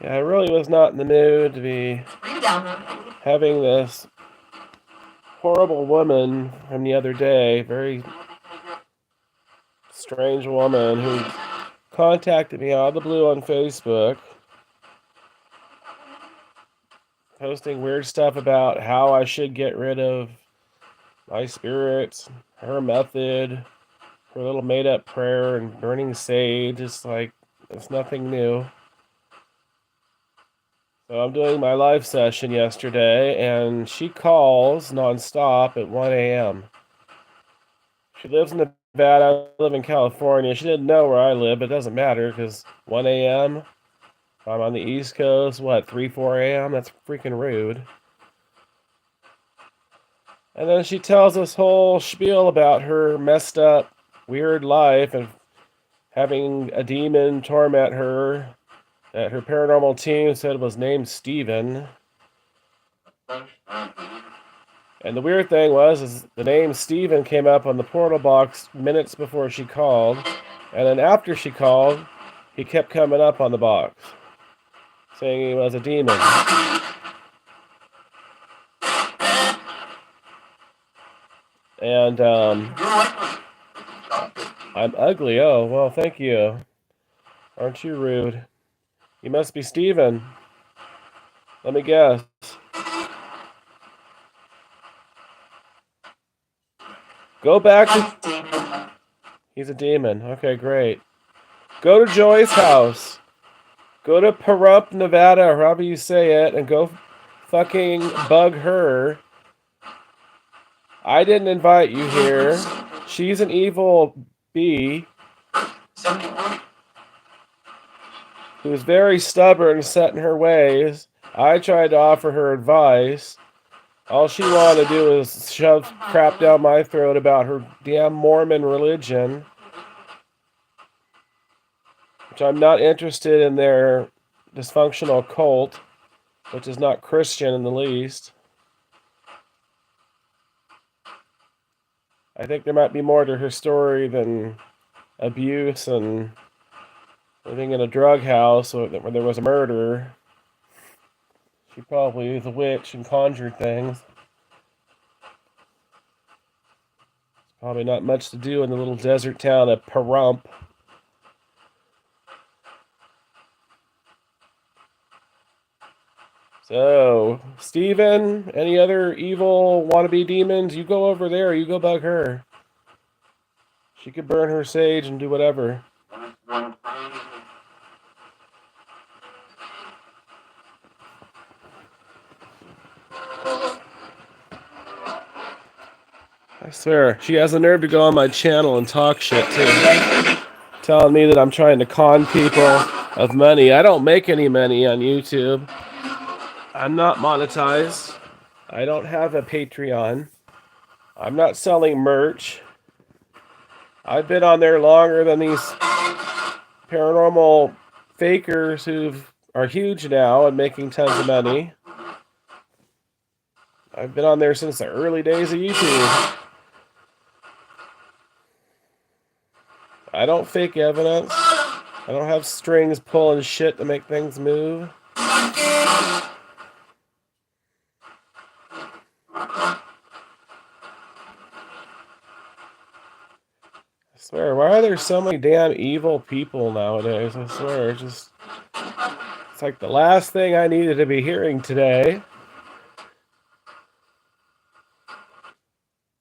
Yeah, I really was not in the mood to be having this horrible woman from the other day, very strange woman who contacted me out of the blue on Facebook, posting weird stuff about how I should get rid of my spirits, her method, her little made up prayer and burning sage. It's like, it's nothing new. So I'm doing my live session yesterday, and she calls nonstop at 1 a.m. She lives in Nevada. I live in California. She didn't know where I live, but it doesn't matter because 1 a.m. I'm on the East Coast. What, 3, 4 a.m.? That's freaking rude. And then she tells this whole spiel about her messed up, weird life and having a demon torment her that her paranormal team said was named Steven. And the weird thing is the name Steven came up on the portal box minutes before she called. And then after she called, he kept coming up on the box, saying he was a demon. And I'm ugly. Oh, well, thank you. Aren't you rude? You must be Steven. Let me guess. Go back to... He's a demon. Okay, great. Go to Joy's house. Go to Pahrump, Nevada, or however you say it, and go fucking bug her. I didn't invite you here. She's an evil bee who's very stubborn and set in her ways. I tried to offer her advice. All she wanted to do is shove crap down my throat about her damn Mormon religion, which I'm not interested in their dysfunctional cult, which is not Christian in the least. I think there might be more to her story than abuse and living in a drug house where there was a murder. She probably is a witch and conjured things. Probably not much to do in the little desert town of Pahrump. So, Steven, any other evil wannabe demons? You go over there. You go bug her. She could burn her sage and do whatever. I swear, she has the nerve to go on my channel and talk shit too. Telling me that I'm trying to con people of money. I don't make any money on YouTube. I'm not monetized. I don't have a Patreon. I'm not selling merch. I've been on there longer than these paranormal fakers who are huge now and making tons of money. I've been on there since the early days of YouTube. I don't fake evidence. I don't have strings pulling shit to make things move. I swear, why are there so many damn evil people nowadays? I swear, it's like the last thing I needed to be hearing today.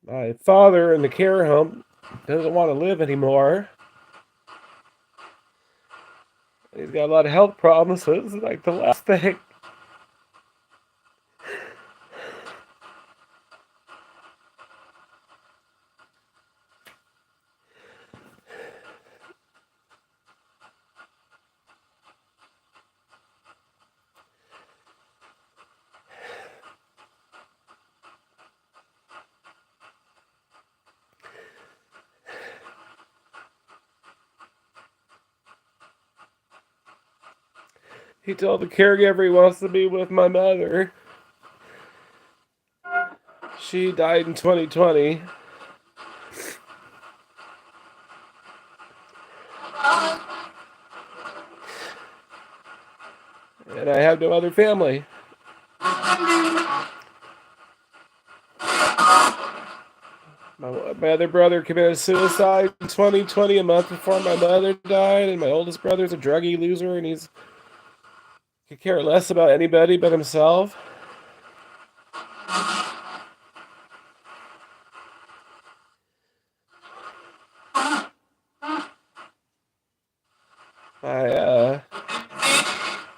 My father in the care home doesn't want to live anymore. He's got a lot of health problems, so this is like the last thing. He told the caregiver he wants to be with my mother. She died in 2020. and I have no other family. My other brother committed suicide in 2020, a month before my mother died, and my oldest brother's a druggie loser, and he could care less about anybody but himself. My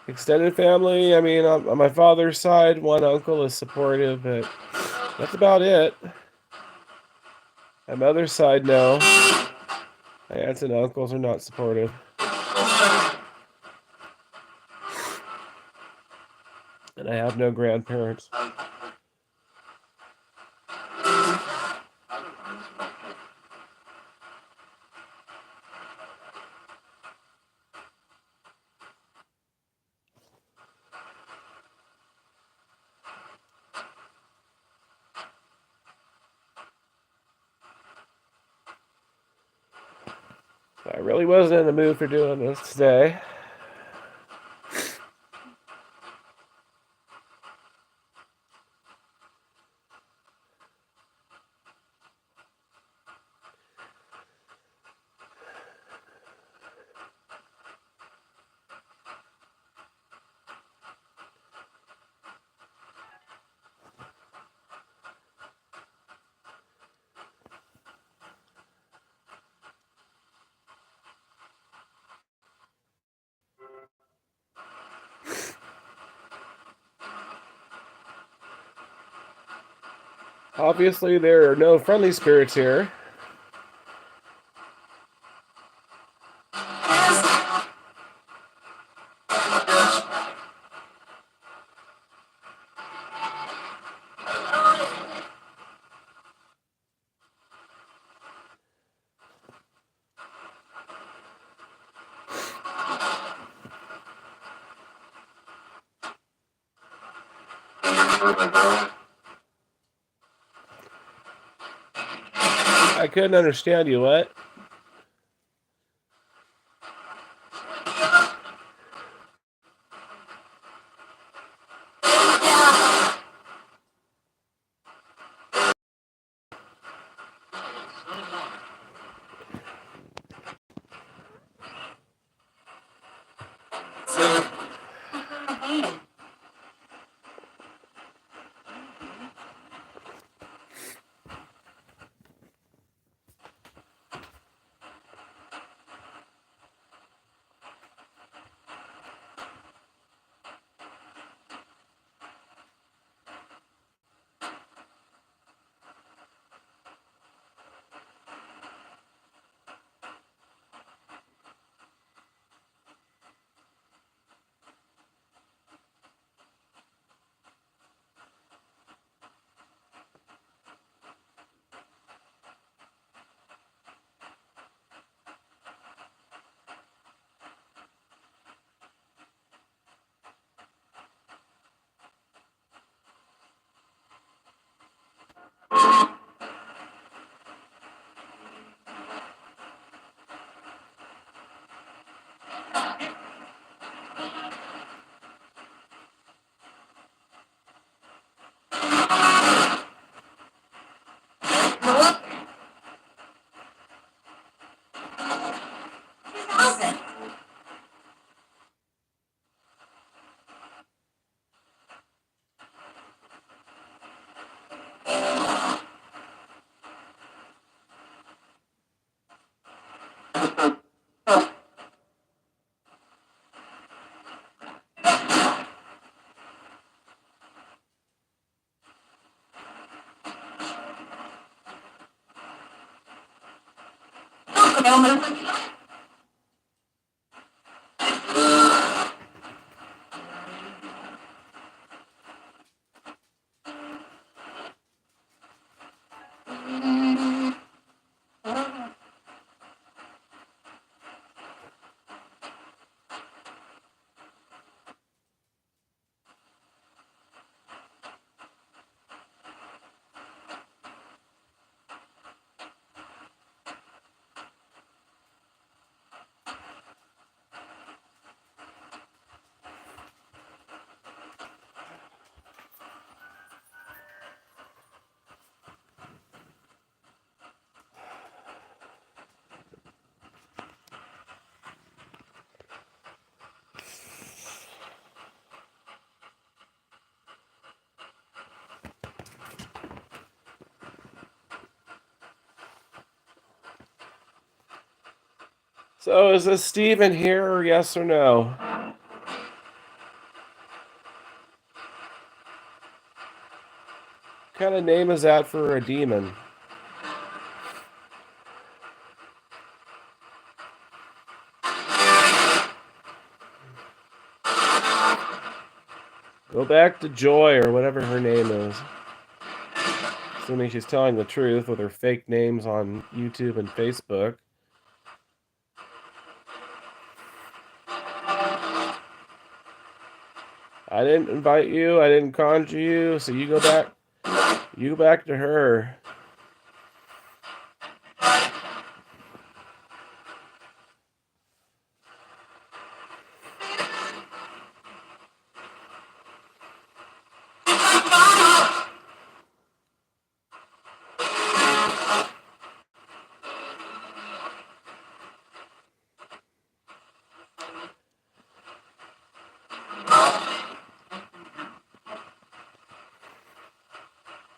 extended family, I mean, on my father's side, one uncle is supportive, but that's about it. My mother's side, no. My aunts and uncles are not supportive. And I have no grandparents. I really wasn't in the mood for doing this today. Obviously, there are no friendly spirits here. I couldn't understand you. What? So is this Steven here, or yes or no? What kind of name is that for a demon? Go back to Joy, or whatever her name is. Assuming she's telling the truth with her fake names on YouTube and Facebook. I didn't invite you. I didn't conjure you. So you go back. You go back to her.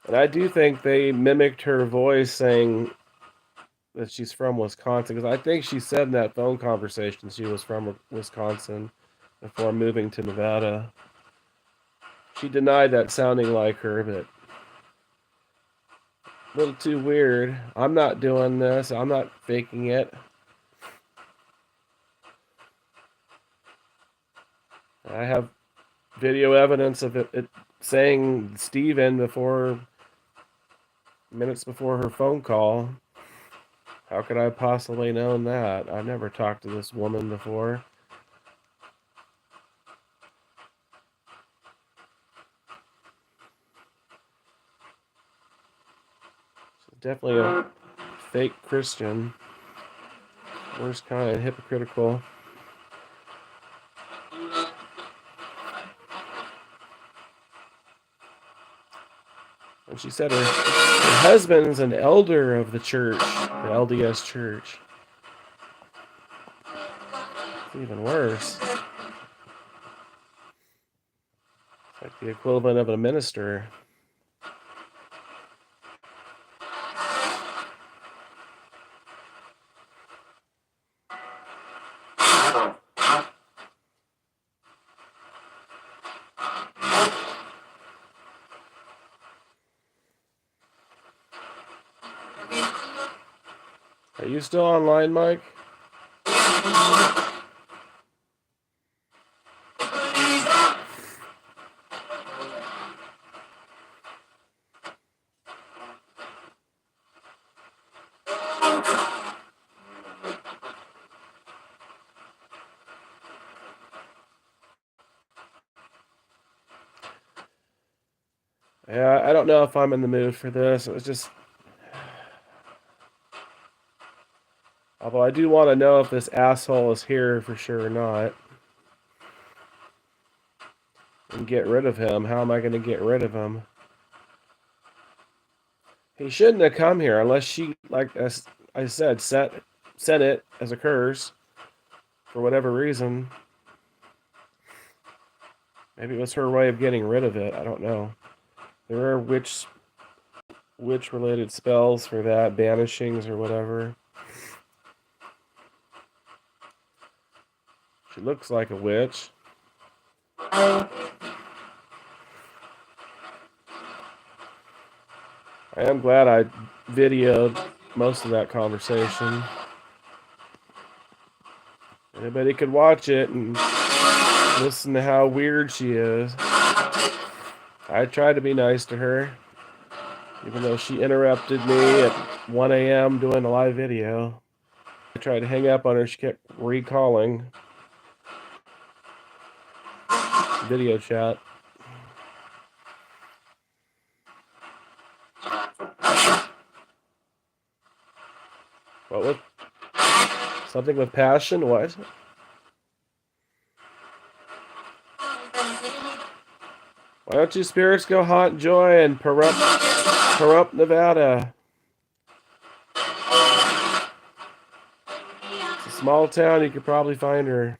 And I do think they mimicked her voice saying that she's from Wisconsin, because I think she said in that phone conversation she was from Wisconsin before moving to Nevada. She denied that sounding like her, but a little too weird. I'm not doing this. I'm not faking it. I have video evidence of it saying Steven before minutes before her phone call. How could I possibly known that? I've never talked to this woman before. She's definitely a fake Christian. Worst kind, hypocritical. And she said her husband's an elder of the church, the LDS church. It's even worse. It's like the equivalent of a minister. Are you still online, Mike? Yeah, I don't know if I'm in the mood for this. It was just... Although I do want to know if this asshole is here for sure or not. And get rid of him. How am I going to get rid of him? He shouldn't have come here unless she, like as I said, set it as a curse for whatever reason. Maybe it was her way of getting rid of it. I don't know. There are witch-related spells for that, banishings or whatever. She looks like a witch. I am glad I videoed most of that conversation. Anybody could watch it and listen to how weird she is. I tried to be nice to her, even though she interrupted me at 1 a.m. doing a live video. I tried to hang up on her. She kept recalling video chat. What with something with passion? What? Why don't you spirits go haunt Joy and Pahrump, Nevada? It's a small town. You could probably find her.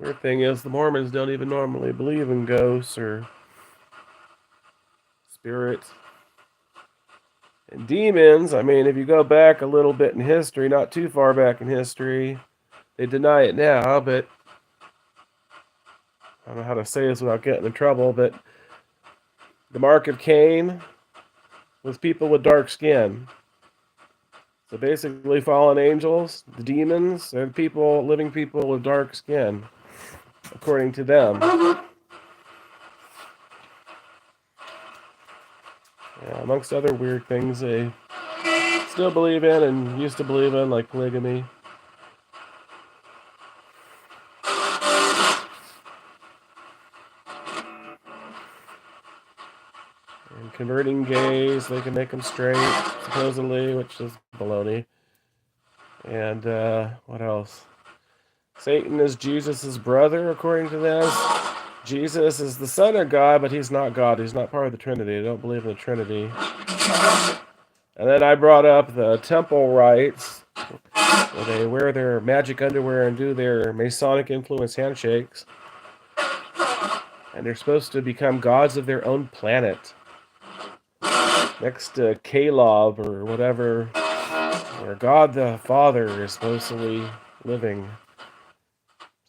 Weird thing is, the Mormons don't even normally believe in ghosts or spirits. And demons, I mean, if you go back a little bit in history, not too far back in history, they deny it now, but I don't know how to say this without getting in trouble, but the mark of Cain was people with dark skin. So basically, fallen angels, the demons, and people, living people with dark skin, according to them. Yeah, amongst other weird things they still believe in and used to believe in, like polygamy. And converting gays, they can make them straight, supposedly, which is baloney. And what else? Satan is Jesus' brother, according to this. Jesus is the Son of God, but he's not God. He's not part of the Trinity. They don't believe in the Trinity. And then I brought up the temple rites, where they wear their magic underwear and do their Masonic influence handshakes. And they're supposed to become gods of their own planet. Next to Caleb or whatever, where God the Father is supposedly living.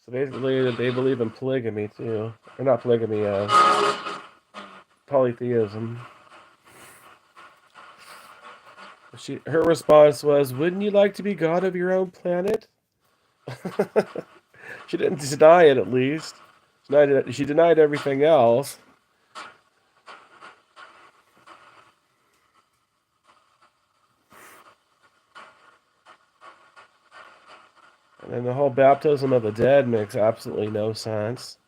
So basically, they believe in polygamy too. Or not polygamy, polytheism. Her response was, "Wouldn't you like to be god of your own planet?" She didn't deny it, at least. She denied everything else. And then the whole baptism of the dead makes absolutely no sense.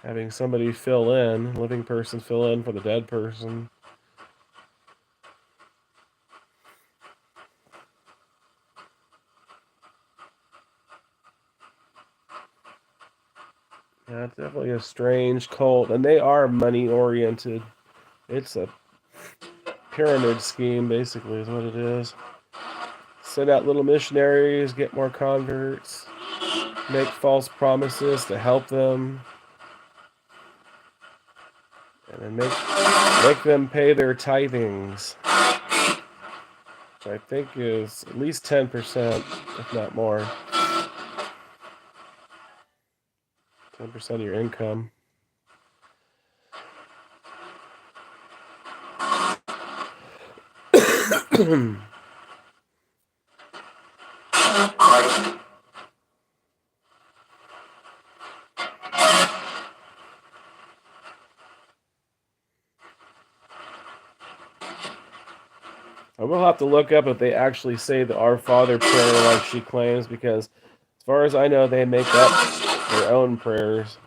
Having somebody fill in, living person fill in for the dead person. Yeah, it's definitely a strange cult, and they are money oriented. It's a pyramid scheme, basically, is what it is. Send out little missionaries, get more converts, make false promises to help them, and then make them pay their tithings, which I think is at least 10%, if not more. 10% of your income. I will have to look up if they actually say the Our Father prayer like she claims, because as far as I know, they make up their own prayers.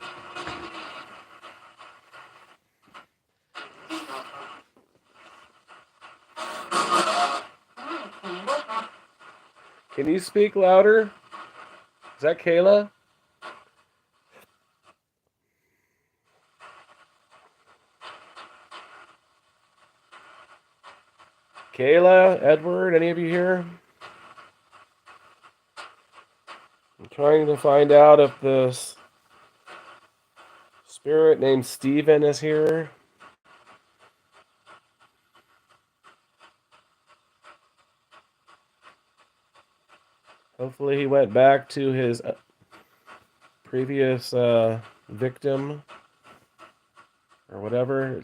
Can you speak louder? Is that Kayla? Kayla, Edward, any of you here? I'm trying to find out if this spirit named Steven is here. Hopefully he went back to his previous victim or whatever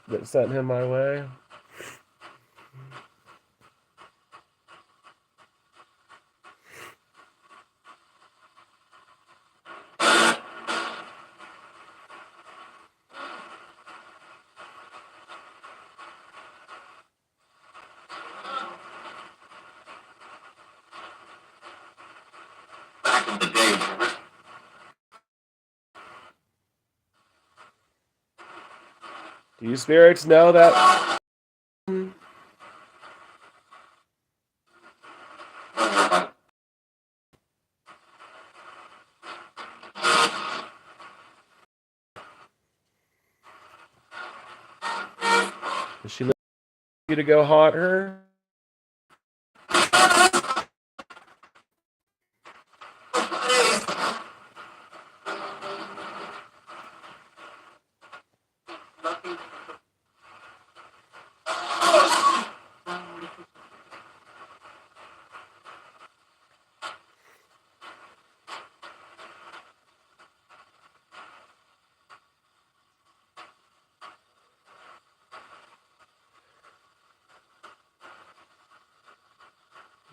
that sent him my way. Do you spirits know that? Does she let you to go haunt her?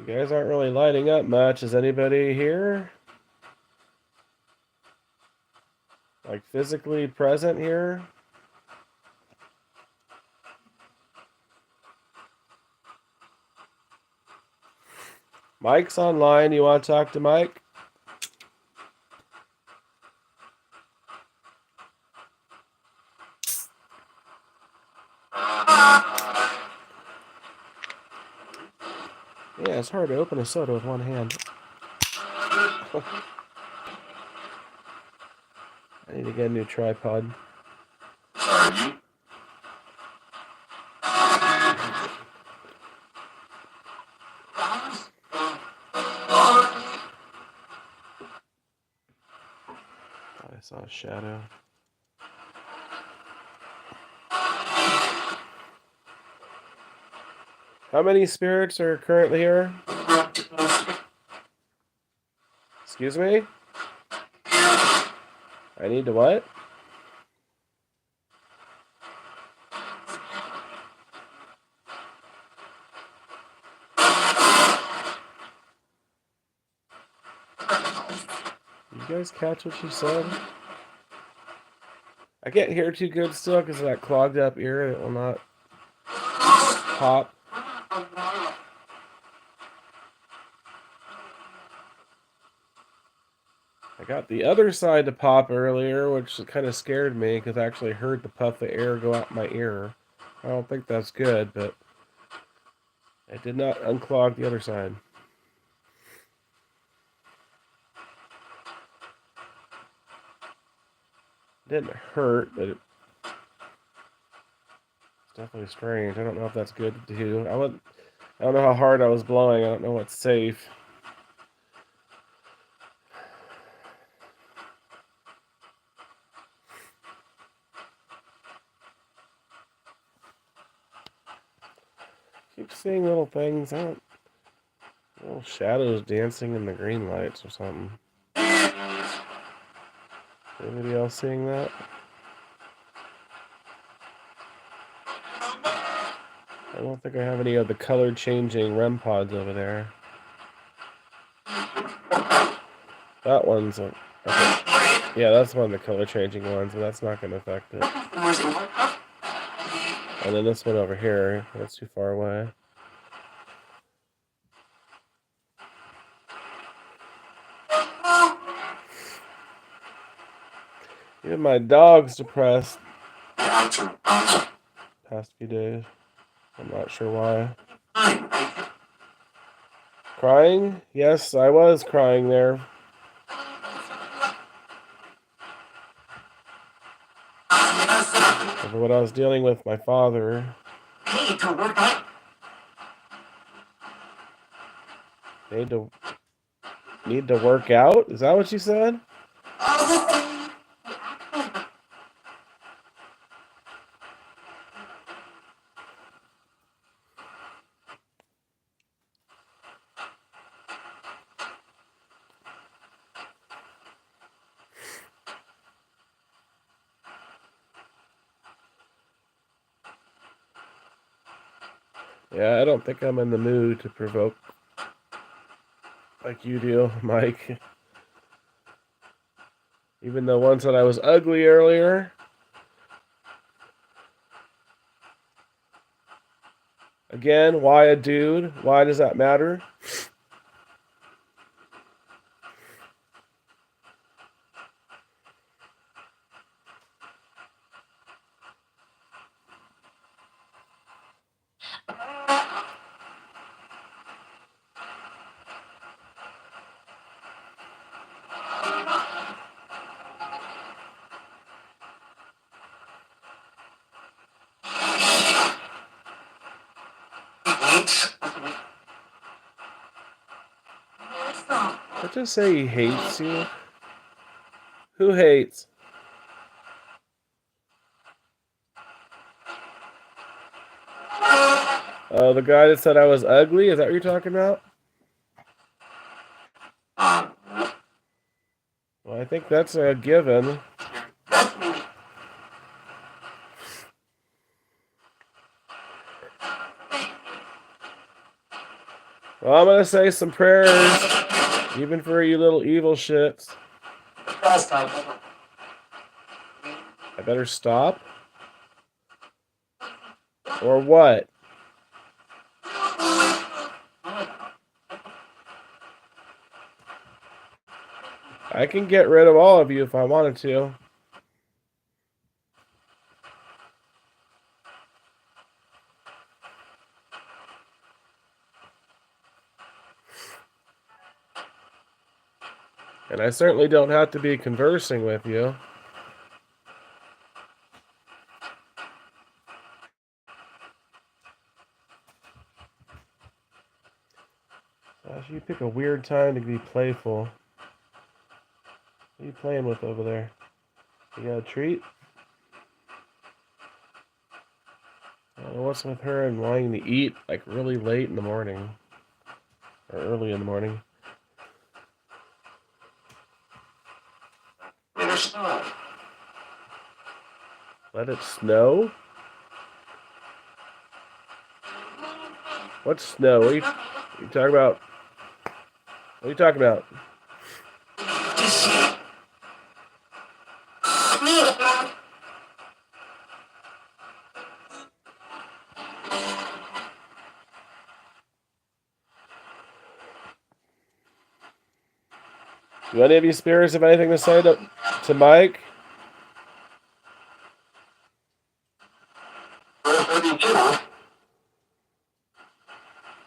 You guys aren't really lighting up much. Is anybody here? Like physically present here? Mike's online. You want to talk to Mike? Yeah, it's hard to open a soda with one hand. I need to get a new tripod. I saw a shadow. How many spirits are currently here? Excuse me? I need to what? You guys catch what she said? I can't hear too good still because of that clogged up ear. It will not pop. I got the other side to pop earlier, which kind of scared me because I actually heard the puff of air go out my ear. I don't think that's good, but I did not unclog the other side. It didn't hurt, but it's definitely strange. I don't know if that's good to do. I don't know how hard I was blowing. I don't know what's safe. Keep seeing little things. Little shadows dancing in the green lights or something. Anybody else seeing that? I don't think I have any of the color changing REM pods over there. That one's okay. Yeah, that's one of the color changing ones, but that's not going to affect it. And then this one over here, that's too far away. Even my dog's depressed past few days. I'm not sure why. Crying? Yes, I was crying there. Over what I was dealing with my father. Need to work out? Is that what you said? Yeah, I don't think I'm in the mood to provoke like you do, Mike. Even though one said I was ugly earlier. Again, why a dude? Why does that matter? Did I just say he hates you? Who hates? Oh, the guy that said I was ugly? Is that what you're talking about? Well, I think that's a given. Well, I'm gonna say some prayers, even for you little evil shits. I better stop? Or what? I can get rid of all of you if I wanted to. And I certainly don't have to be conversing with you. Gosh, you pick a weird time to be playful. What are you playing with over there? You got a treat? What's with her and wanting to eat like really late in the morning? Or early in the morning? Let it snow? What snow? What are you talking about? What are you talking about? Do any of you spirits have anything to say to Mike?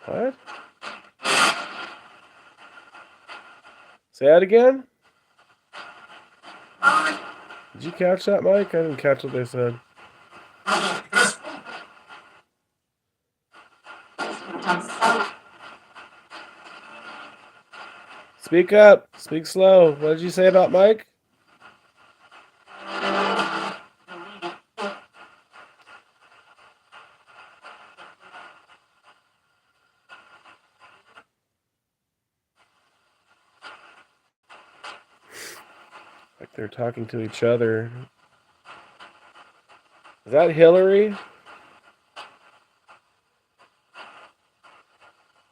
What? Say that again? Did you catch that, Mike? I didn't catch what they said. Speak up. Speak slow. What did you say about Mike? Like they're talking to each other. Is that Hillary?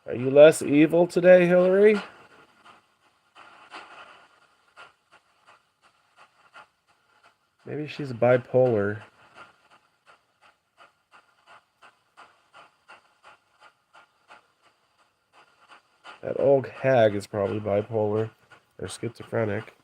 Are you less evil today, Hillary? Maybe she's bipolar. That old hag is probably bipolar or schizophrenic.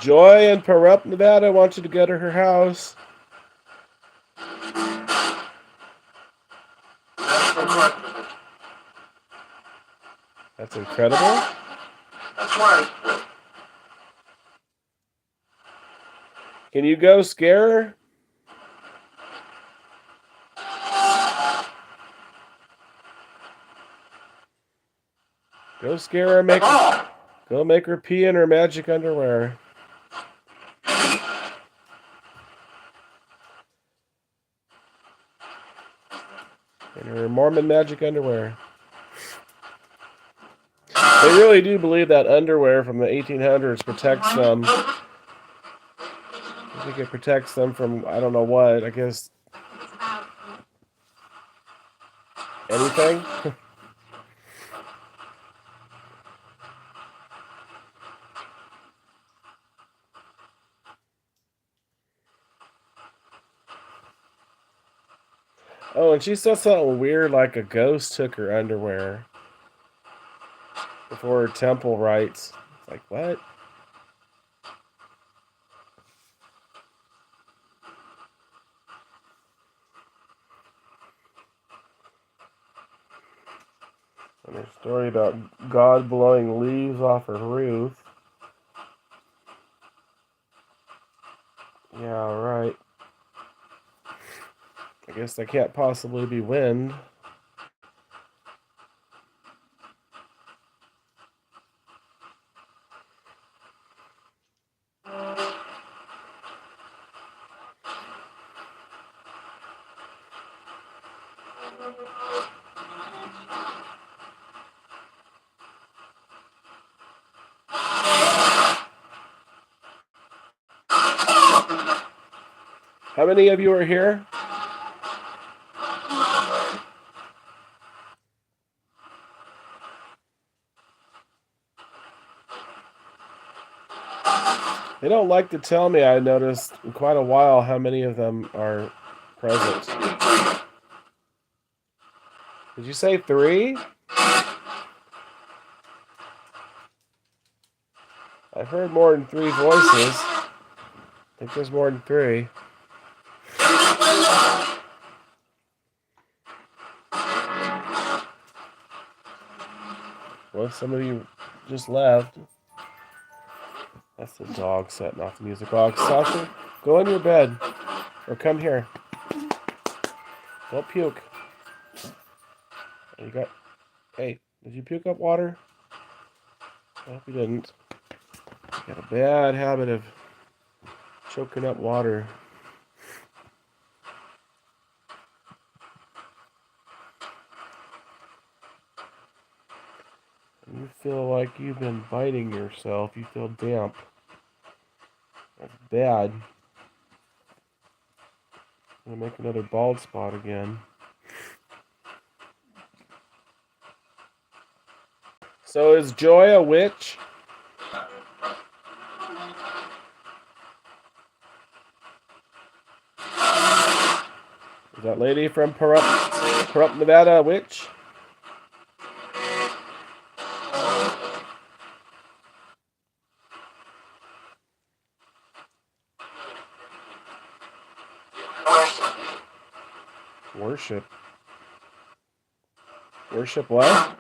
Joy in Pahrump, Nevada wants you to go to her house. That's incredible. That's right. Can you go scare her? Go scare her. Go make her pee in her magic underwear. In her Mormon magic underwear. They really do believe that underwear from the 1800s protects them. I think it protects them from, I don't know what, I guess anything? Oh, and she said something weird like a ghost took her underwear before her temple rites. Like, what? And her story about God blowing leaves off her roof. Yeah, right. I guess that can't possibly be wind. How many of you are here? They don't like to tell me, I noticed in quite a while, how many of them are present. Did you say 3? I've heard more than 3 voices. I think there's more than 3. Well, some of you just left. That's the dog setting off the music box. Sasha, go in your bed. Or come here. Don't puke. You got... Hey, did you puke up water? I hope you didn't. You got a bad habit of choking up water. You feel like you've been biting yourself. You feel damp. That's bad. I'm gonna make another bald spot again. So is Joy a witch? Is that lady from Pahrump, Nevada a witch? Worship. Worship what?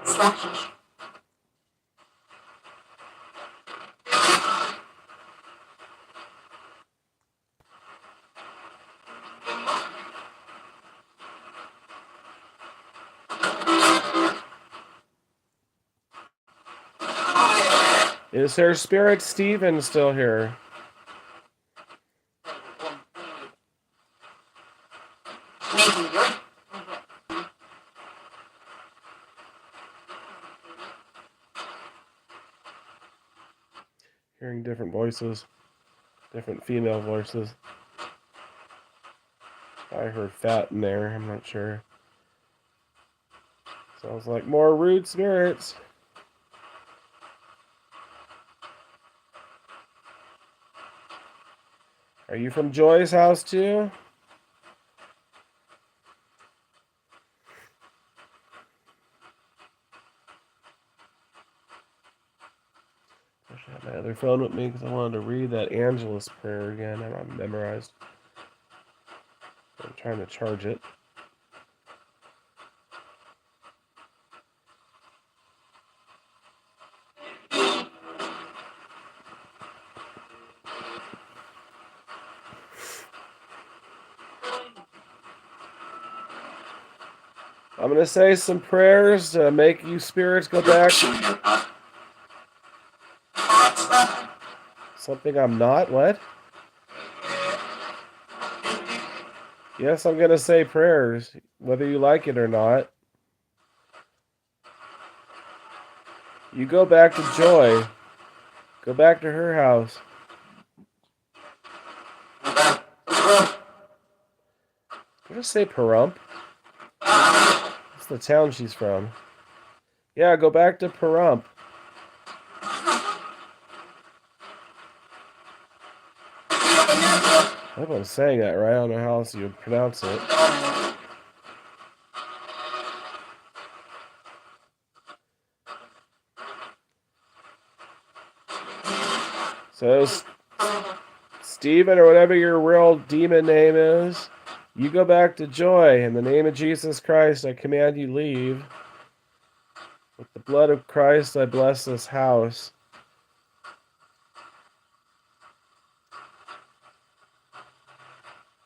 Is her spirit Stephen still here? Hearing different voices, different female voices. I heard fat in there, I'm not sure. Sounds like more rude spirits. Are you from Joy's house too? I should have my other phone with me because I wanted to read that Angelus prayer again. I haven't memorized. I'm trying to charge it. I'm going to say some prayers to make you spirits go back. Something I'm not? What? Yes, I'm going to say prayers, whether you like it or not. You go back to Joy. Go back to her house. Did I say Pahrump? That's the town she's from. Yeah, go back to Pahrump. I hope I'm saying that right. I don't know how else you would pronounce it. So, Stephen, or whatever your real demon name is, you go back to Joy. In the name of Jesus Christ, I command you leave. With the blood of Christ, I bless this house.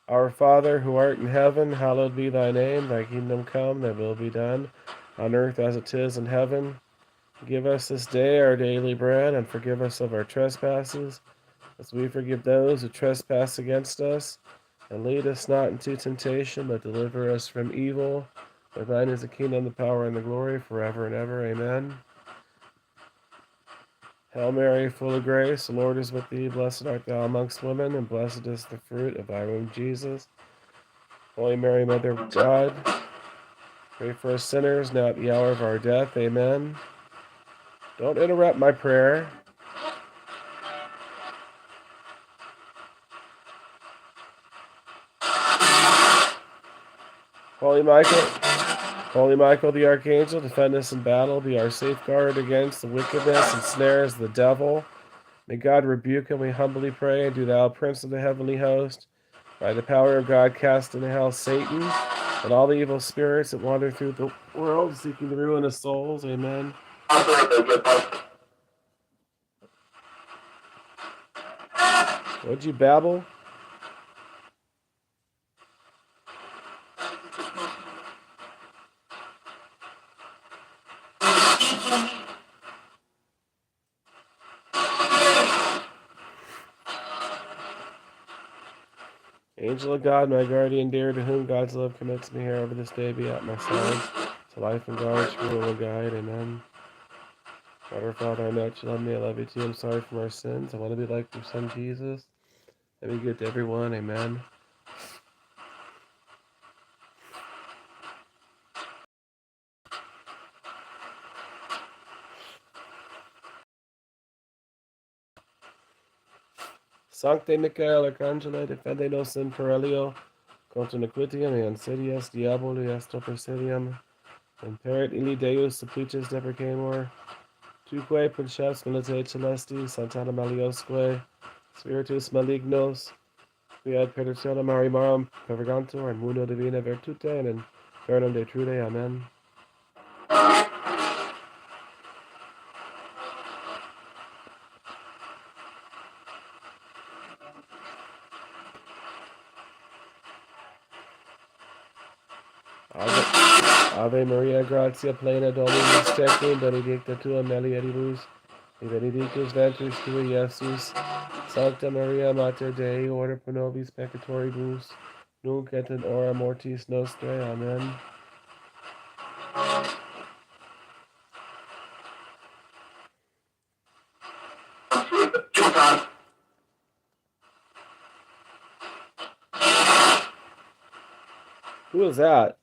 Our Father, who art in heaven, hallowed be thy name. Thy kingdom come, thy will be done, on earth as it is in heaven. Give us this day our daily bread, and forgive us of our trespasses, as we forgive those who trespass against us. And lead us not into temptation, but deliver us from evil. For thine is the kingdom, the power, and the glory, forever and ever. Amen. Hail Mary, full of grace, the Lord is with thee. Blessed art thou amongst women, and blessed is the fruit of thy womb, Jesus. Holy Mary, Mother of God, pray for us sinners, now at the hour of our death. Amen. Don't interrupt my prayer. Holy Michael the Archangel, defend us in battle, be our safeguard against the wickedness and snares of the devil. May God rebuke him, we humbly pray. And do thou, Prince of the heavenly host, by the power of God, cast into hell Satan and all the evil spirits that wander through the world, seeking the ruin of souls. Amen. What'd you babble? Angel of God, my guardian dear, to whom God's love commits me here over this day, be at my side, to life and knowledge, rule and guide. Amen. Our Father, I know that you love me. I love you too. I'm sorry for our sins. I want to be like your Son, Jesus. And be good to everyone. Amen. Sancte Michael Arcangelo, defende-nos in perillio, contra nequitiam et insidias diaboli est presidium, imperit illi Deus supplices deprecamur, tuque princeps militae celestis, santana maliosque, spiritus malignos, qui ad perditionem marimarum pervergantur, in mundo divina virtute, and in infernum detrude. Amen. Ave Maria, gratia plena, Dominus tecum, benedicta tua mulieribus, et benedictus ventris tui, Iesus. Sancta Maria, Mater Dei, ora pro nobis peccatoribus, nunc et in hora mortis nostrae. Amen. Who is that?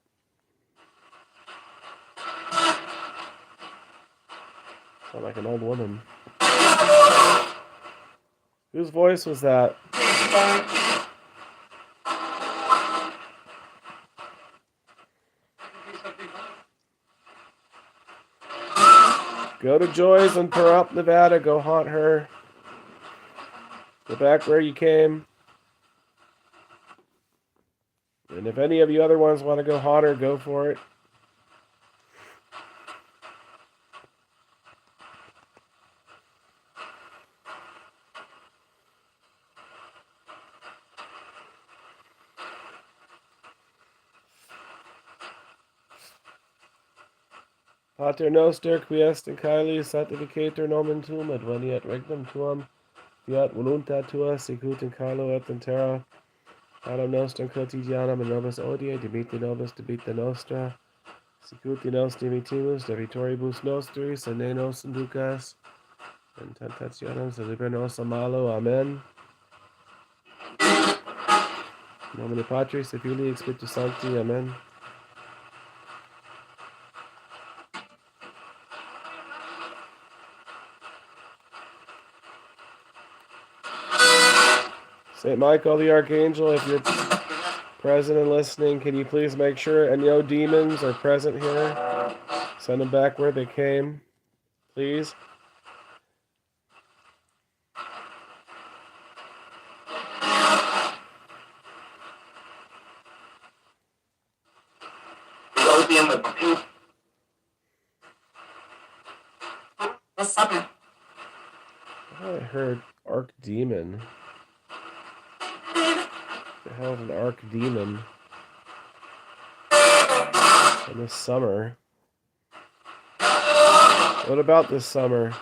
Sound like an old woman. Whose voice was that? Go to Joy's in Pahrump, Nevada. Go haunt her. Go back where you came. And if any of you other ones want to go haunt her, go for it. Pater noster, qui est in caeli, sanctificator nomen tuum, adveniat regnum tuum, fiat voluntas tua, sicut in caelo et in terra. Panem nostrum quotidianum in nobis odie, dimitte nobis debita nostra, sicut nos dimittimus debitoribus nostris, et ne nos inducas in tentationem, sed libera nos a malo. Amen. In nomine Patris et Filii et Spiritus Sancti. Amen. St. Michael the Archangel, if you're present and listening, can you please make sure and no demons are present here? Send them back where they came, please. I heard Archdemon. The hell is an Archdemon? In this summer. What about this summer?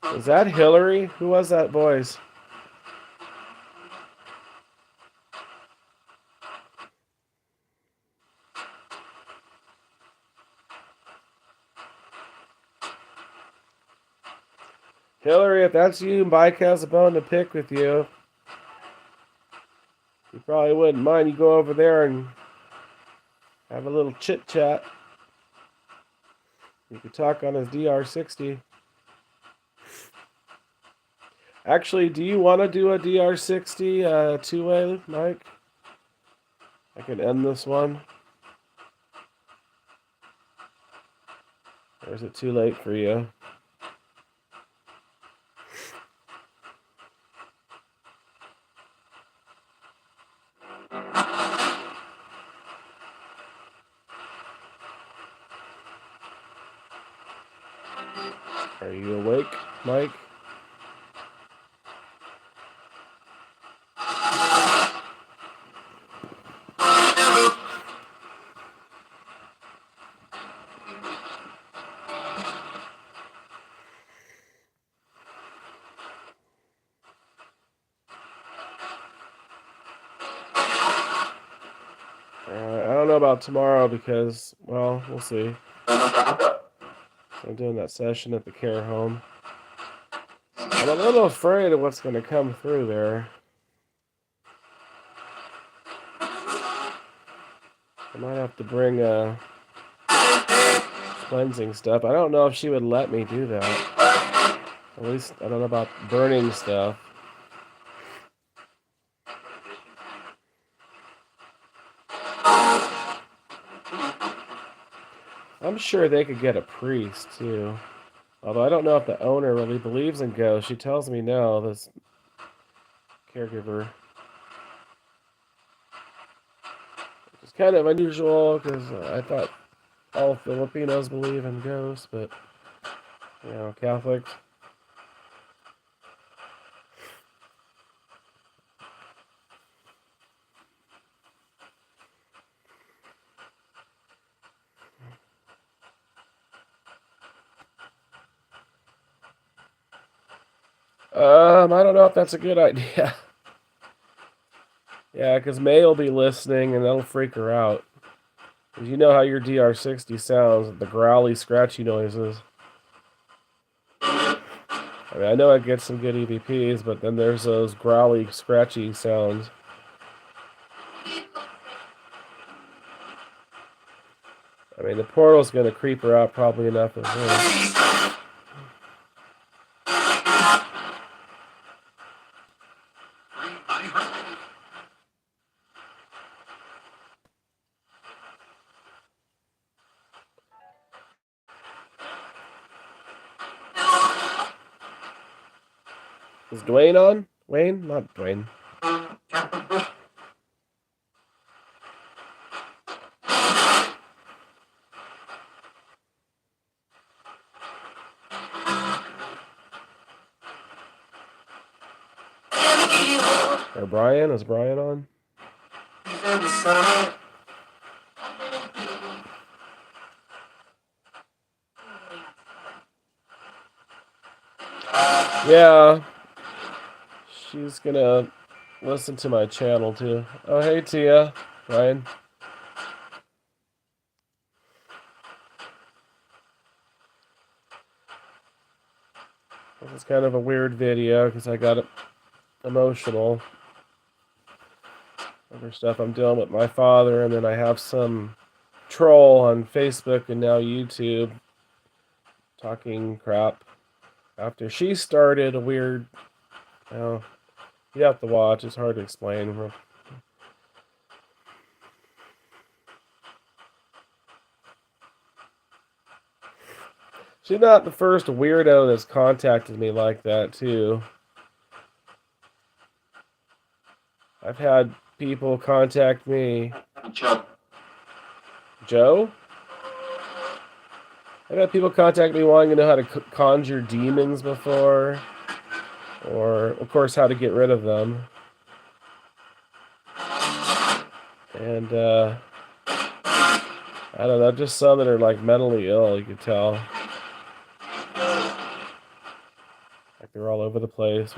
Was that Hillary? Who was that voice? Hillary, if that's you, Mike has a bone to pick with you. You probably wouldn't mind you go over there and have a little chit chat. You could talk on his DR60. Actually, do you want to do a DR60 two-way, Mike? I can end this one. Or is it too late for you? Are you awake, Mike? I don't know about tomorrow because, well, we'll see. I'm doing that session at the care home. I'm a little afraid of what's going to come through there. I might have to bring cleansing stuff. I don't know if she would let me do that. At least I don't know about burning stuff. I'm sure they could get a priest too. Although I don't know if the owner really believes in ghosts. She tells me no, this caregiver. It's kind of unusual because I thought all Filipinos believe in ghosts, but, you know, Catholics. I don't know if that's a good idea. Yeah, because May will be listening and that'll freak her out. Because you know how your DR60 sounds, the growly, scratchy noises. I mean, I know it gets some good EVPs, but then there's those growly, scratchy sounds. I mean, the portal's going to creep her out probably enough as well. Is Dwayne on? Wayne? Not Dwayne. Or Brian? Is Brian on? Yeah. She's gonna listen to my channel too. Oh, hey, Tia. Ryan. This is kind of a weird video because I got emotional over stuff I'm dealing with my father, and then I have some troll on Facebook and now YouTube talking crap after she started a weird. Oh, you have to watch. It's hard to explain. She's not the first weirdo that's contacted me like that, too. I've had people contact me. Joe? I've had people contact me wanting to know how to conjure demons before. Or, of course, how to get rid of them. And, I don't know, just some that are, like, mentally ill, you could tell. Like, they're all over the place.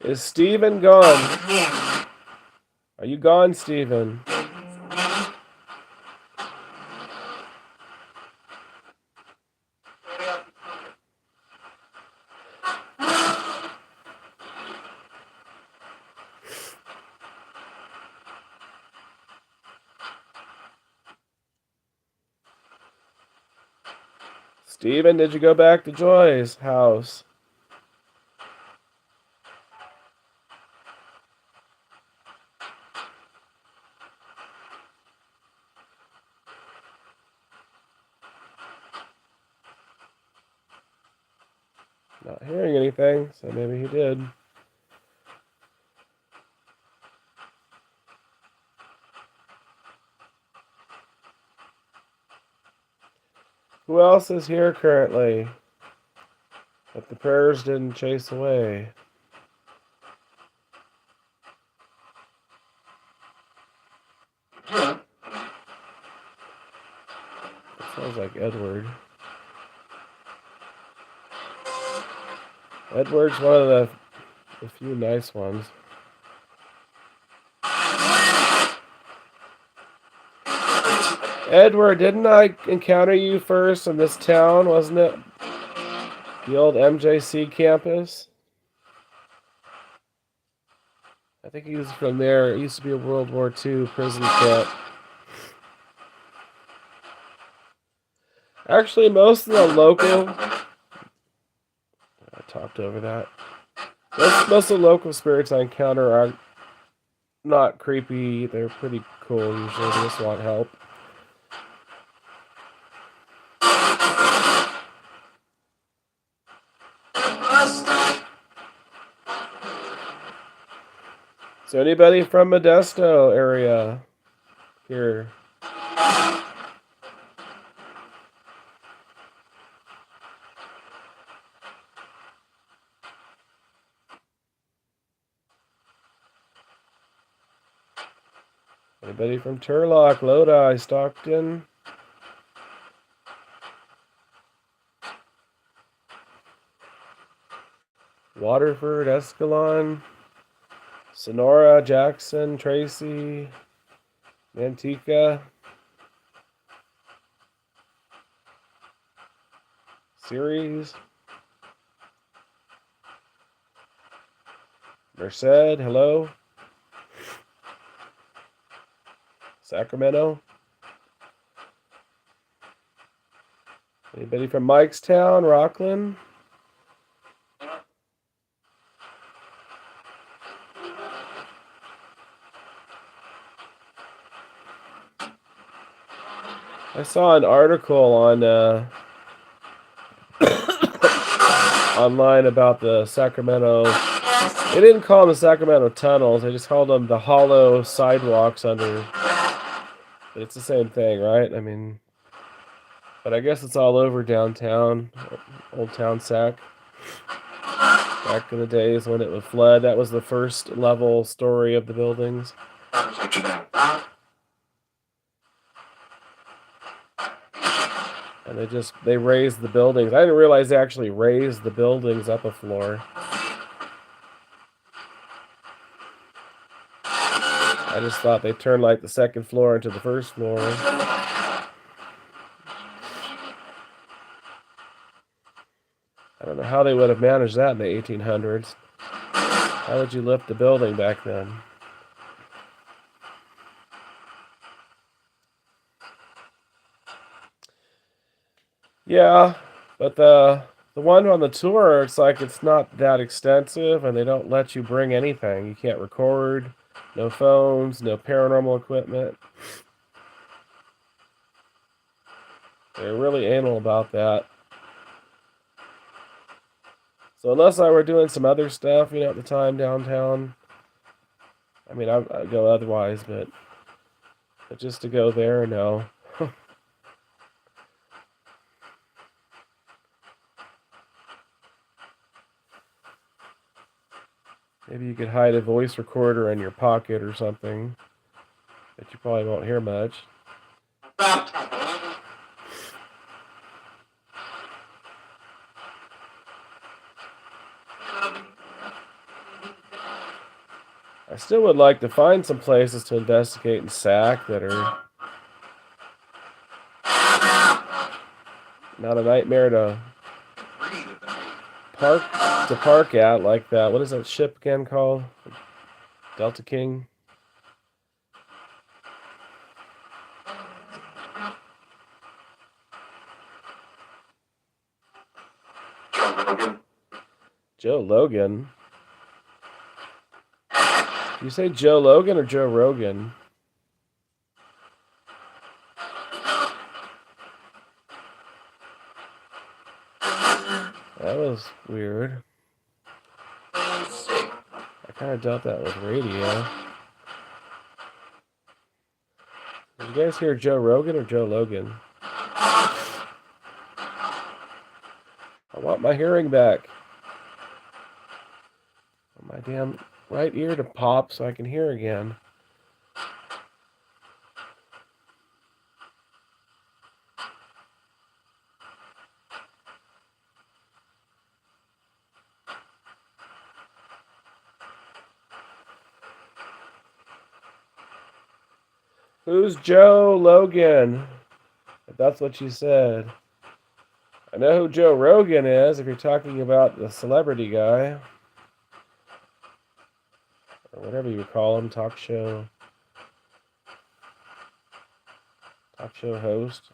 Is Steven gone? Are you gone, Steven? Steven, did you go back to Joy's house? Not hearing anything, so maybe he did. Who else is here currently that the prayers didn't chase away? That sounds like Edward. Edward's one of the few nice ones. Edward, didn't I encounter you first in this town, wasn't it? The old MJC campus? I think he was from there. It used to be a World War II prison camp. Actually, most of the local... I talked over that. Most of the local spirits I encounter are not creepy. They're pretty cool usually. They just want help. So anybody from Modesto area here? Anybody from Turlock, Lodi, Stockton? Waterford, Escalon, Sonora, Jackson, Tracy, Manteca, Ceres, Merced, hello, Sacramento. Anybody from Mikestown, Rockland? I saw an article on online about the Sacramento. They didn't call them the Sacramento tunnels. They just called them the hollow sidewalks under. But it's the same thing, right? I mean, but I guess it's all over downtown, Old Town Sac. Back in the days when it would flood, that was the first level story of the buildings. And they raised the buildings. I didn't realize they actually raised the buildings up a floor. I just thought they turned like the second floor into the first floor. I don't know how they would have managed that in the 1800s. How would you lift the building back then? Yeah, but the one on the tour, it's like it's not that extensive, and they don't let you bring anything. You can't record, no phones, no paranormal equipment. They're really anal about that. So unless I were doing some other stuff, at the time downtown, I mean, I'd go otherwise, but just to go there, no. Maybe you could hide a voice recorder in your pocket or something, but you probably won't hear much. I still would like to find some places to investigate in SAC that are not a nightmare to park at, like that. What is that ship again called? Delta King. Joe Logan. Do you say Joe Logan or Joe Rogan? That was weird. I kind of doubt that was radio. Did you guys hear Joe Rogan or Joe Logan? I want my hearing back. My damn right ear to pop so I can hear again. Who's Joe Logan? If that's what you said. I know who Joe Rogan is if you're talking about the celebrity guy. Or whatever you call him, talk show host.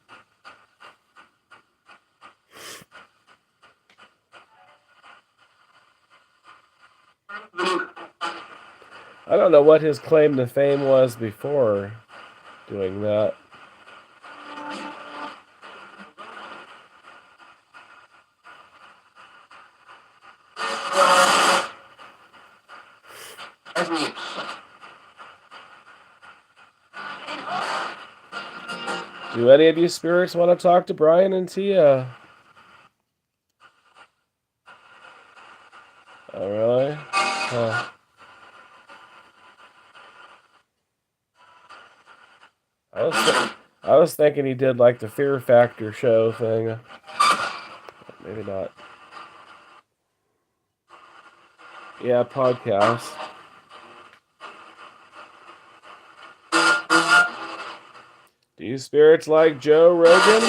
I don't know what his claim to fame was before doing that. Do any of you spirits want to talk to Brian and Tia? Oh, really? Huh. I was thinking he did like the Fear Factor show thing. Maybe not. Yeah, podcast. Do you spirits like Joe Rogan?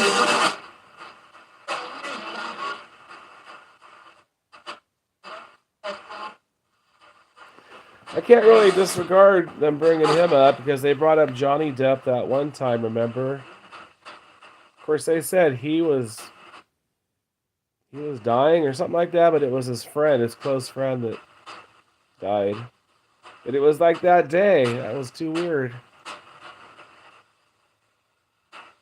I can't really disregard them bringing him up because they brought up Johnny Depp that one time, remember? Of course, they said he was dying or something like that, but it was his friend, his close friend that died. But it was like that day. That was too weird.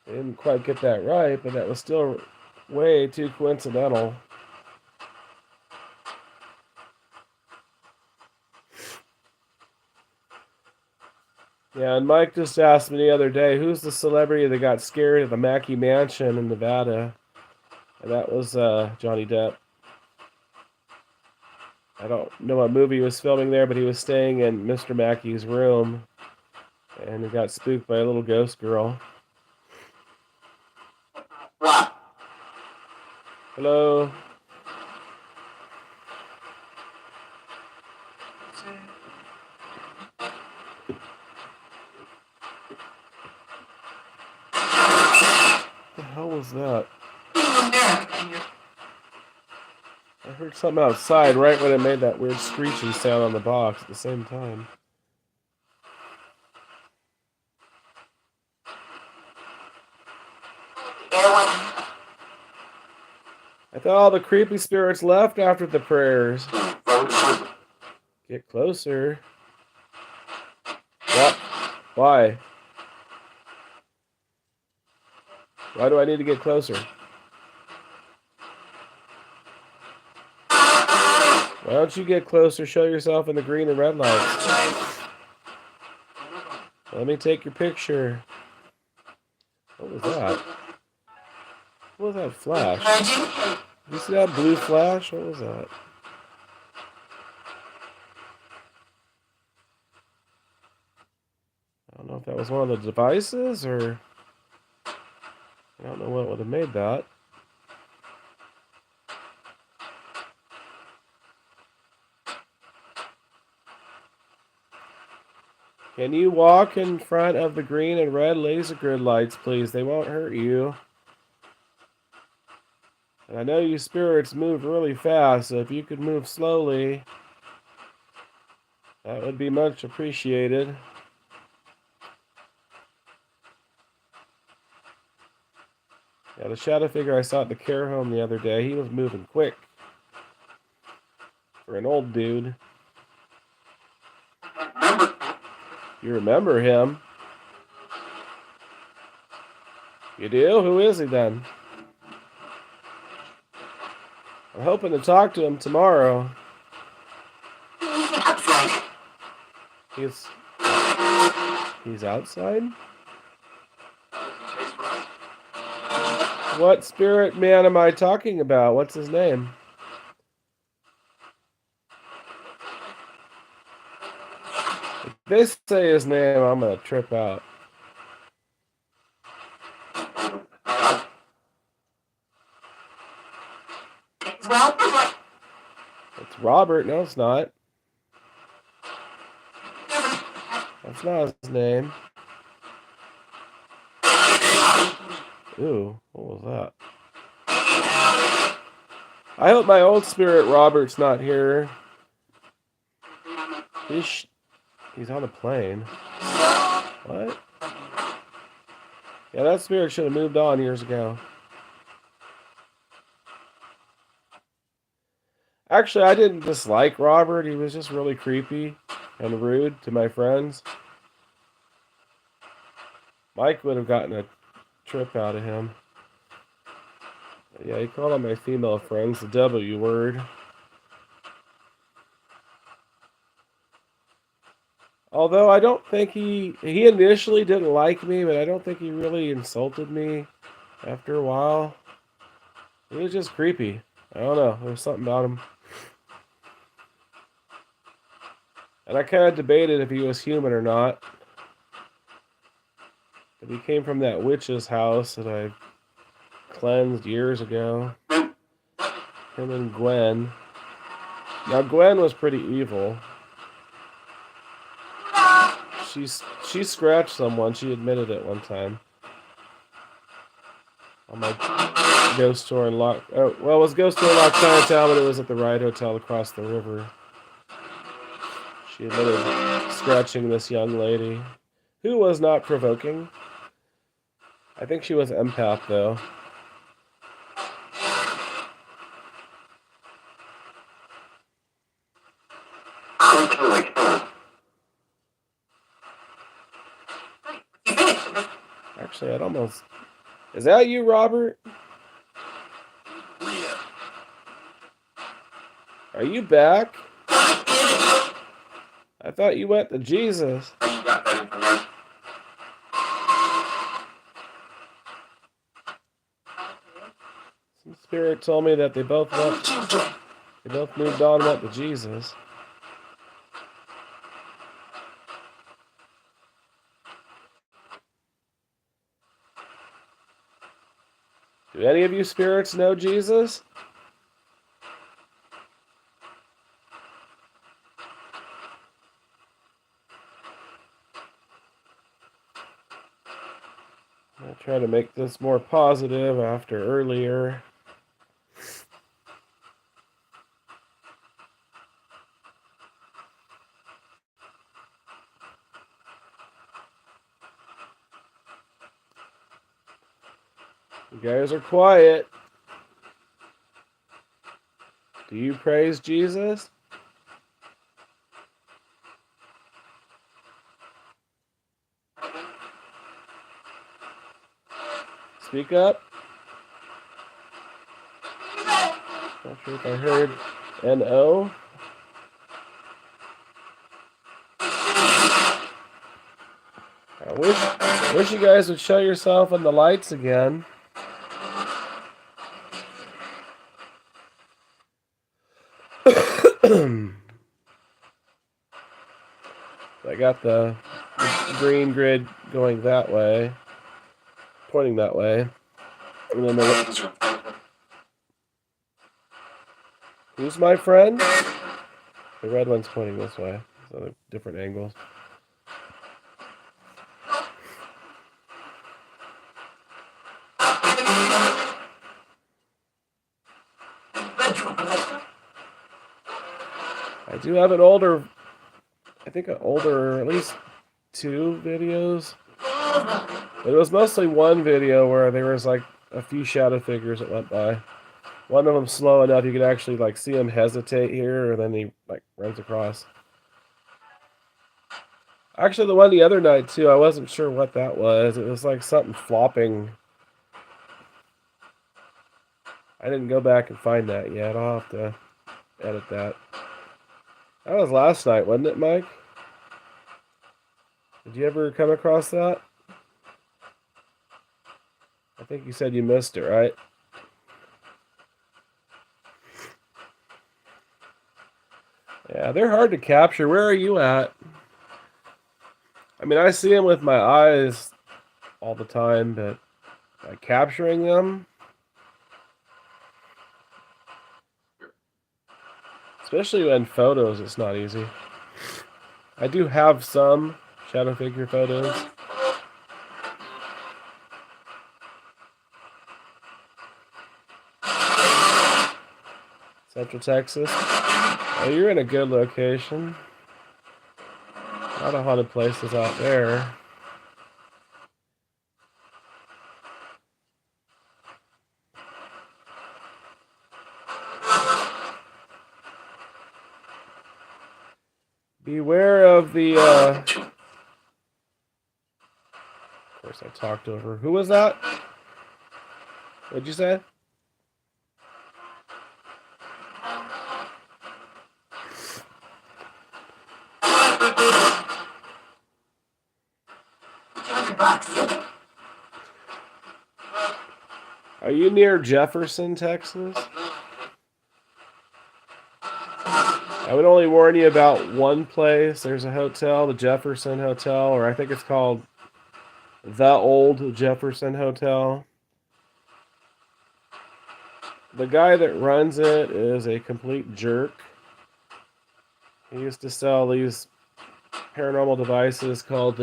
They didn't quite get that right, but that was still way too coincidental. Yeah, and Mike just asked me the other day, who's the celebrity that got scared at the Mackey Mansion in Nevada? And that was Johnny Depp. I don't know what movie he was filming there, but he was staying in Mr. Mackey's room. And he got spooked by a little ghost girl. Hello? What the hell was that? I heard something outside right when it made that weird screeching sound on the box at the same time. I thought all the creepy spirits left after the prayers. Get closer. What? Why? Why do I need to get closer? Why don't you get closer? Show yourself in the green and red lights. Let me take your picture. What was that? What was that flash? You see that blue flash? What was that? I don't know if that was one of the devices or... I don't know what would have made that. Can you walk in front of the green and red laser grid lights, please? They won't hurt you. And I know you spirits move really fast, so if you could move slowly, that would be much appreciated. Yeah, the shadow figure I saw at the care home the other day, he was moving quick. For an old dude. You remember him? You do? Who is he then? I'm hoping to talk to him tomorrow. He's outside? What spirit man am I talking about? What's his name? If they say his name, I'm gonna trip out. It's Robert. No, it's not. That's not his name. Ooh, what was that? I hope my old spirit Robert's not here. He's on a plane. What? Yeah, that spirit should have moved on years ago. Actually, I didn't dislike Robert. He was just really creepy and rude to my friends. Mike would have gotten a trip out of him. Yeah, he called on my female friends the W word. Although I don't think he initially didn't like me, but I don't think he really insulted me after a while. He was just creepy. I don't know. There was something about him. And I kind of debated if he was human or not. But he came from that witch's house that I cleansed years ago. Him and Gwen. Now Gwen was pretty evil. She scratched someone. She admitted it one time. On my ghost tour in Lock. Oh, well, it was ghost tour in Lock Chinatown, but it was at the Ride Hotel across the river. She admitted scratching this young lady, who was not provoking. I think she was empath though. Actually, I'd almost. Is that you, Robert? Are you back? I thought you went to Jesus. Some spirit told me that they both moved on and went to Jesus. Do any of you spirits know Jesus? I'll try to make this more positive after earlier. You guys are quiet. Do you praise Jesus? Speak up. Not sure if I heard N-O. I wish you guys would show yourself in the lights again. I got the green grid going that way, pointing that way. And then who's my friend? The red one's pointing this way, so different angles. I do have an older, I think an older, at least 2 videos. It was mostly one video where there was like a few shadow figures that went by. One of them slow enough you could actually like see him hesitate here, and then he like runs across. Actually, the one the other night too, I wasn't sure what that was. It was like something flopping. I didn't go back and find that yet. I'll have to edit that. That was last night, wasn't it, Mike? Did you ever come across that? I think you said you missed it, right? Yeah, they're hard to capture. Where are you at? I mean, I see them with my eyes all the time, but like capturing them, especially in photos, it's not easy. I do have some shadow figure photos. Central Texas. Oh, you're in a good location. A lot of haunted places out there. Beware of the, of course I talked over. Who was that? What'd you say? Are you near Jefferson, Texas? I would only warn you about one place. There's a hotel, the Jefferson Hotel, or I think it's called the Old Jefferson Hotel. The guy that runs it is a complete jerk. He used to sell these paranormal devices called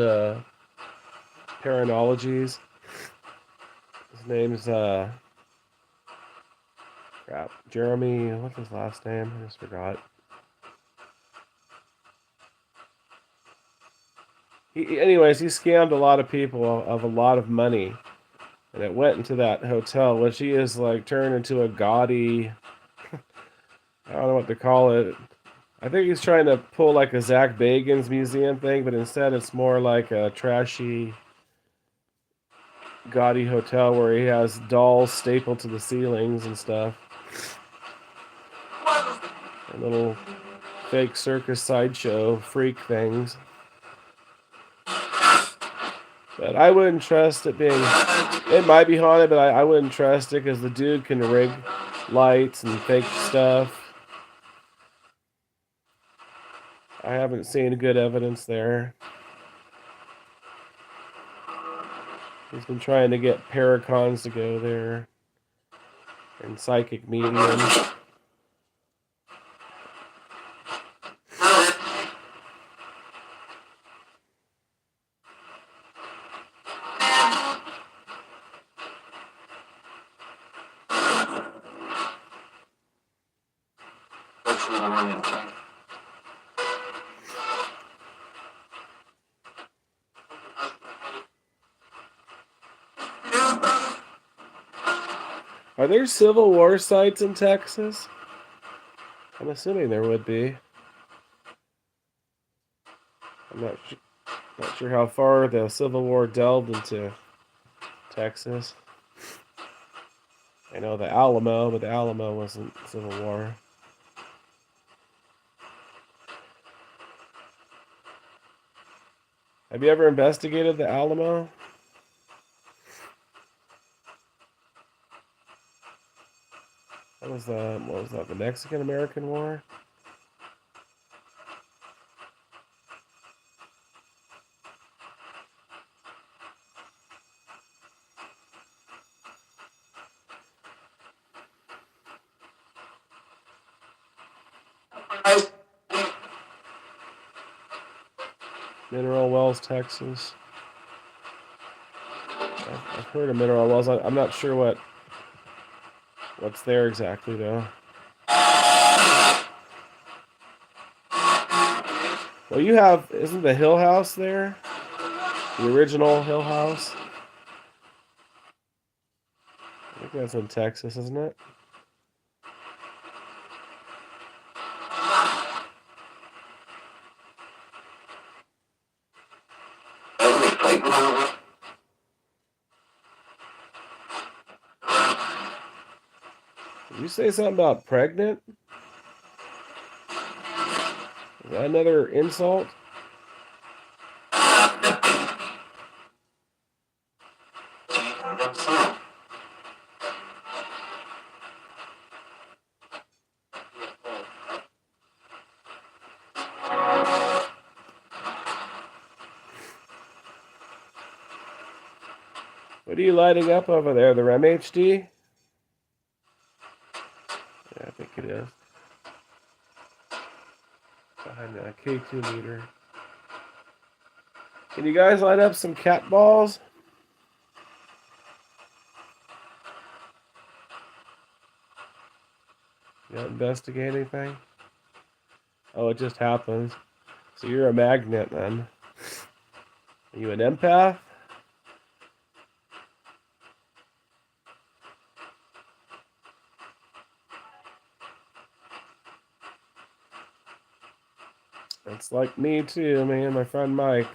Paranologies. His name's crap, Jeremy. What's his last name? I just forgot. Anyways, he scammed a lot of people of a lot of money, and it went into that hotel, which he is like turned into a gaudy. I don't know what to call it. I think he's trying to pull like a Zach Bagans museum thing, but instead it's more like a trashy, gaudy hotel where he has dolls stapled to the ceilings and stuff. And little fake circus sideshow freak things. But I wouldn't trust it being... It might be haunted, but I wouldn't trust it because the dude can rig lights and fake stuff. I haven't seen good evidence there. He's been trying to get paracons to go there. And psychic mediums. Are there Civil War sites in Texas? I'm assuming there would be. I'm not sure how far the Civil War delved into Texas. I know the Alamo, but the Alamo wasn't Civil War. Have you ever investigated the Alamo? What was that? The Mexican-American War? Mineral Wells, Texas. I've heard of Mineral Wells. I'm not sure what's there exactly though. Well, you have, isn't the Hill House there? The original Hill House? I think that's in Texas, isn't it? Did you say something about pregnant? Is that another insult? What are you lighting up over there? The MHD? Yeah, I think it is. Behind the K2 meter. Can you guys light up some cat balls? You not investigate anything? Oh, it just happens. So you're a magnet then. Are you an empath? It's like me too, me and my friend Mike.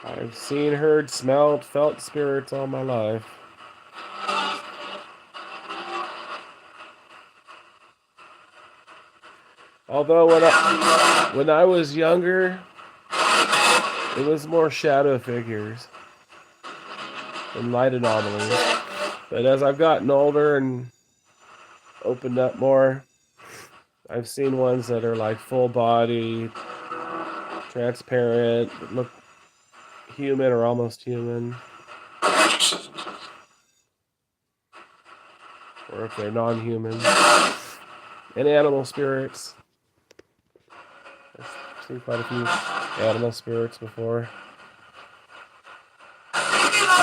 I've seen, heard, smelled, felt spirits all my life. Although when I was younger, it was more shadow figures and light anomalies. But as I've gotten older and opened up more, I've seen ones that are like full body, transparent, that look human or almost human. Or if they're non-human. And animal spirits. I've seen quite a few animal spirits before.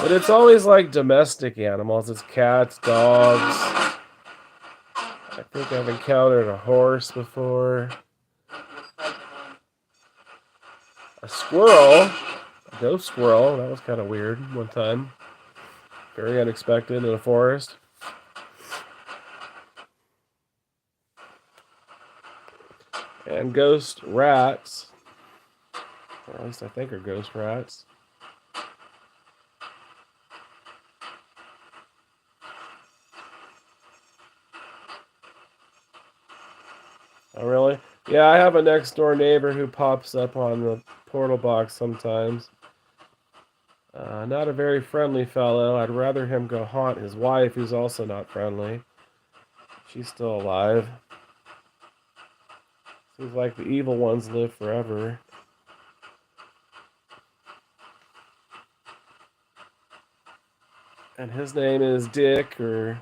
But it's always like domestic animals. It's cats, dogs. I think I've encountered a horse before. A squirrel. A ghost squirrel. That was kind of weird one time. Very unexpected in a forest. And ghost rats. Or at least I think are ghost rats. Oh, really? Yeah, I have a next door neighbor who pops up on the portal box sometimes. Not a very friendly fellow. I'd rather him go haunt his wife, who's also not friendly. She's still alive. Seems like the evil ones live forever. And his name is Dick or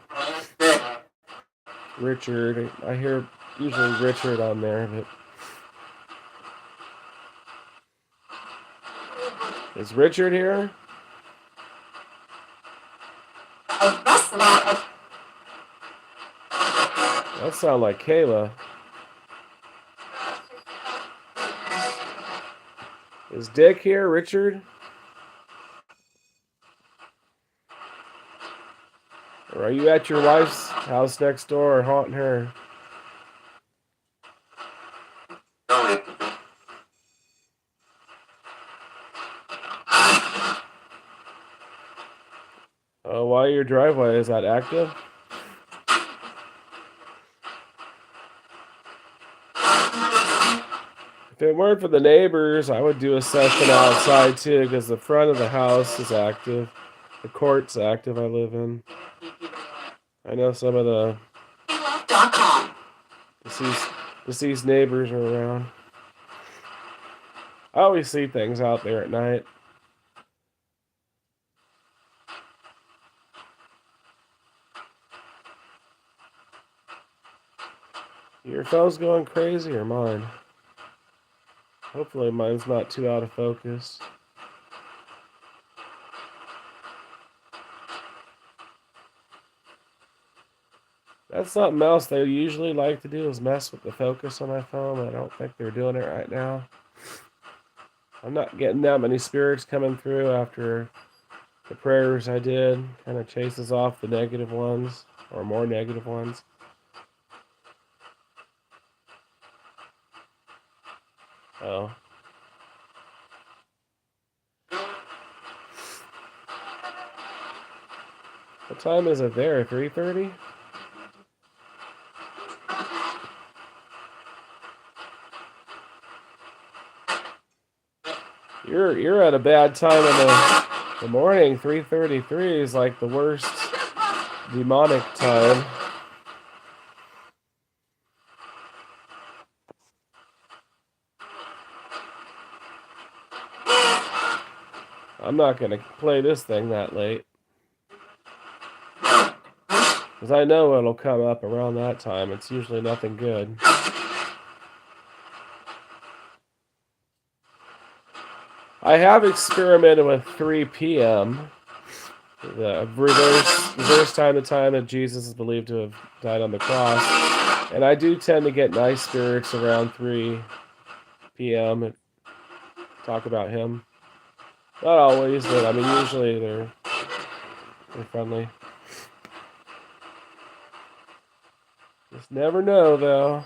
Richard. I hear usually Richard on there, but is Richard here? That sounds like Kayla. Is Dick here, Richard? Or are you at your wife's house next door or haunting her? Oh, why your driveway? Is that active? If it weren't for the neighbors, I would do a session outside too, because the front of the house is active. The court's active I live in. I know some of the deceased neighbors are around. I always see things out there at night. Your phone's going crazy or mine? Hopefully mine's not too out of focus. That's something else they usually like to do is mess with the focus on my phone. I don't think they're doing it right now. I'm not getting that many spirits coming through after the prayers I did. Kind of chases off the negative ones or more negative ones. Oh. What time is it there? 3:30? You're at a bad time in the morning. 3:33 is like the worst demonic time. I'm not gonna play this thing that late. Because I know it'll come up around that time. It's usually nothing good. I have experimented with 3 p.m. The reverse time to time that Jesus is believed to have died on the cross. And I do tend to get nice spirits around 3 p.m. and talk about him. Not always, but I mean usually they're friendly. Just never know though.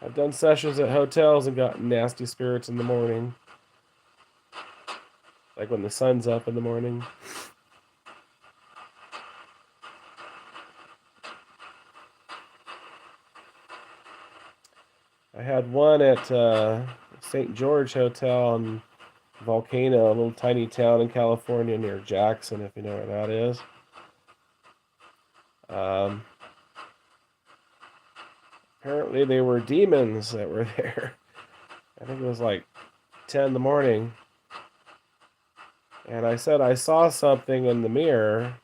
I've done sessions at hotels and gotten nasty spirits in the morning. Like when the sun's up in the morning. I had one at St. George Hotel in Volcano, a little tiny town in California near Jackson, if you know where that is. Apparently they were demons that were there. I think it was like 10 in the morning. And I said I saw something in the mirror,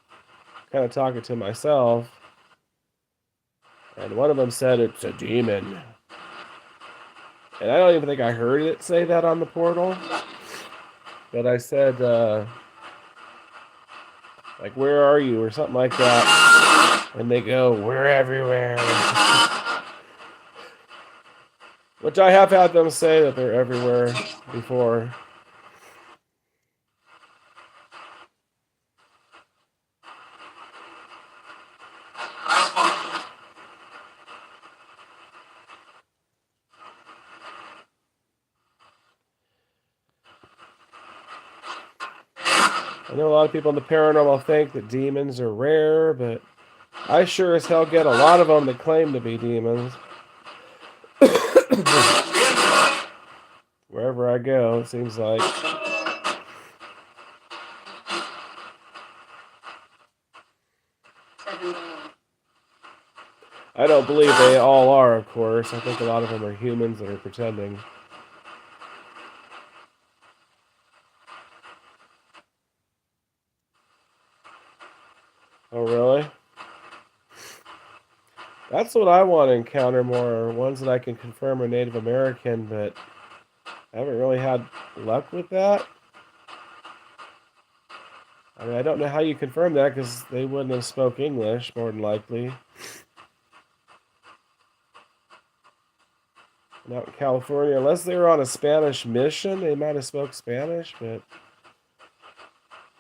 kind of talking to myself. And one of them said, "It's a demon." And I don't even think I heard it say that on the portal. But I said, like, "Where are you?" or something like that. And they go, "We're everywhere." Which I have had them say that they're everywhere before. I know a lot of people in the paranormal think that demons are rare, but I sure as hell get a lot of them that claim to be demons. Wherever I go, it seems like. I don't believe they all are, of course. I think a lot of them are humans that are pretending. Oh, really? That's what I want to encounter more, ones that I can confirm are Native American, but I haven't really had luck with that. I mean, I don't know how you confirm that because they wouldn't have spoke English, more than likely. And out in California, unless they were on a Spanish mission, they might have spoke Spanish, but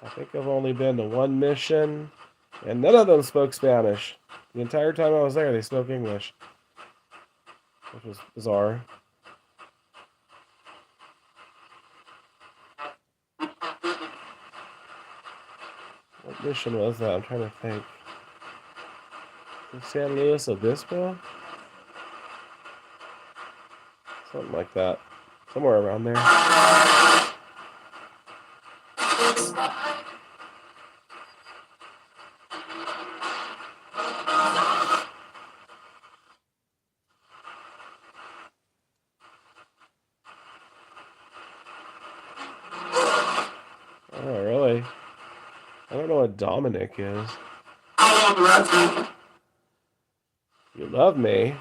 I think I've only been to one mission, and none of them spoke Spanish. The entire time I was there, they spoke English, which was bizarre. What mission was that? I'm trying to think. San Luis Obispo? Something like that. Somewhere around there. Oh, really? I don't know what Dominic is. You love me?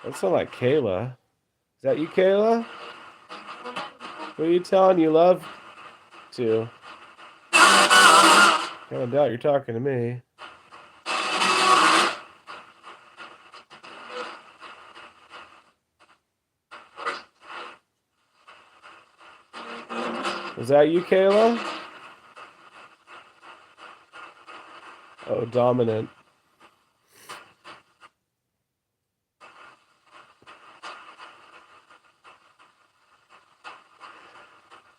That sounds like Kayla. Is that you, Kayla? Who are you telling you love to? Kind of doubt you're talking to me. Was that you, Kayla? Oh, dominant.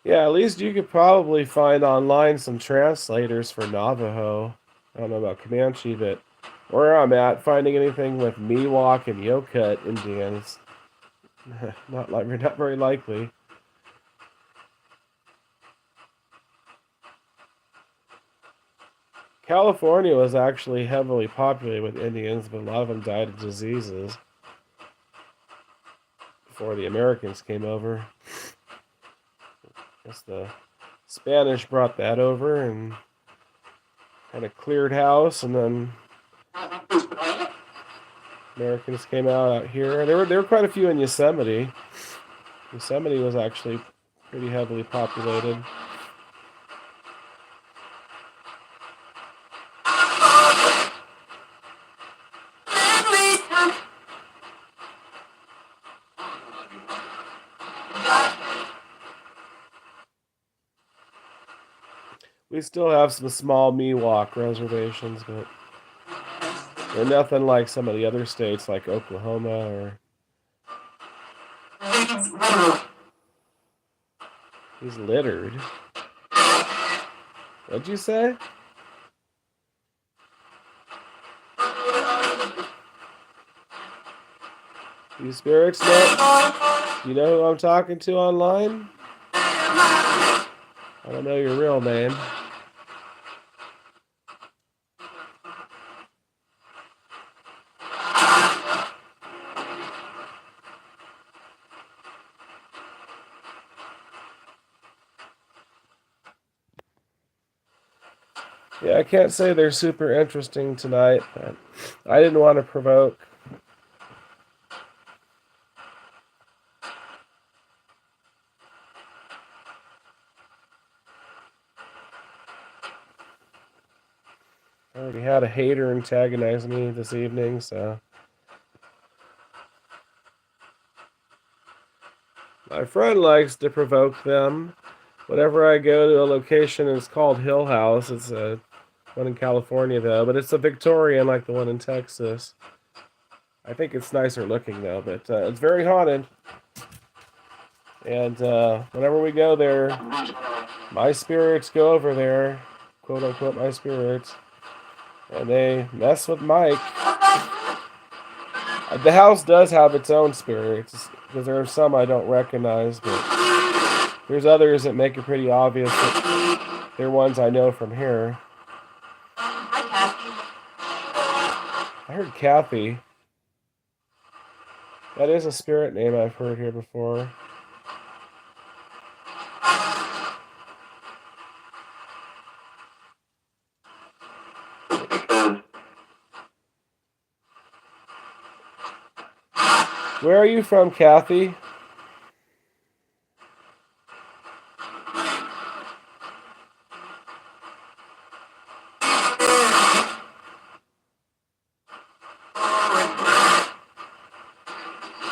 Yeah, at least you could probably find online some translators for Navajo. I don't know about Comanche, but where I'm at, finding anything with Miwok and Yokut Indians, not very likely. California was actually heavily populated with Indians, but a lot of them died of diseases before the Americans came over. I guess the Spanish brought that over and kind of cleared house, and then Americans came out here. There were quite a few in Yosemite. Yosemite was actually pretty heavily populated. We still have some small Miwok reservations, but they're nothing like some of the other states like Oklahoma or... He's littered. What'd you say? You spirits know? You know who I'm talking to online? I don't know your real name. Yeah, I can't say they're super interesting tonight, but I didn't want to provoke. I already had a hater antagonize me this evening, so... My friend likes to provoke them. Whenever I go to a location, it's called Hill House. It's a one in California, though, but it's a Victorian like the one in Texas. I think it's nicer looking, though, but it's very haunted. And whenever we go there, my spirits go over there, quote unquote, my spirits, and they mess with Mike. The house does have its own spirits, because there are some I don't recognize, but there's others that make it pretty obvious that they're ones I know from here. I heard Kathy. That is a spirit name I've heard here before. Where are you from, Kathy?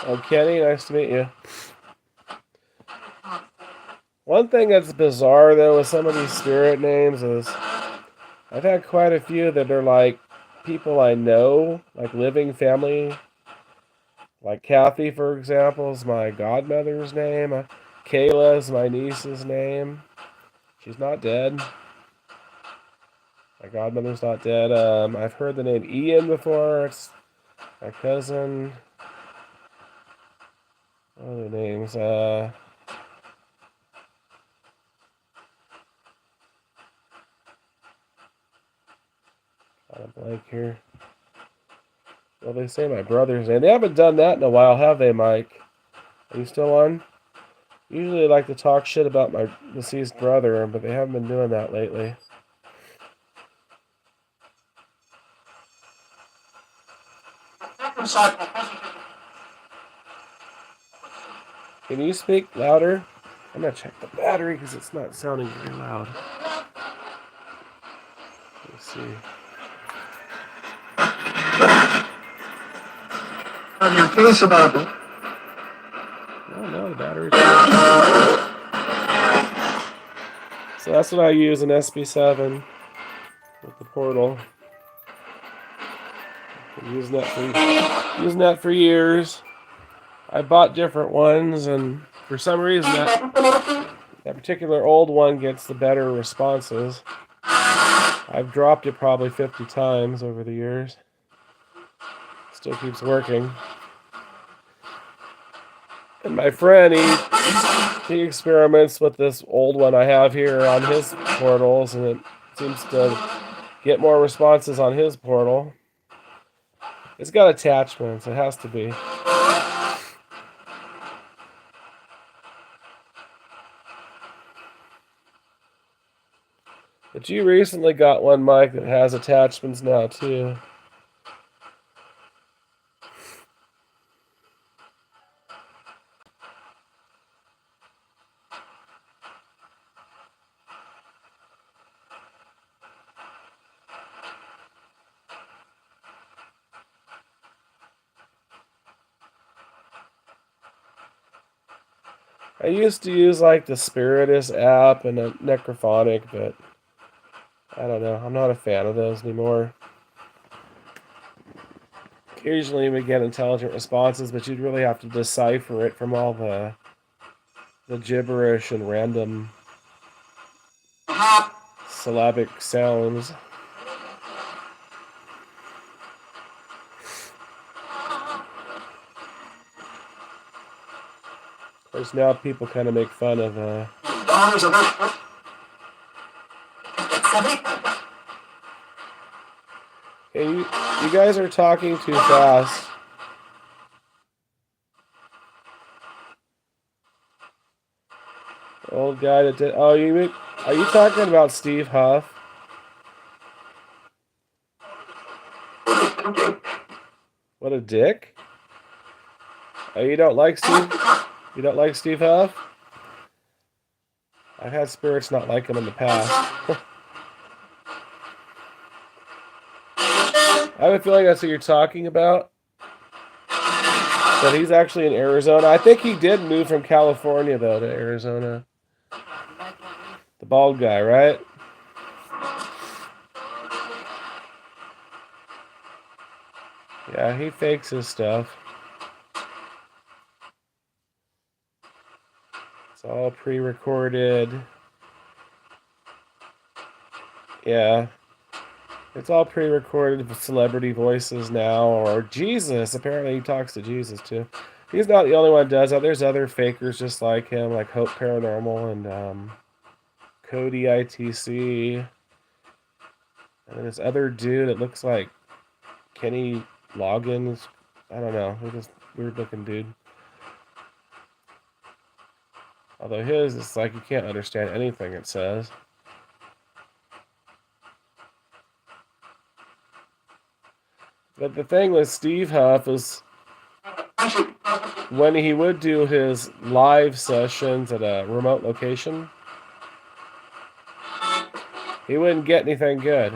I'm Kenny. Nice to meet you. One thing that's bizarre, though, with some of these spirit names is I've had quite a few that are like people I know, like living family. Like Kathy, for example, is my godmother's name. Kayla is my niece's name. She's not dead. My godmother's not dead. I've heard the name Ian before. It's my cousin. What are their names? Got a blank here. Well, they say my brother's name. They haven't done that in a while, have they, Mike? Are you still on? Usually they like to talk shit about my deceased brother, but they haven't been doing that lately. Can you speak louder? I'm gonna check the battery because it's not sounding very loud. Let's see. Oh no, the battery's dead. So that's what I use in SB7 with the portal. Been using that for years. I bought different ones, and for some reason that particular old one gets the better responses. I've dropped it probably 50 times over the years. Still keeps working. And my friend, he experiments with this old one I have here on his portals, and it seems to get more responses on his portal. It's got attachments. It has to be. But you recently got one, Mike, that has attachments now, too. I used to use like the Spiritus app and a Necrophonic, but I don't know. I'm not a fan of those anymore. Occasionally we get intelligent responses, but you'd really have to decipher it from all the gibberish and random syllabic sounds. Of course, now people kind of make fun of hey, you guys are talking too fast. Old guy that did. Oh, are you talking about Steve Huff? What a dick! Oh, you don't like Steve? You don't like Steve Huff? I've had spirits not like him in the past. I have a feeling that's what you're talking about. But he's actually in Arizona. I think he did move from California, though, to Arizona. The bald guy, right? Yeah, he fakes his stuff. It's all pre-recorded. Yeah. It's all pre-recorded with celebrity voices now, or Jesus. Apparently he talks to Jesus, too. He's not the only one that does that. There's other fakers just like him, like Hope Paranormal and Cody ITC. And then this other dude that looks like Kenny Loggins. I don't know. He's just weird-looking dude. Although his, it's like you can't understand anything it says. But the thing with Steve Huff is when he would do his live sessions at a remote location, he wouldn't get anything good.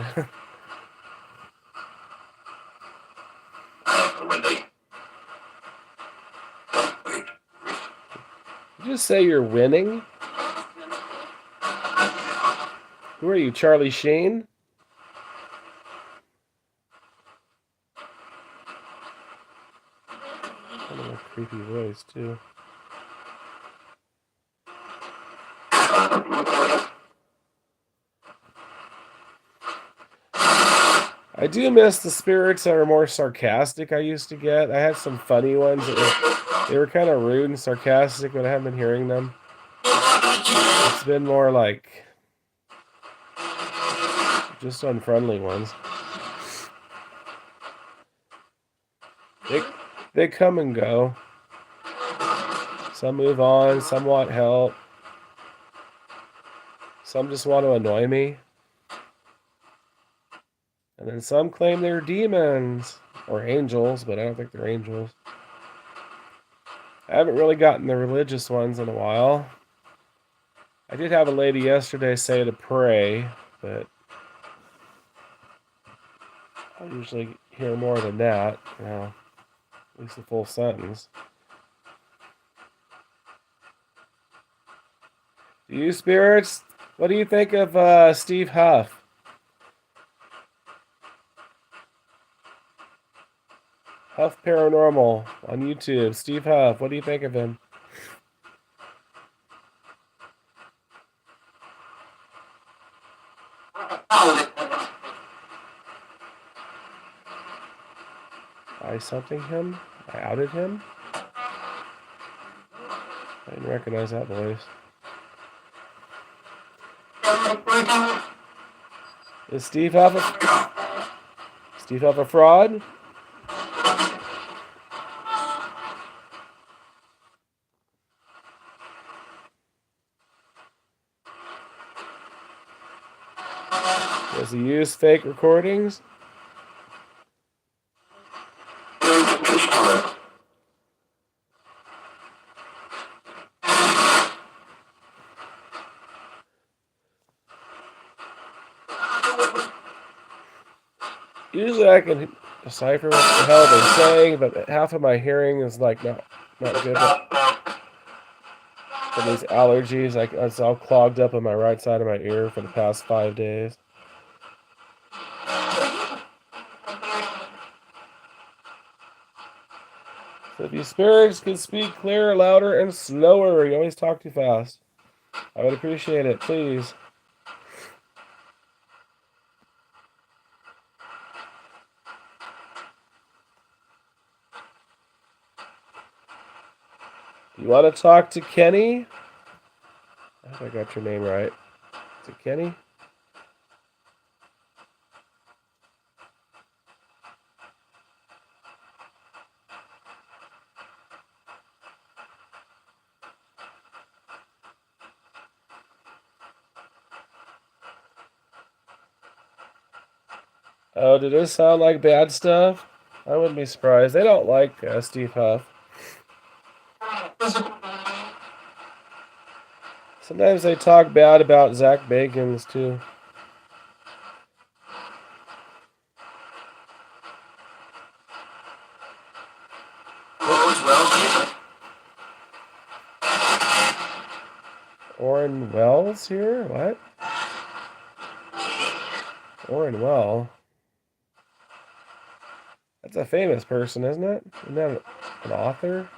Did you just say you're winning? Who are you, Charlie Sheen? Kind of a creepy voice, too. I do miss the spirits that are more sarcastic I used to get. I had some funny ones that they were kind of rude and sarcastic, but I haven't been hearing them. It's been more like just unfriendly ones. They come and go. Some move on, some want help. Some just want to annoy me. And then some claim they're demons or angels, but I don't think they're angels. I haven't really gotten the religious ones in a while. I did have a lady yesterday say to pray, but I usually hear more than that, you know, at least a full sentence. Do you spirits? What do you think of Steve Huff? Huff Paranormal on YouTube. Steve Huff, what do you think of him? I something him? I outed him? I didn't recognize that voice. Is Steve Huff a fraud? Does he use fake recordings? Usually I can decipher what the hell they're saying, but half of my hearing is like not good. From these allergies, like it's all clogged up on my right side of my ear for the past 5 days. So if you spirits could speak clearer, louder, and slower, you always talk too fast. I would appreciate it, please. You want to talk to Kenny? I hope I got your name right. Is it Kenny? Oh, did this sound like bad stuff? I wouldn't be surprised. They don't like Steve Huff. Sometimes they talk bad about Zach Bagans, too. Orrin Wells here? What? Orrin Well? That's a famous person, isn't it? Isn't that an author?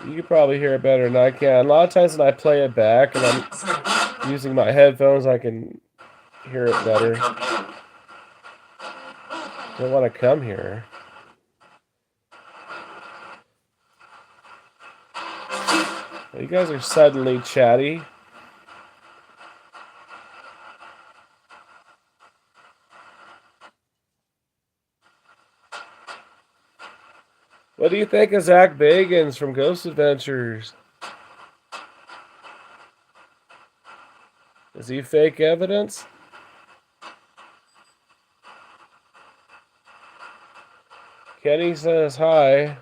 You can probably hear it better than I can. A lot of times when I play it back and I'm using my headphones, I can hear it better. Don't want to come here. You guys are suddenly chatty. What do you think of Zach Bagans from Ghost Adventures? Is he fake evidence? Kenny says hi.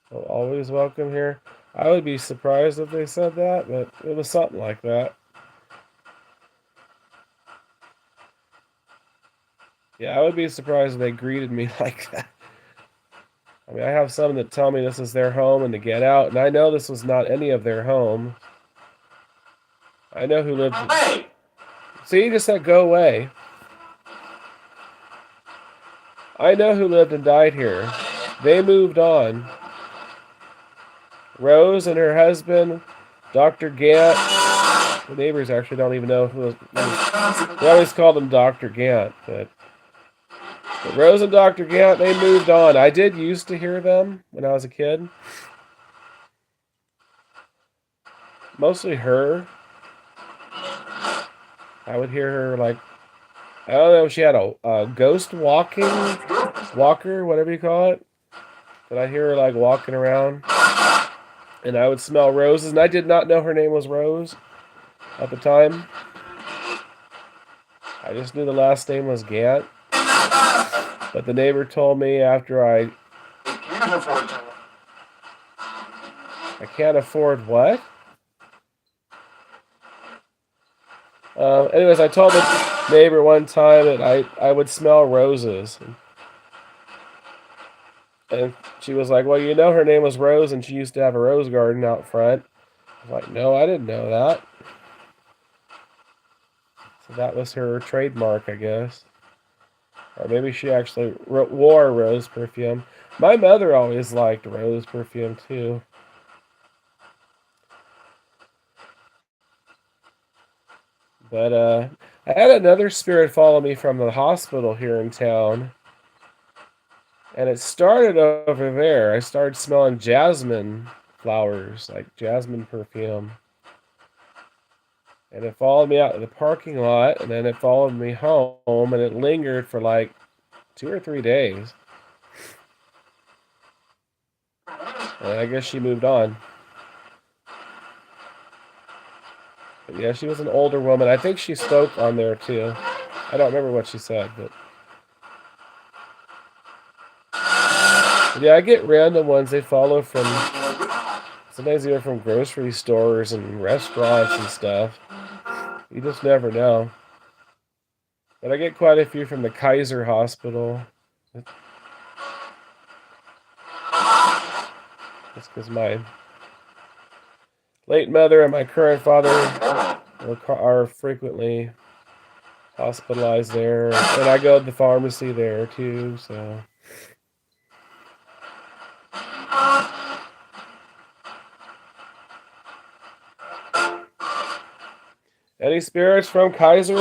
Well, always welcome here. I would be surprised if they said that, but it was something like that. Yeah, I would be surprised if they greeted me like that. I mean, I have some that tell me this is their home and to get out, and I know this was not any of their home. I know who lived. See, you just said go away. I know who lived and died here. They moved on. Rose and her husband, Dr. Gant. The neighbors actually don't even know who. They always call them Dr. Gant, but Rose and Dr. Gant, they moved on. I did used to hear them when I was a kid. Mostly her. I would hear her like, I don't know if she had a ghost walker, whatever you call it. But I'd hear her like walking around. And I would smell roses. And I did not know her name was Rose at the time. I just knew the last name was Gant. But the neighbor told me after I can't afford what? Anyways, I told the neighbor one time that I would smell roses. And she was like, well, you know her name was Rose and she used to have a rose garden out front. I was like, no, I didn't know that. So that was her trademark, I guess. Or maybe she actually wore rose perfume. My mother always liked rose perfume, too. But I had another spirit follow me from the hospital here in town. And it started over there. I started smelling jasmine flowers, like jasmine perfume. And it followed me out to the parking lot, and then it followed me home, and it lingered for like 2 or 3 days. And I guess she moved on. But yeah, she was an older woman. I think she spoke on there too. I don't remember what she said, but yeah, I get random ones. They follow from sometimes even from grocery stores and restaurants and stuff. You just never know. But I get quite a few from the Kaiser Hospital. That's because my late mother and my current father are frequently hospitalized there, and I go to the pharmacy there too. So any spirits from Kaiser?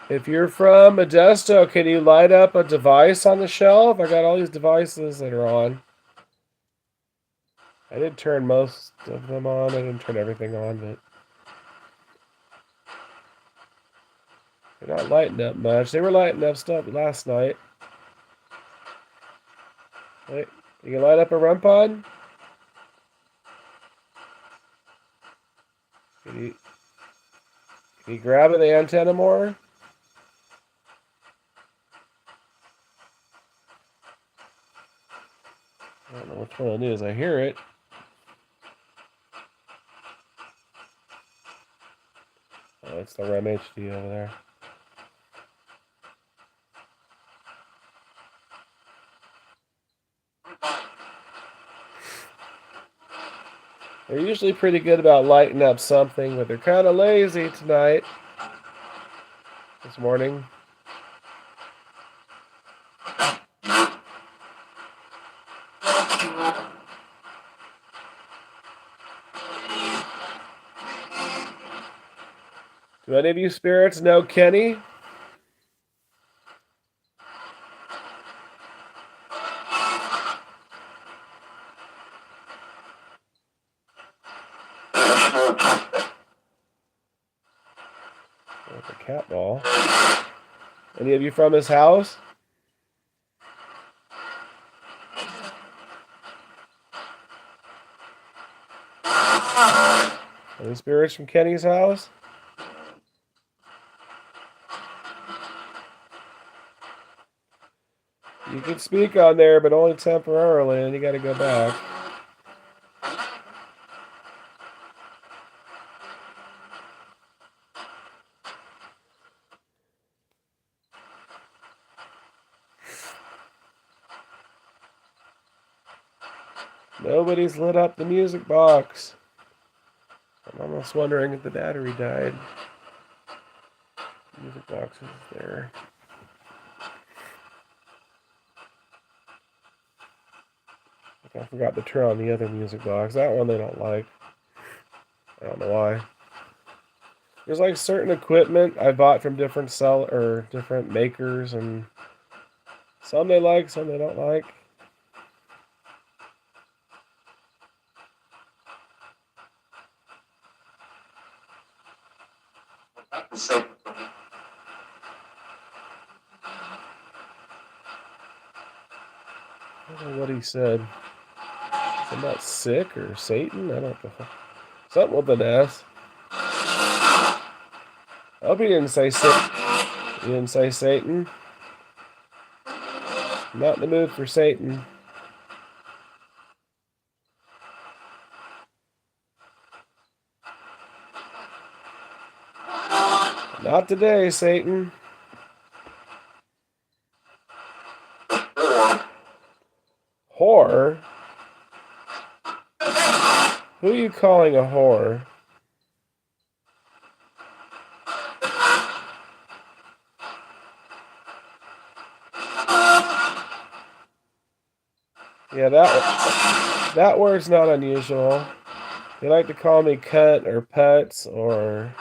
If you're from Modesto, can you light up a device on the shelf? I got all these devices that are on. I did turn most of them on. I didn't turn everything on, but they're not lighting up much. They were lighting up stuff last night. Wait, you can light up a REM pod? Can you grab the antenna more? I don't know which one it is. I hear it. Oh, it's the REM HD over there. They're usually pretty good about lighting up something, but they're kind of lazy tonight. This morning. Do any of you spirits know Kenny? There's a cat ball. Any of you from his house? Any spirits from Kenny's house? You can speak on there, but only temporarily, and you got to go back. Nobody's lit up the music box. I'm almost wondering if the battery died. The music box is there. I forgot to turn on the other music box. That one they don't like. I don't know why. There's like certain equipment I bought from different different makers, and some they like, some they don't like. don't know what he said. Something about sick or Satan? I don't know. Something with an S. I hope he didn't say Satan. He didn't say Satan. I'm not in the mood for Satan. Not today, Satan. Whore? Who are you calling a whore? Yeah, that word's not unusual. They like to call me cunt or putz or,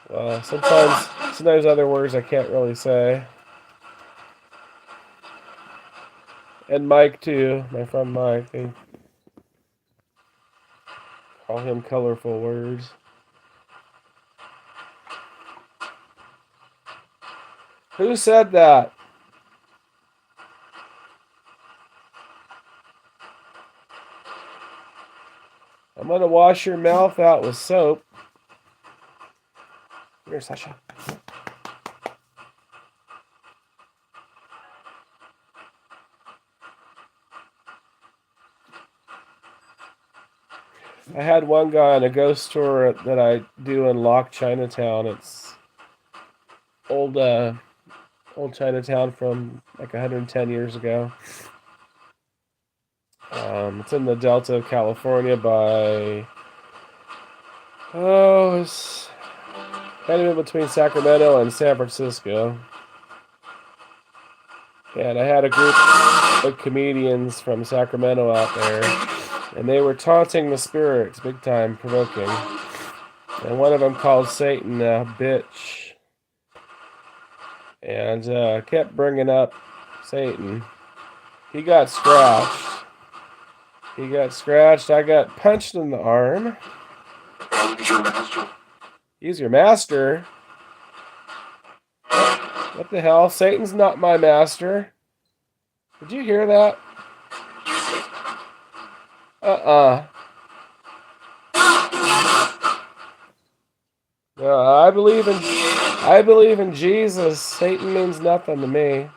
well, sometimes other words I can't really say. And Mike too, my friend Mike. They call him colorful words. Who said that? I'm gonna wash your mouth out with soap. Here, Sasha. I had one guy on a ghost tour that I do in Lock Chinatown. It's old Chinatown from like 110 years ago. It's in the Delta of California by, it's kind of in between Sacramento and San Francisco. And I had a group of comedians from Sacramento out there, and they were taunting the spirits, big time, provoking. And one of them called Satan a bitch, and kept bringing up Satan. He got scratched. I got punched in the arm. He's your master. He's your master? What the hell? Satan's not my master. Did you hear that? I believe in Jesus. Satan means nothing to me.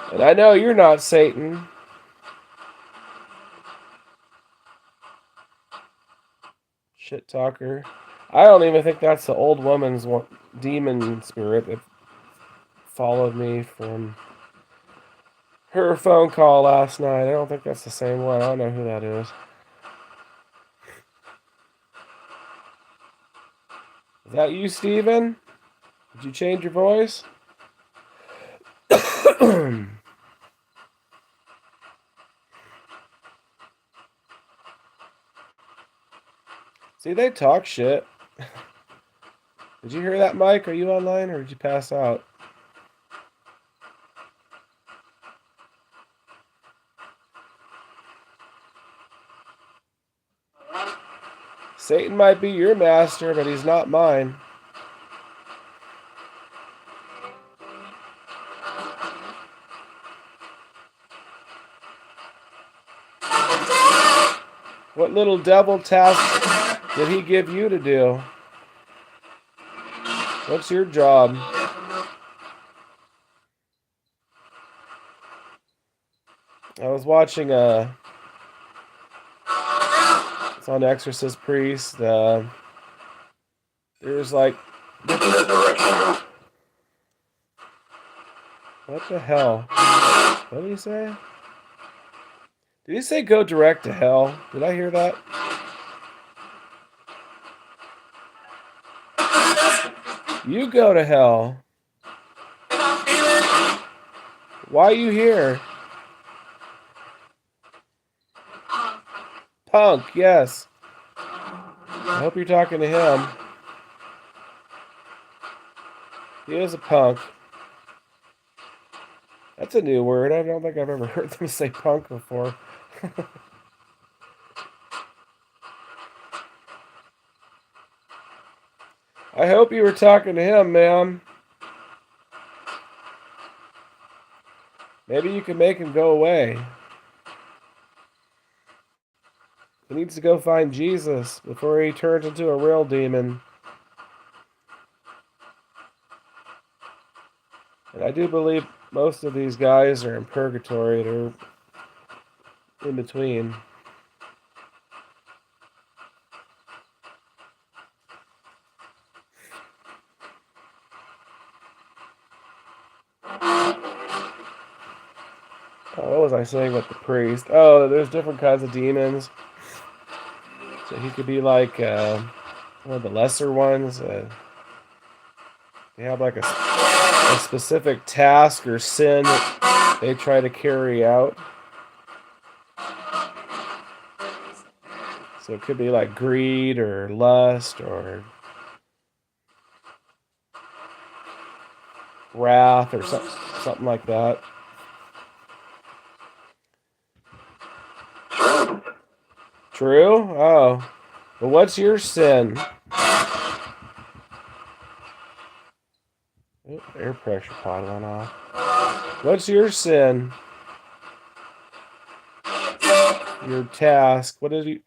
And I know you're not Satan. Shit talker. I don't even think that's the old woman's demon spirit that followed me from her phone call last night. I don't think that's the same one. I don't know who that is. Is that you, Steven? Did you change your voice? See, they talk shit. Did you hear that, Mike? Are you online or did you pass out? Satan might be your master, but he's not mine. What little devil task did he give you to do? What's your job? I was watching it's on Exorcist Priest. There's like, what the hell? What did he say? Did he say go direct to hell? Did I hear that? You go to hell. Why are you here? Punk, yes. I hope you're talking to him. He is a punk. That's a new word. I don't think I've ever heard them say punk before. I hope you were talking to him, ma'am. Maybe you can make him go away. He needs to go find Jesus before he turns into a real demon. And I do believe most of these guys are in purgatory. They're in between. Oh, what was I saying with the priest? Oh, there's different kinds of demons. So he could be like one of the lesser ones. They have like a specific task or sin that they try to carry out. So it could be like greed or lust or wrath or something like that. True? Oh. But what's your sin? Oh, air pressure pot went off. What's your sin? Your task. What is you?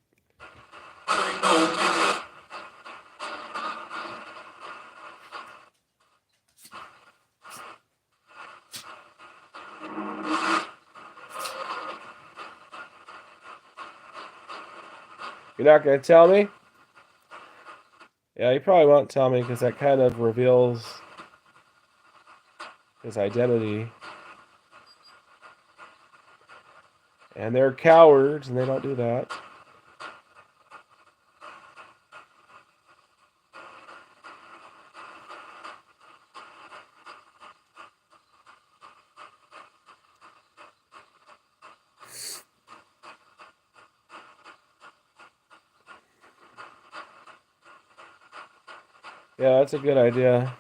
You're not going to tell me? Yeah, you probably won't tell me because that kind of reveals his identity. And they're cowards and they don't do that. Yeah, that's a good idea.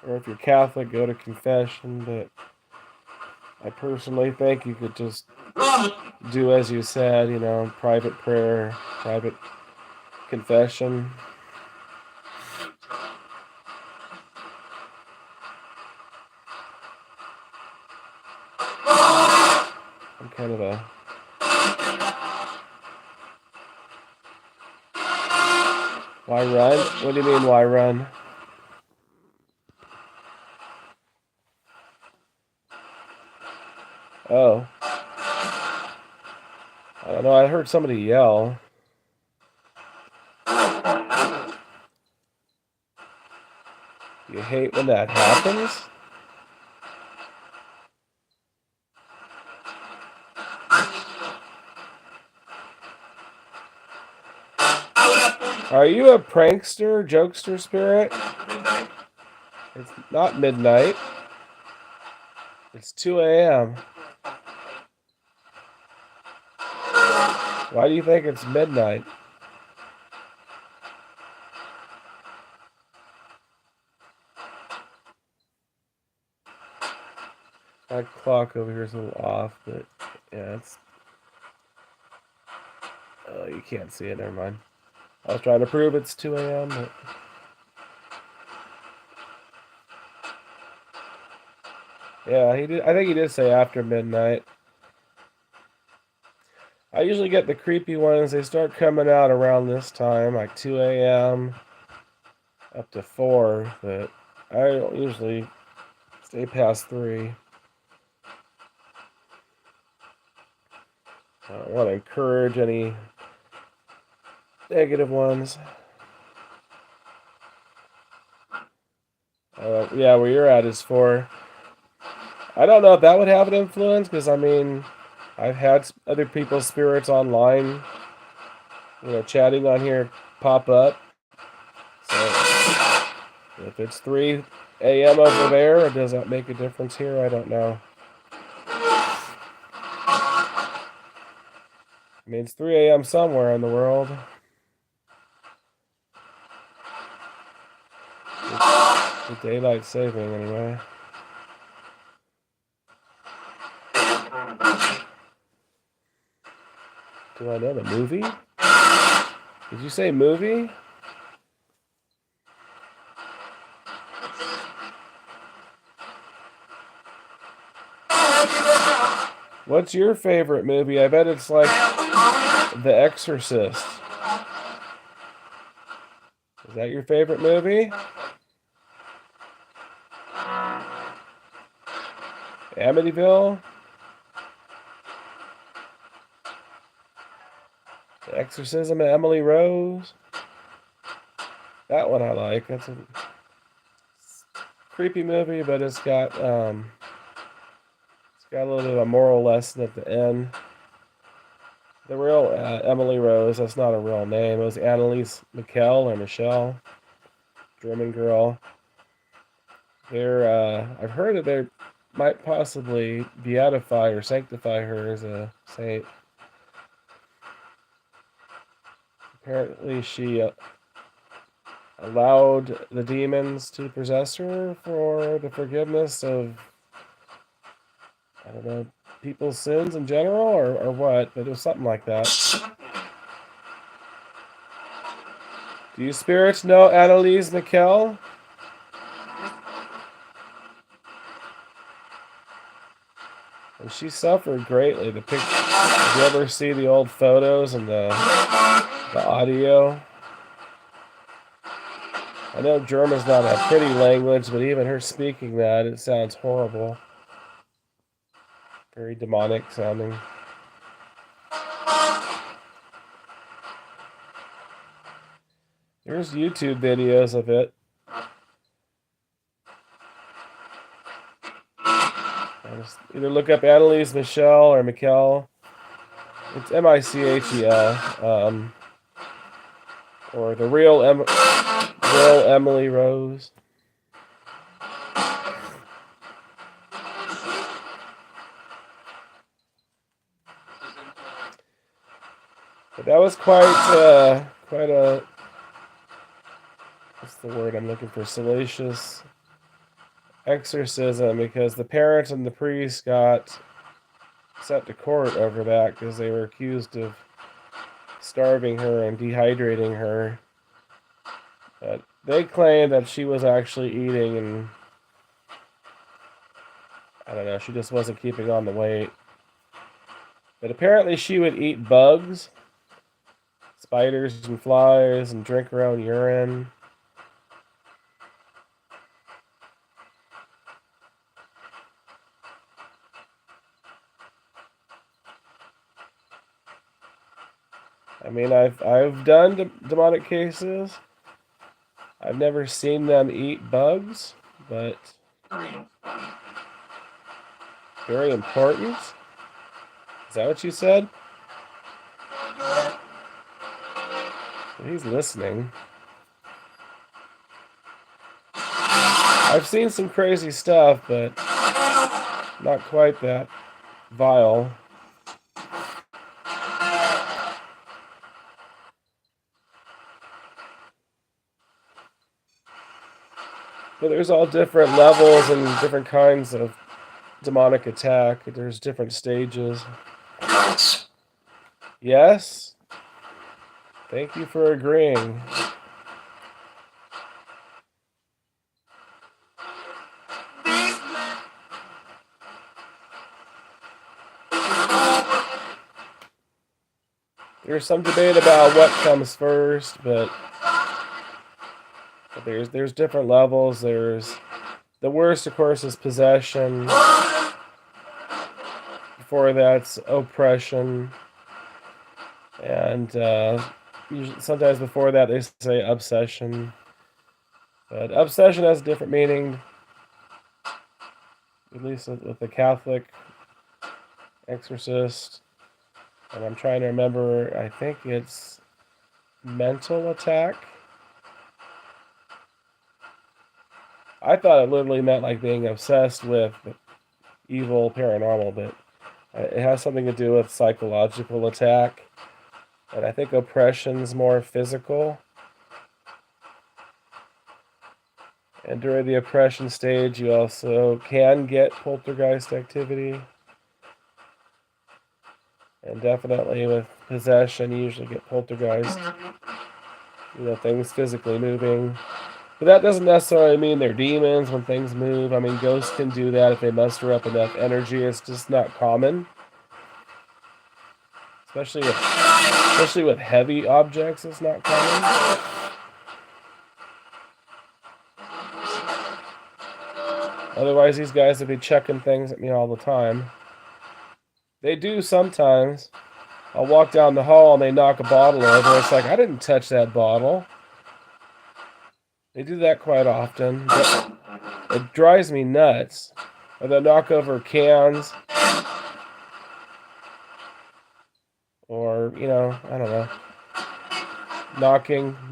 Or if you're Catholic, go to confession. But I personally think you could just do as you said, private prayer, private confession. I'm kind of a... Why run? What do you mean, why run? Oh. I don't know, I heard somebody yell. You hate when that happens? Are you a prankster, jokester spirit? It's not midnight. It's 2 a.m. Why do you think it's midnight? My clock over here is a little off, but yeah, it's... Oh, you can't see it, never mind. I was trying to prove it's 2 a.m., but... Yeah, he did. I think he did say after midnight. I usually get the creepy ones. They start coming out around this time, like 2 a.m. up to 4, but I don't usually stay past 3. I don't want to encourage any negative ones. Yeah, where you're at is 4. I don't know if that would have an influence, because, I mean, I've had other people's spirits online, chatting on here pop up. So, if it's 3 a.m. over there, does that make a difference here? I don't know. I mean, it's 3 a.m. somewhere in the world. It's daylight saving, anyway. Do I know the movie? Did you say movie? What's your favorite movie? I bet it's like The Exorcist. Is that your favorite movie? Amityville? The Exorcism of Emily Rose? That one I like. That's a creepy movie, but it's got a little bit of a moral lesson at the end. The real Emily Rose, that's not a real name. It was Annalise Michel or Michelle, German girl. I've heard that they might possibly beatify or sanctify her as a saint. Apparently, she allowed the demons to possess her for the forgiveness of, I don't know, people's sins in general or what, but it was something like that. Do you spirits know Annalise Michel? And she suffered greatly. Did you ever see the old photos and the audio? I know German's not a pretty language, but even her speaking that, it sounds horrible. Very demonic sounding. There's YouTube videos of it. Either look up Annalise Michel or Michel. It's Michel. Or the real Emily Rose. But that was quite a what's the word I'm looking for? Salacious exorcism, because the parents and the priest got sent to court over that because they were accused of starving her and dehydrating her. But they claimed that she was actually eating, and I don't know, she just wasn't keeping on the weight. But apparently she would eat bugs, spiders and flies, and drink her own urine. I mean, I've done demonic cases. I've never seen them eat bugs, but very important. Is that what you said? He's listening. I've seen some crazy stuff, but not quite that vile. But there's all different levels and different kinds of demonic attack. There's different stages. Yes? Thank you for agreeing. There's some debate about what comes first, but there's different levels. There's the worst, of course, is possession. Before that's oppression, and usually, sometimes before that they say obsession. But obsession has a different meaning, at least with the Catholic exorcist. And I'm trying to remember. I think it's mental attack. I thought it literally meant like being obsessed with evil paranormal, but it has something to do with psychological attack. And I think oppression's more physical. And during the oppression stage, you also can get poltergeist activity. And definitely with possession, you usually get poltergeist. You know, things physically moving. But that doesn't necessarily mean they're demons when things move. I mean, ghosts can do that if they muster up enough energy. It's just not common, especially with heavy objects. It's not common. Otherwise, these guys would be checking things at me all the time. They do sometimes. I'll walk down the hall and they knock a bottle over. It's like, I didn't touch that bottle. They do that quite often. But it drives me nuts. Or they'll knock over cans. Or, you know, I don't know.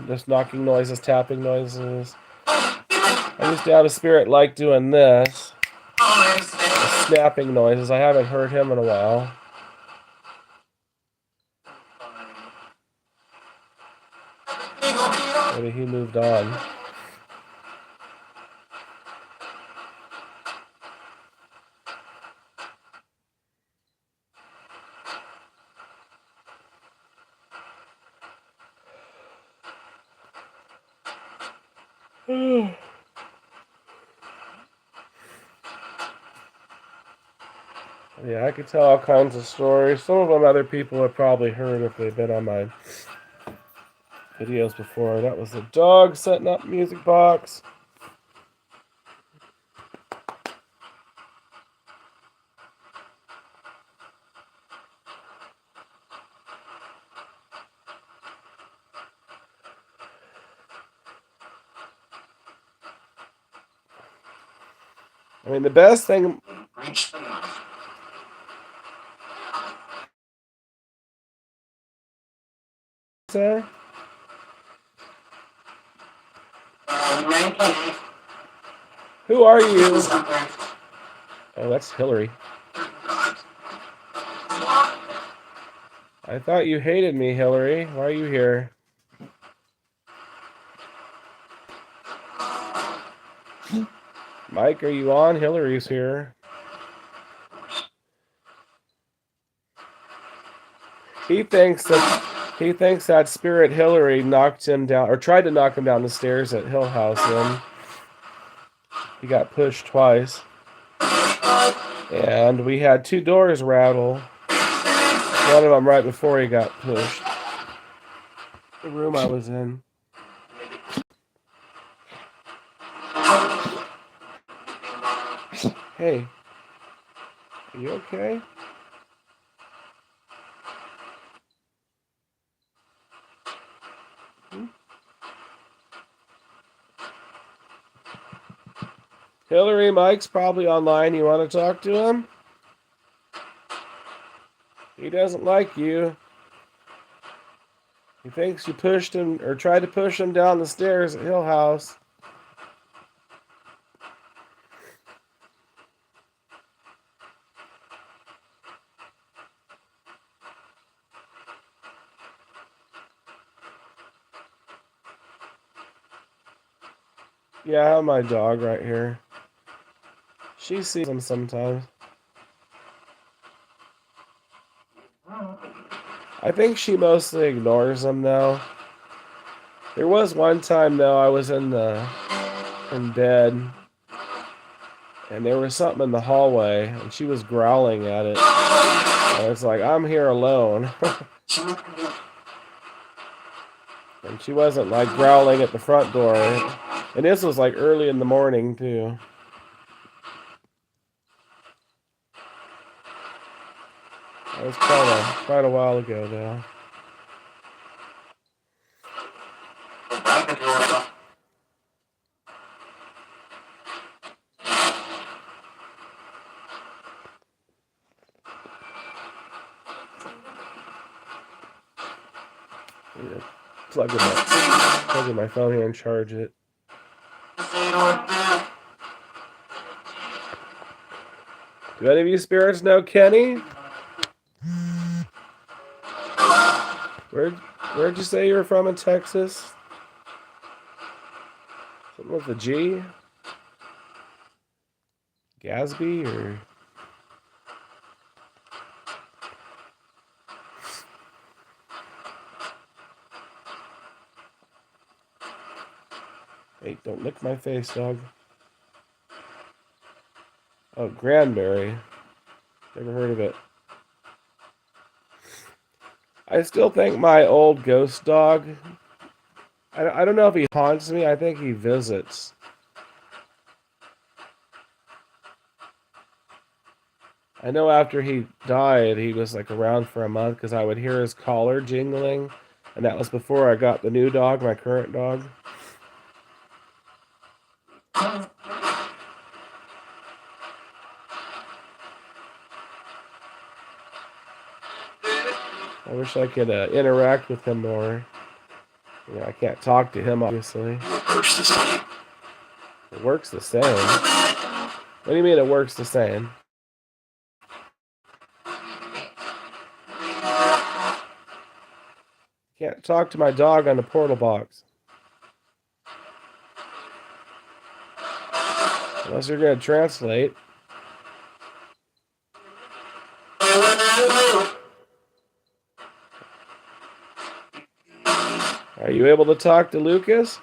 Just knocking noises, tapping noises. I used to have a spirit like doing this. Snapping noises. I haven't heard him in a while. Maybe he moved on. Yeah, I could tell all kinds of stories. Some of them other people have probably heard if they've been on my videos before. That was the dog setting up music box. I mean, the best thing. Sir? Who are you? Oh, that's Hillary. I thought you hated me, Hillary. Why are you here? Mike, are you on? Hillary's here. He thinks that spirit Hillary knocked him down, or tried to knock him down the stairs at Hill House. Then he got pushed twice, and we had 2 doors rattle. One of them right before he got pushed. The room I was in. Hey, are you okay? Hillary, Mike's probably online. You want to talk to him? He doesn't like you. He thinks you pushed him or tried to push him down the stairs at Hill House. Yeah, I have my dog right here. She sees him sometimes. I think she mostly ignores him now. There was one time though I was in bed and there was something in the hallway and she was growling at it. And it's like, I'm here alone. And she wasn't like growling at the front door. And this was like early in the morning too. That was quite a while ago though. Yeah, plug in my phone here and charge it. Do any of you spirits know Kenny? Where'd you say you were from in Texas? Something with a G? Gatsby or Hey, don't lick my face, dog. Oh, Granbury. Never heard of it. I still think my old ghost dog, I don't know if he haunts me. I think he visits. I know after he died, he was like around for a month because I would hear his collar jingling. And that was before I got the new dog, my current dog. I wish I could interact with him more. You know, I can't talk to him, obviously. It works the same. It works the same. What do you mean it works the same? Can't talk to my dog on the portal box. Unless you're going to translate. Are you able to talk to Lucas?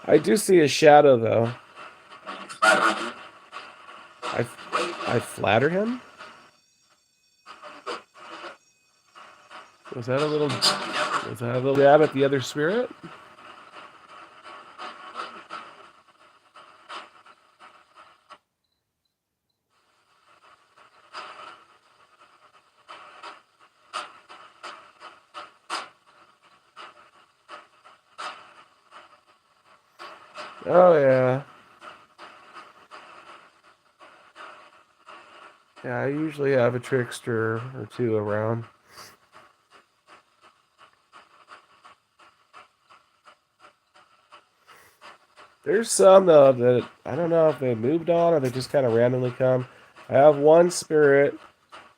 I do see a shadow, though. I flatter him? Was that a little jab at the other spirit? Oh, yeah. Yeah, I usually have a trickster or two around. There's some, though, that I don't know if they moved on or they just kind of randomly come. I have one spirit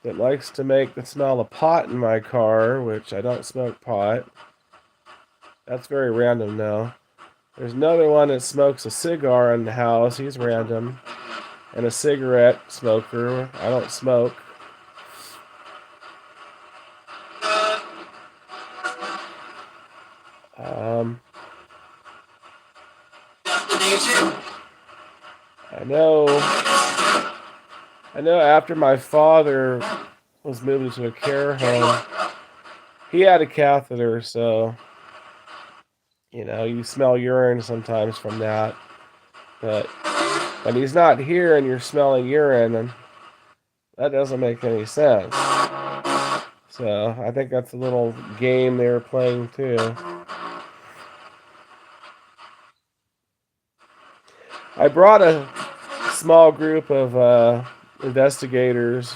that likes to make the smell of pot in my car, which I don't smoke pot. That's very random, though. There's another one that smokes a cigar in the house. He's random. And a cigarette smoker. I don't smoke. I know after my father was moved into a care home, he had a catheter, so, you know, you smell urine sometimes from that. But when he's not here and you're smelling urine, and that doesn't make any sense. So I think that's a little game they were playing too. I brought a small group of investigators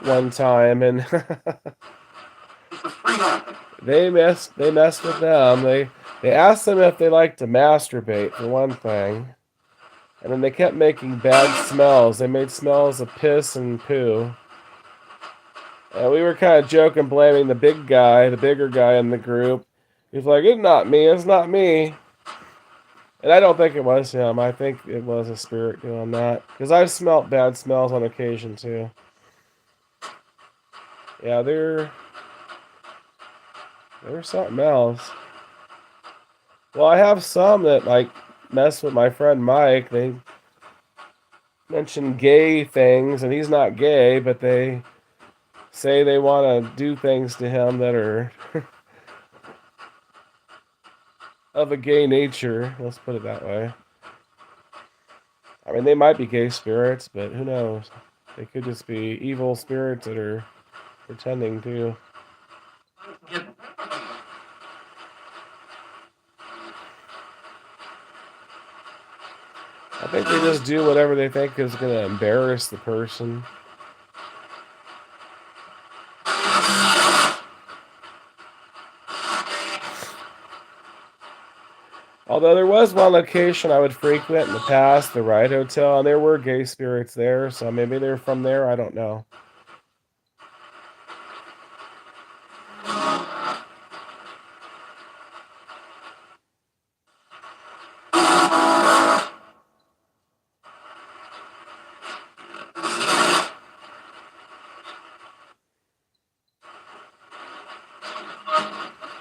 one time, and they messed with them. They asked them if they like to masturbate, for one thing. And then they kept making bad smells. They made smells of piss and poo. And we were kind of joking, blaming the bigger guy in the group. He's like, it's not me, it's not me. And I don't think it was him. I think it was a spirit doing that. Because I've smelt bad smells on occasion, too. Yeah, they're something else. Well, I have some that, like, mess with my friend Mike. They mention gay things, and he's not gay, but they say they want to do things to him that are of a gay nature. Let's put it that way. I mean, they might be gay spirits, but who knows? They could just be evil spirits that are pretending to. I think they just do whatever they think is going to embarrass the person. Although there was one location I would frequent in the past, the Ride Hotel, and there were gay spirits there, so maybe they're from there, I don't know.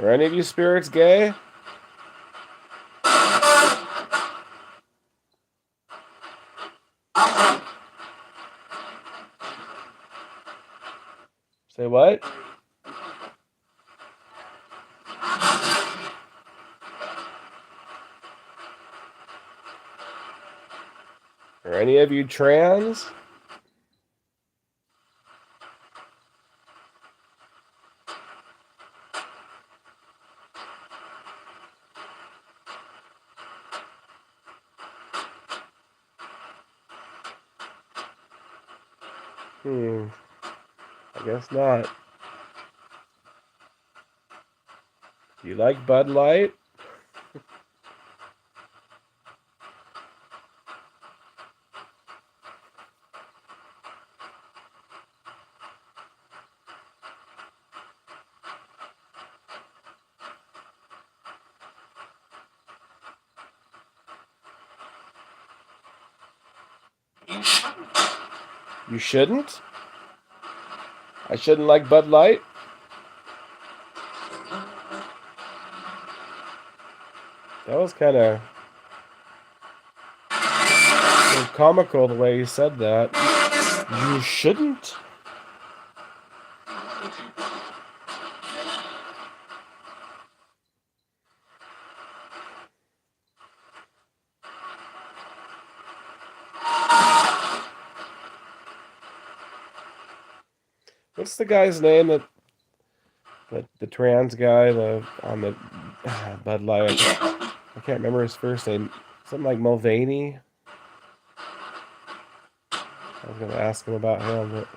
Are any of you spirits gay? Say what? Are any of you trans? I guess not. Do you like Bud Light? You shouldn't? I shouldn't like Bud Light? That was kind of comical the way you said that. You shouldn't? What's the guy's name that the trans guy on the Bud Light? I can't remember his first name. Something like Mulvaney. I was gonna ask him about him, but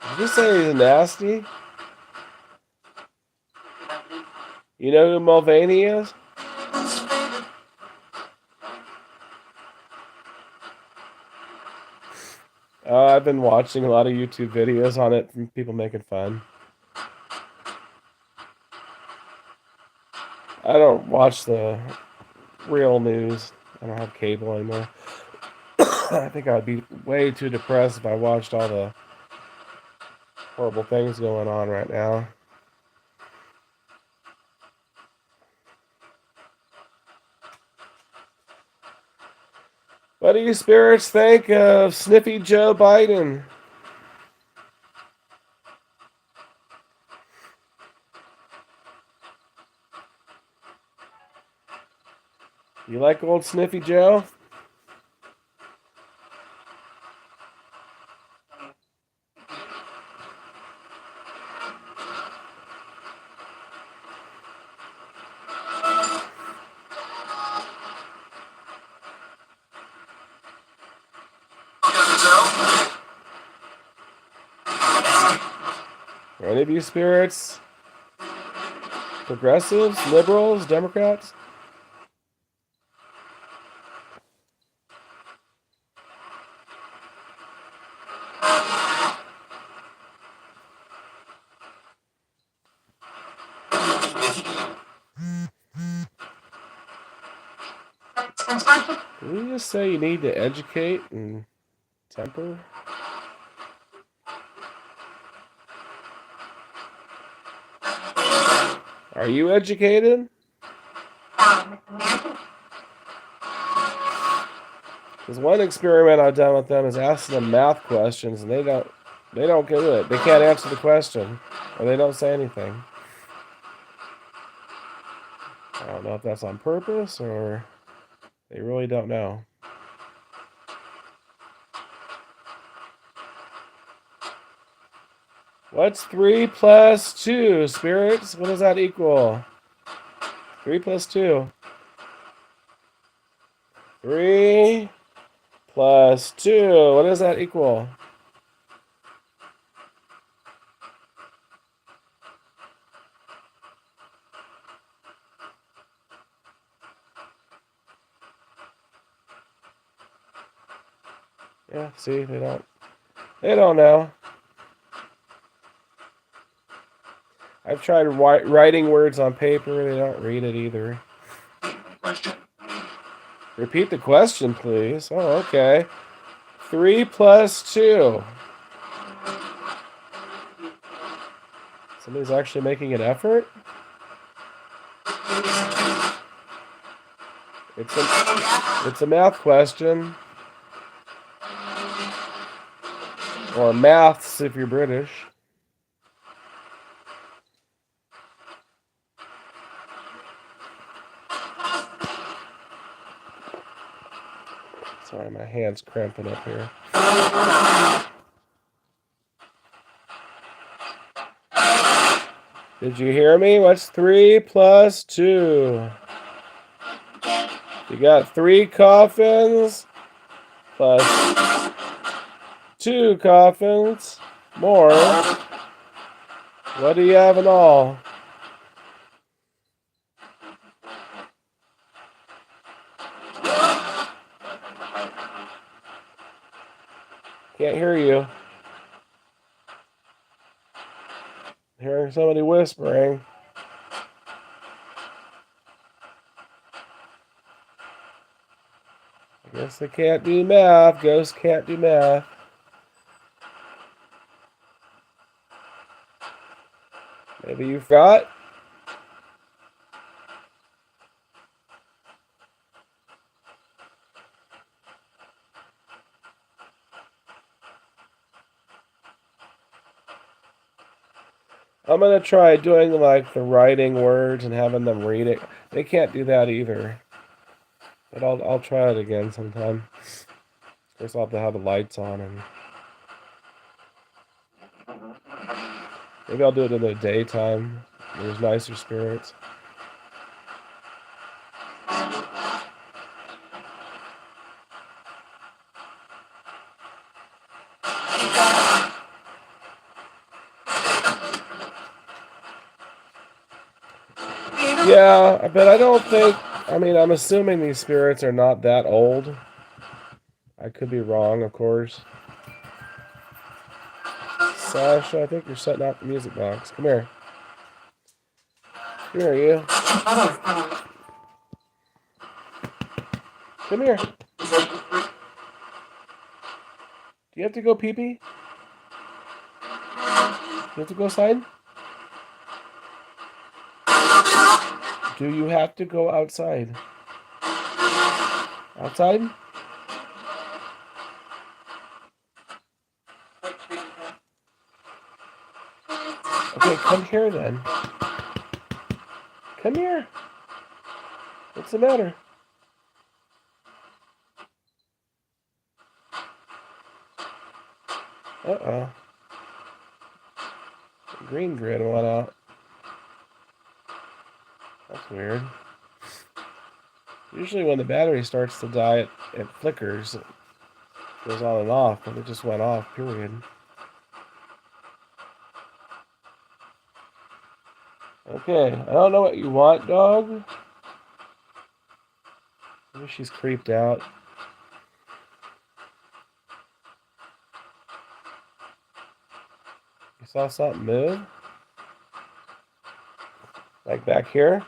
did you say he's nasty? You know who Mulvaney is? I've been watching a lot of YouTube videos on it from people making fun. I don't watch the real news. I don't have cable anymore. I think I'd be way too depressed if I watched all the horrible things going on right now. What do you spirits think of Sniffy Joe Biden? You like old Sniffy Joe? Are any of you spirits progressives, liberals, Democrats? Did you just say you need to educate and temper? Are you educated? Because one experiment I've done with them is asking them math questions, and they don't get it. They can't answer the question, or they don't say anything. I don't know if that's on purpose or they really don't know. What's 3 plus 2, spirits? What does that equal? 3 plus 2. 3 plus 2. What does that equal? Yeah, see, they don't know. I've tried writing words on paper. They don't read it either. Repeat the question, please. Oh, okay. 3 plus 2. Somebody's actually making an effort? It's a math question. Or maths if you're British. Sorry, my hand's cramping up here. Did you hear me? What's 3 plus 2? You got 3 coffins plus 2 coffins more. What do you have in all? Can't hear you. Hearing somebody whispering. I guess they can't do math. Ghosts can't do math. Maybe you forgot? I'm going to try doing like the writing words and having them read it. They can't do that either. But I'll try it again sometime. Of course, I'll have to have the lights on, and maybe I'll do it in the daytime. There's nicer spirits. Yeah, but I don't think. I mean, I'm assuming these spirits are not that old. I could be wrong, of course. Sasha, I think you're setting out the music box. Come here. Come here, you. Come here. Do you have to go pee-pee? You have to go outside? Do you have to go outside? Outside? Okay, come here then. Come here. What's the matter? Uh-oh. The green grid went out. That's weird. Usually when the battery starts to die, it flickers. It goes on and off, but it just went off, period. Okay, I don't know what you want, dog. Maybe she's creeped out. You saw something move? Like back here?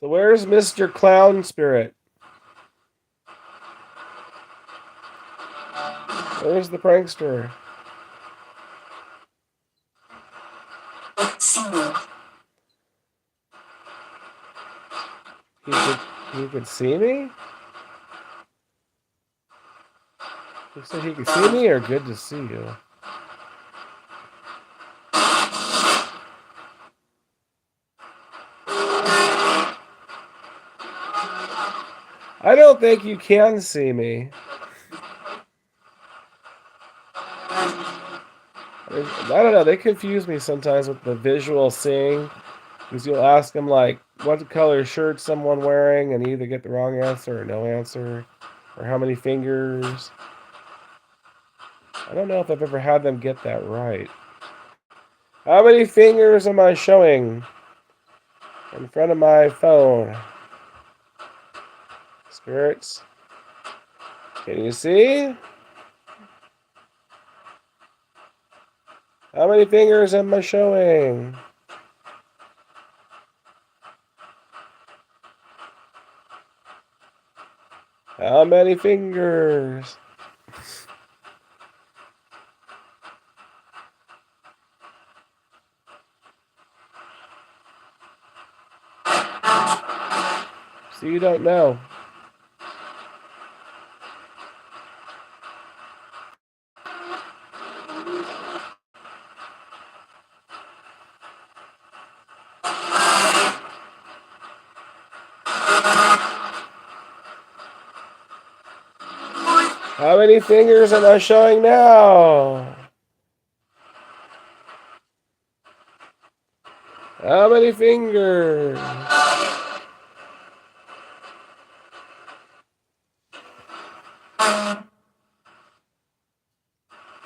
So where's Mr. Clown Spirit? Where's the prankster? He could see me? You said he could see me, or good to see you? I don't think you can see me. I don't know. They confuse me sometimes with the visual seeing. Because you'll ask them, like, what color shirt someone wearing, and you either get the wrong answer or no answer. Or how many fingers. I don't know if I've ever had them get that right. How many fingers am I showing in front of my phone? Spirits, can you see? How many fingers am I showing? How many fingers? So you don't know. How many fingers am I showing now? How many fingers?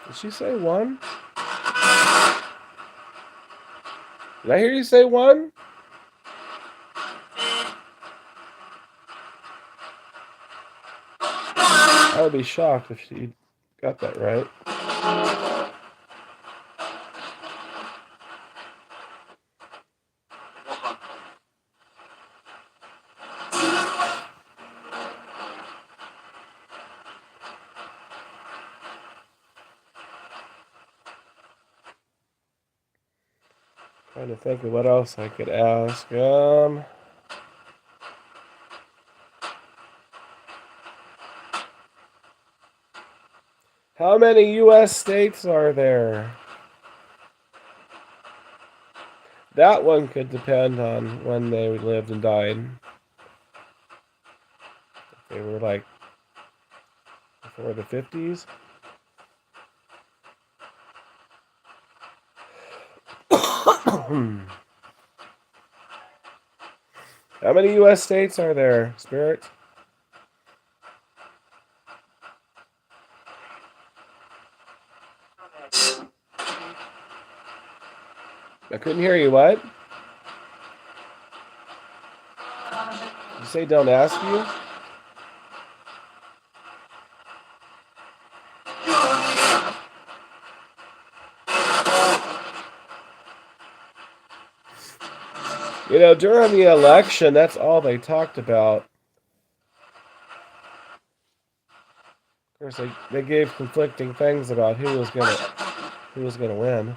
Did she say one? Did I hear you say one? I would be shocked if she got that right. Trying to think of what else I could ask. How many U.S. states are there? That one could depend on when they lived and died. If they were like before the 50s. How many U.S. states are there, Spirit? I couldn't hear you. What? Did you say don't ask you? You know, during the election, that's all they talked about. Of course, they gave conflicting things about who was gonna win.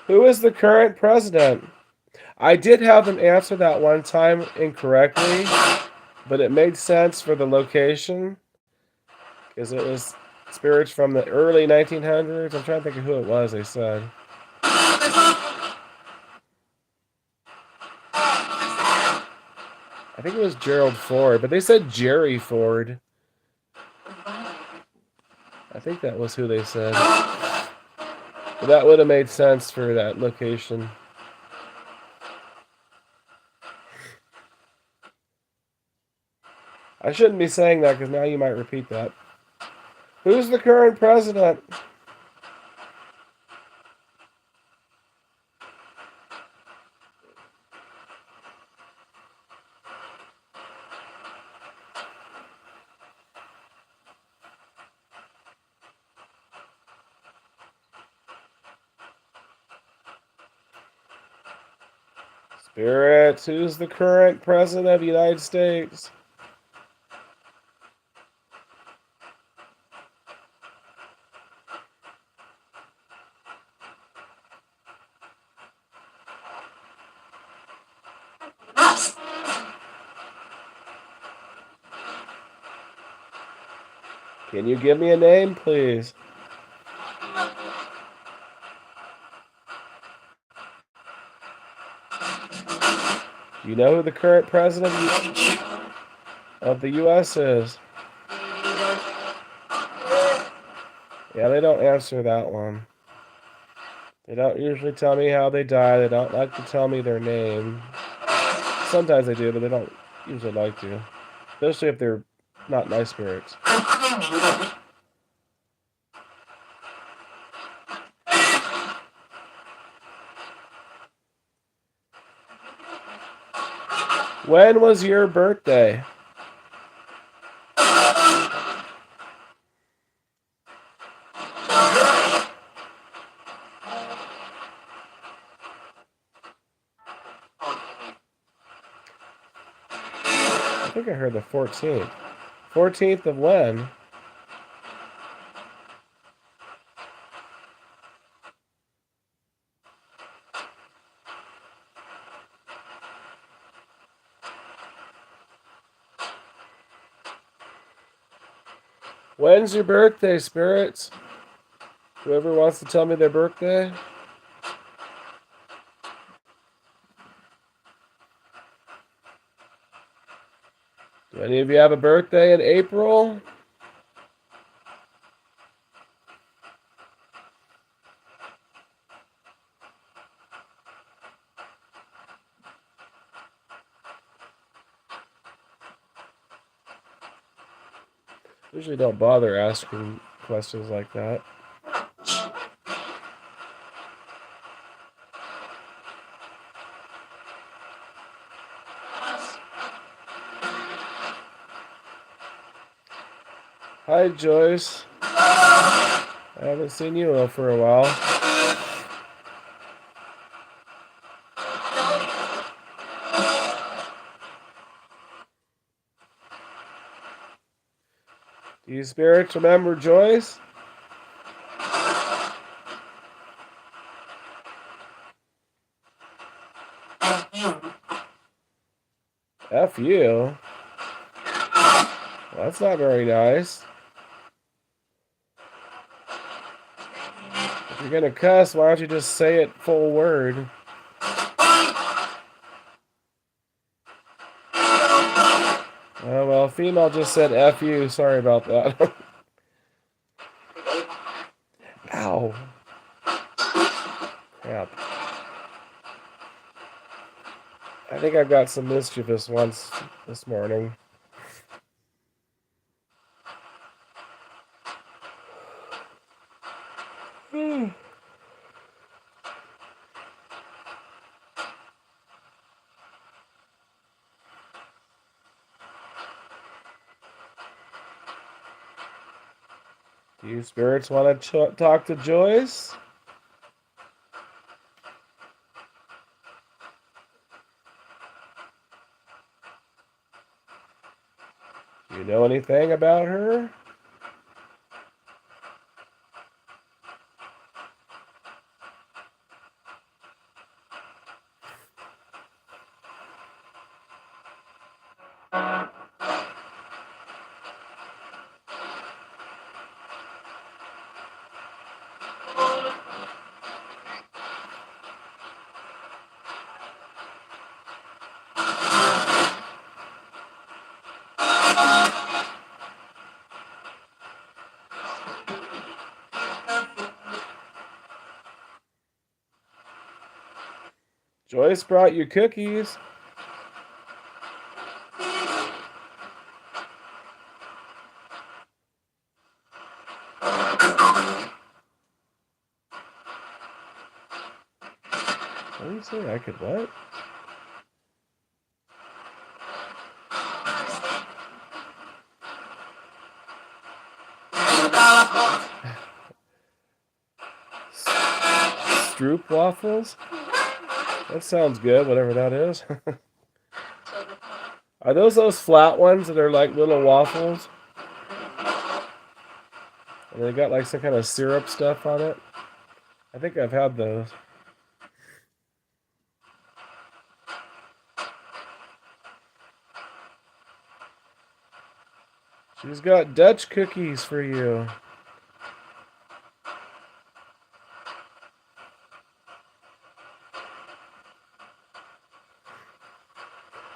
Who is the current president? I did have them answer that one time incorrectly, but it made sense for the location because it was spirits from the early 1900s. I'm trying to think of who it was. They said. I think it was Gerald Ford, but they said Jerry Ford. I think that was who they said. But that would have made sense for that location. I shouldn't be saying that because now you might repeat that. Who's the current president? Spirits, who's the current president of the United States? Can you give me a name, please? Do you know who the current president of the U.S. is? Yeah, they don't answer that one. They don't usually tell me how they die. They don't like to tell me their name. Sometimes they do, but they don't usually like to. Especially if they're not nice spirits. When was your birthday? I think I heard the 14th. 14th of when? When's your birthday, spirits? Whoever wants to tell me their birthday. Do any of you have a birthday in April? Usually don't bother asking questions like that. Hi, Joyce. I haven't seen you for a while. Do you spirits remember Joyce? F you. Well, that's not very nice. If you're gonna cuss, why don't you just say it full word? Oh, well, female just said F you. Sorry about that. Ow. Crap. I think I've got some mischievous ones this morning. Do you spirits want to talk to Joyce? Do you know anything about her? Joyce brought you cookies. What do you say? I could what? Stroop waffles? That sounds good, whatever that is. Are those flat ones that are like little waffles? And they got like some kind of syrup stuff on it? I think I've had those. She's got Dutch cookies for you.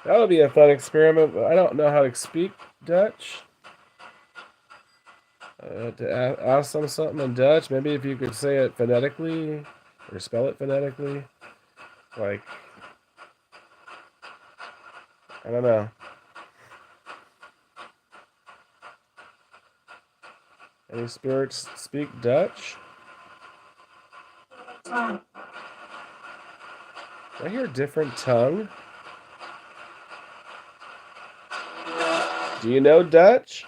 That would be a fun experiment, but I don't know how to speak Dutch. To ask them something in Dutch, maybe if you could say it phonetically or spell it phonetically. Like, I don't know. Any spirits speak Dutch? I hear different tongue. Do you know Dutch?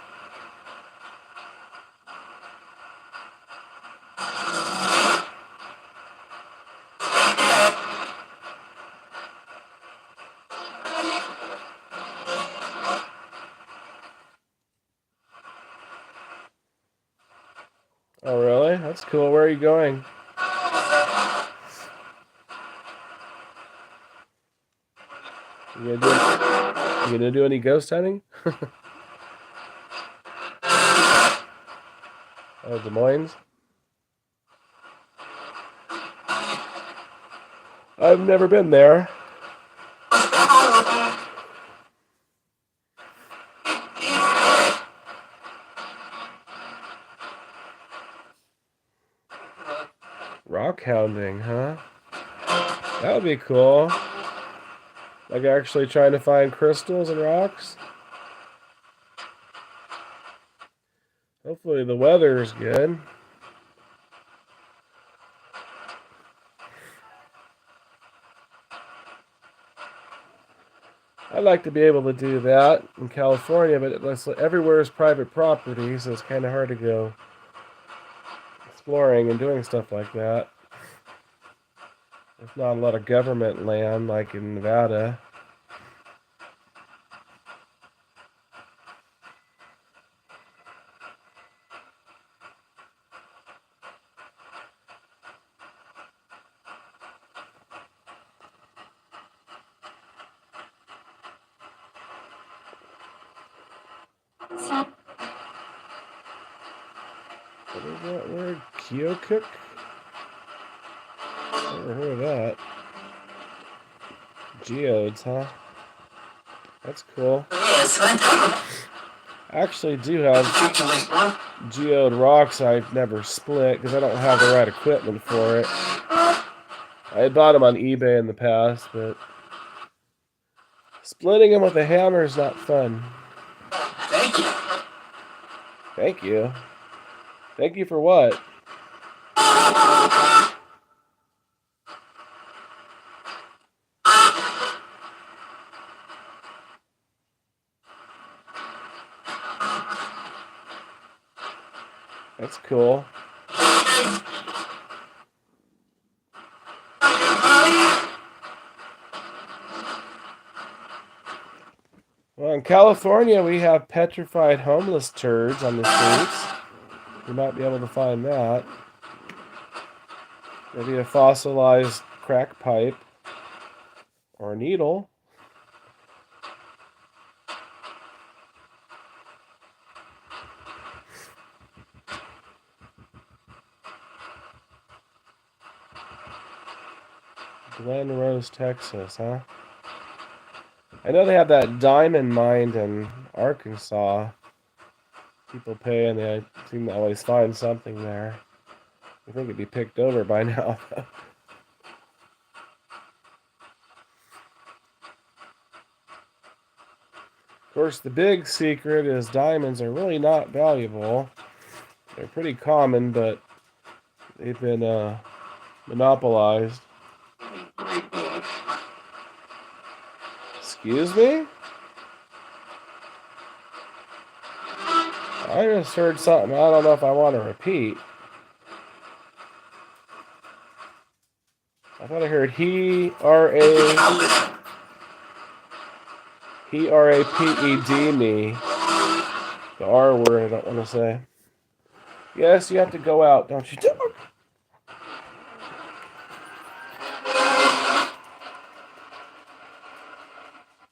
Oh, really? That's cool. Where are you going? You gonna do any ghost hunting? Oh, Des Moines? I've never been there. Rock hounding, huh? That would be cool. Like actually trying to find crystals and rocks. Hopefully the weather is good. I'd like to be able to do that in California, but everywhere is private property, so it's kind of hard to go exploring and doing stuff like that. There's not a lot of government land like in Nevada. What is that word? Keokuk? Never heard of that. Geodes, huh? That's cool. I actually do have geode rocks I've never split because I don't have the right equipment for it. I had bought them on eBay in the past, but splitting them with a hammer is not fun. Thank you. Thank you. Thank you for what? That's cool. Well, in California, we have petrified homeless turds on the streets. You might be able to find that. Maybe a fossilized crack pipe or a needle. Glen Rose, Texas, huh? I know they have that diamond mine in Arkansas. People pay and they seem to always find something there. I think it'd be picked over by now. Of course, the big secret is diamonds are really not valuable. They're pretty common, but they've been monopolized. Excuse me? I just heard something I don't know if I want to repeat. I thought I heard He-R-A-P-E-D me. The R word I don't want to say. Yes, you have to go out, don't you?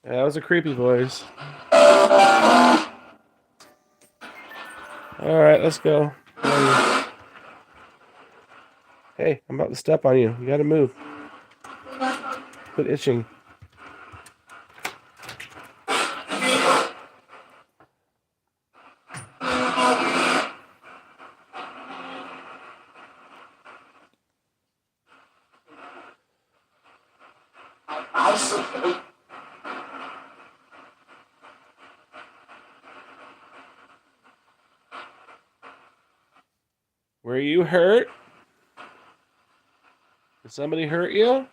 Yeah, that was a creepy voice. Alright, let's go. Hey, I'm about to step on you. You gotta move. Quit itching. Were you hurt? Did somebody hurt you?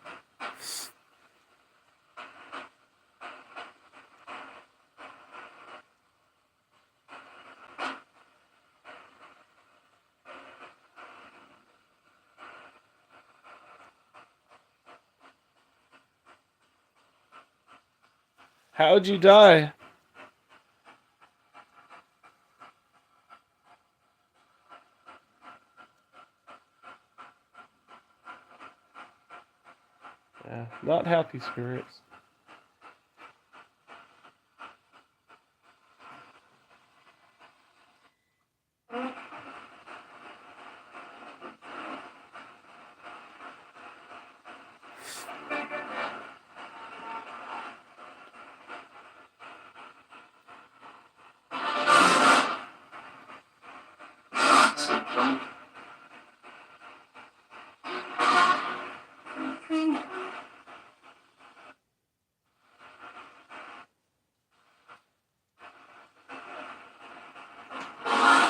How'd you die? Yeah, not happy spirits.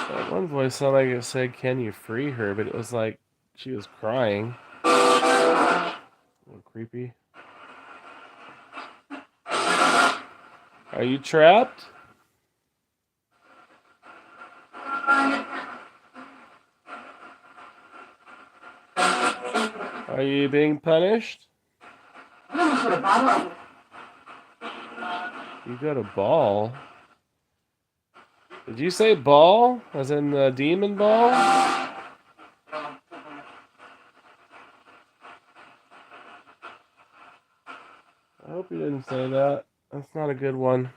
That one voice sounded like it said, "Can you free her?" But it was like she was crying. A little creepy. Are you trapped? Are you being punished? You got a ball. Did you say ball? As in the demon ball? I hope you didn't say that. That's not a good one.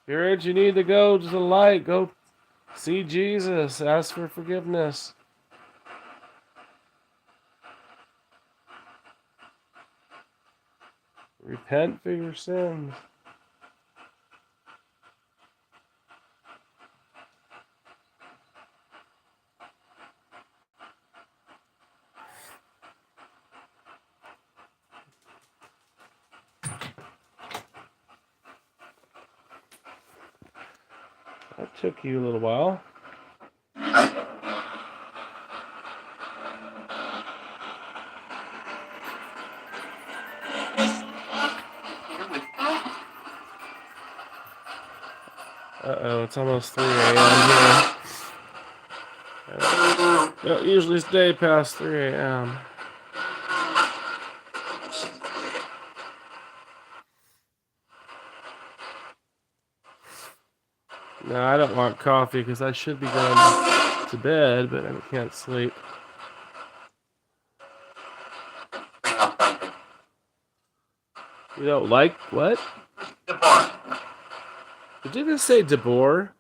Spirit, you need to go to the light. Go see Jesus. Ask for forgiveness. Repent for your sins. That took you a little while. Uh-oh, it's almost 3 a.m. here. Don't usually stay past 3 a.m. No, I don't want coffee because I should be going to bed, but I can't sleep. You don't like what? Did you just say DeBoer?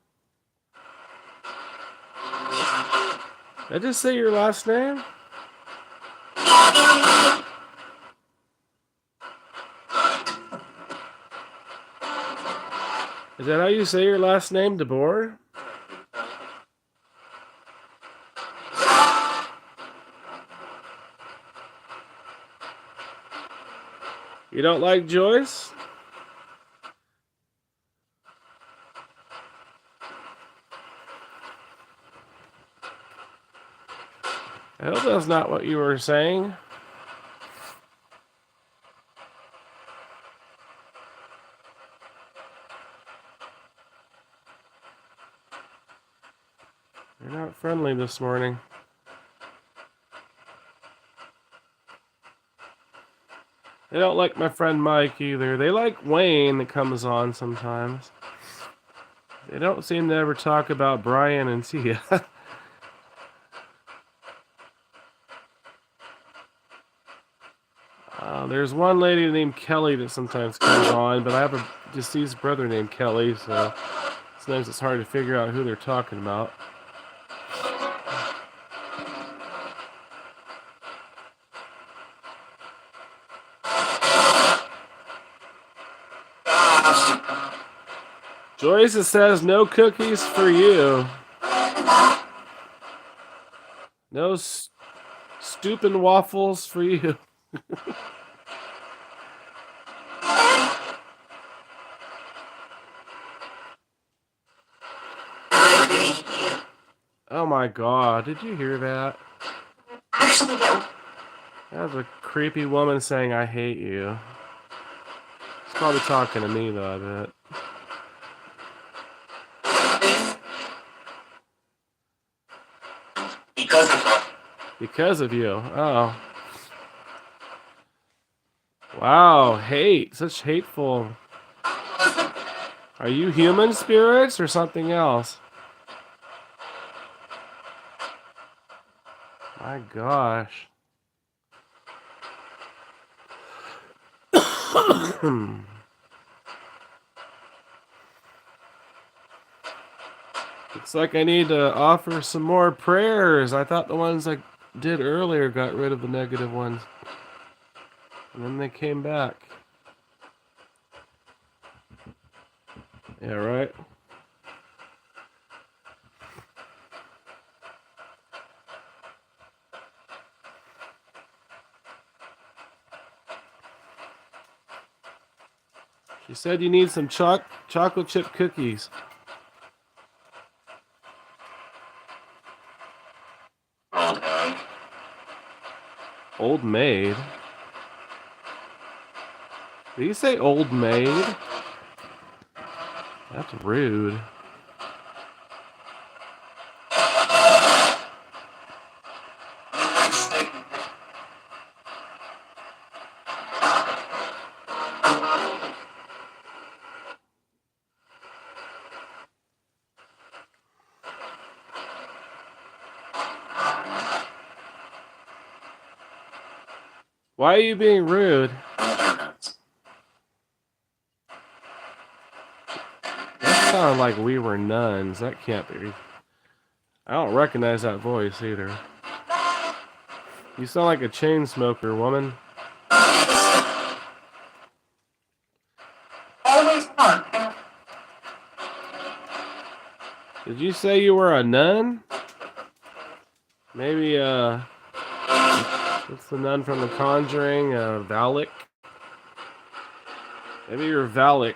Did I just say your last name? Is that how you say your last name, DeBoer? You don't like Joyce? I hope that's not what you were saying. You're not friendly this morning. They don't like my friend Mike either. They like Wayne that comes on sometimes. They don't seem to ever talk about Brian and Tia. There's one lady named Kelly that sometimes comes on, but I have a deceased brother named Kelly, so sometimes it's hard to figure out who they're talking about. Joyce, it says no cookies for you. No stupid waffles for you. Oh my god, did you hear that? That was a creepy woman saying, "I hate you." She's probably talking to me, though, I bet. Because of you. Oh. Wow, hate. Such hateful. Are you human spirits or something else? My gosh. Looks like I need to offer some more prayers. I thought the ones I did earlier got rid of the negative ones. And then they came back. Yeah, right? She said you need some chocolate chip cookies. Old maid? Did you say old maid? That's rude. Why are you being rude? That sounded like we were nuns. That can't be. I don't recognize that voice either. You sound like a chain smoker, woman. Did you say you were a nun? Maybe, what's the nun from The Conjuring? Valak? Maybe you're Valak.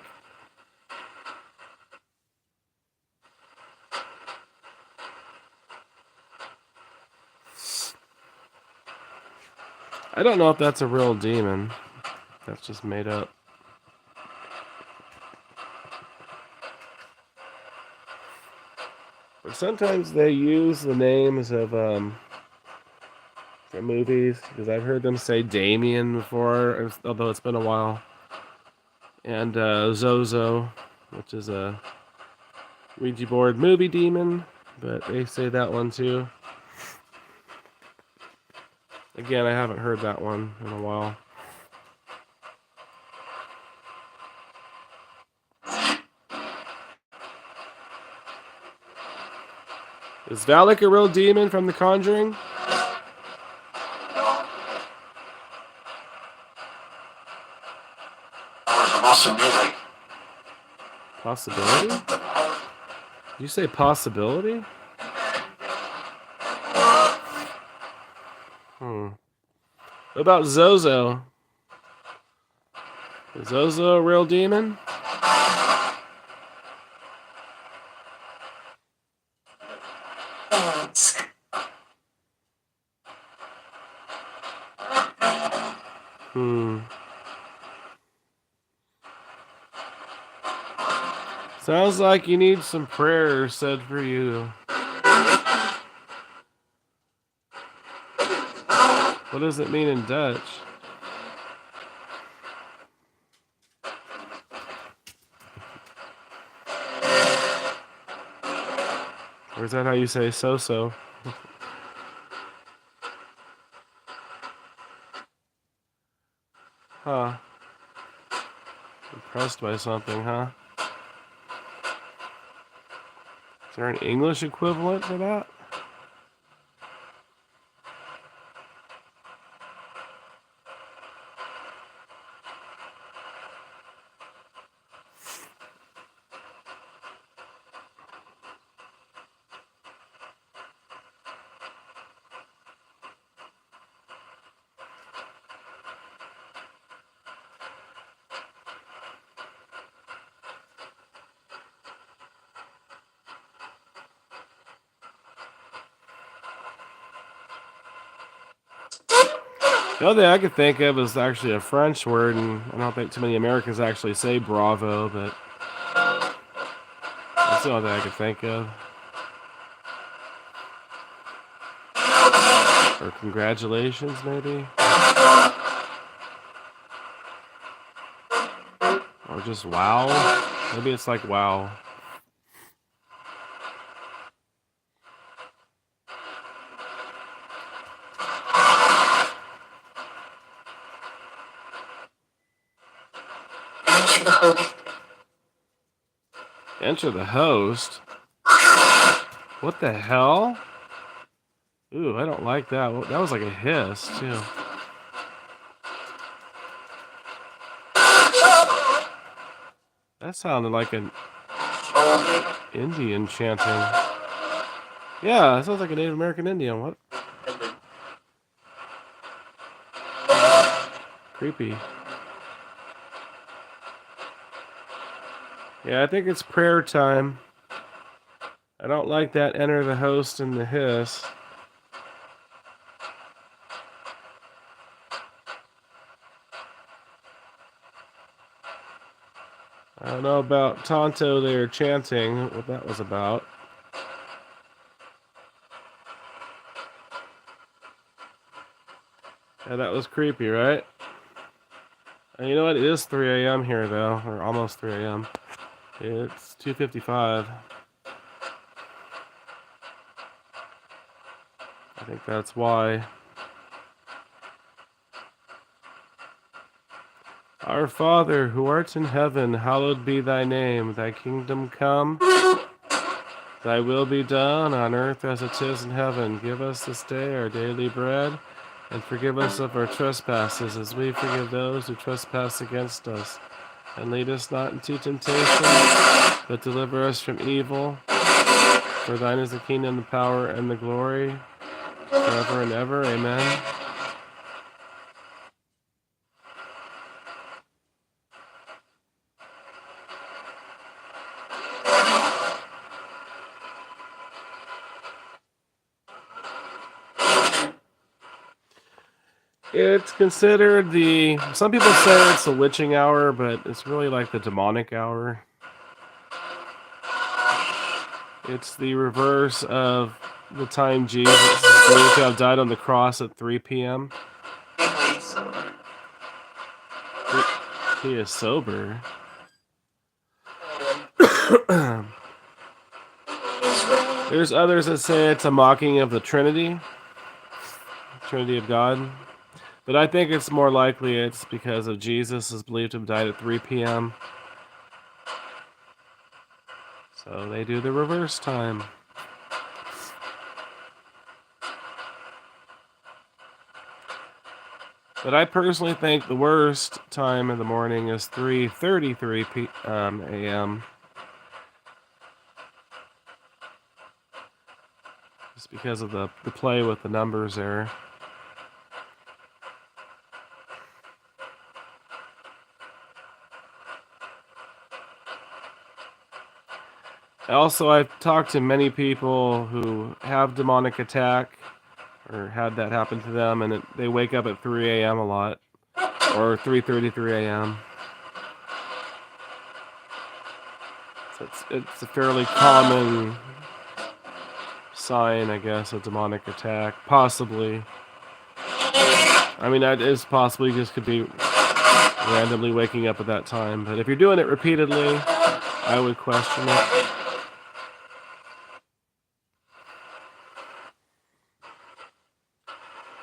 I don't know if that's a real demon. That's just made up. But sometimes they use the names of from movies, because I've heard them say Damien before, although it's been a while. And Zozo, which is a Ouija board movie demon, but they say that one too. Again, I haven't heard that one in a while. Is Valak a real demon from The Conjuring? Possibility? Did you say possibility? What about Zozo? Is Zozo a real demon? Sounds like you need some prayers said for you. What does it mean in Dutch? Or is that how you say so-so? Huh. Impressed by something, huh? Is there an English equivalent for that? The only thing I could think of is actually a French word, and I don't think too many Americans actually say bravo, but that's the only thing I could think of. Or congratulations, maybe? Or just wow? Maybe it's like wow. Enter the host? What the hell? Ooh, I don't like that. That was like a hiss, too. That sounded like an Indian chanting. Yeah, it sounds like a Native American Indian. What? Creepy. Yeah, I think it's prayer time. I don't like that enter the host and the hiss. I don't know about Tonto there chanting, what that was about. Yeah, that was creepy, right? And you know what? It is 3 a.m. here, though, or almost 3 a.m. It's 2:55. I think that's why. Our Father, who art in heaven, hallowed be thy name. Thy kingdom come. Thy will be done on earth as it is in heaven. Give us this day our daily bread, and forgive us of our trespasses, as we forgive those who trespass against us. And lead us not into temptation, but deliver us from evil. For thine is the kingdom, the power, and the glory, forever and ever. Amen. It's considered some people say it's the witching hour, but it's really like the demonic hour. It's the reverse of the time Jesus is believed to have died on the cross at 3 p.m. He is sober. There's others that say it's a mocking of the Trinity of God. But I think it's more likely it's because of Jesus is believed to have died at 3 p.m. So they do the reverse time. But I personally think the worst time in the morning is 3:33 a.m. Just because of the play with the numbers there. Also, I've talked to many people who have demonic attack or had that happen to them, and they wake up at 3 a.m. a lot, or 3:33 a.m. So it's a fairly common sign, I guess, of demonic attack. Possibly. I mean, that is possibly just could be randomly waking up at that time. But if you're doing it repeatedly, I would question it.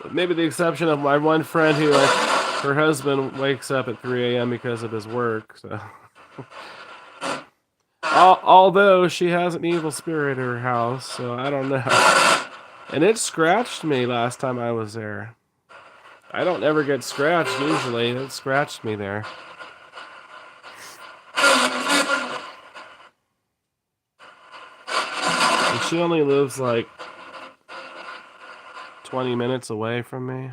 But maybe the exception of my one friend who, like, her husband wakes up at 3 a.m. because of his work. So, although she has an evil spirit in her house, so I don't know. And it scratched me last time I was there. I don't ever get scratched usually. It scratched me there. And she only lives like 20 minutes away from me.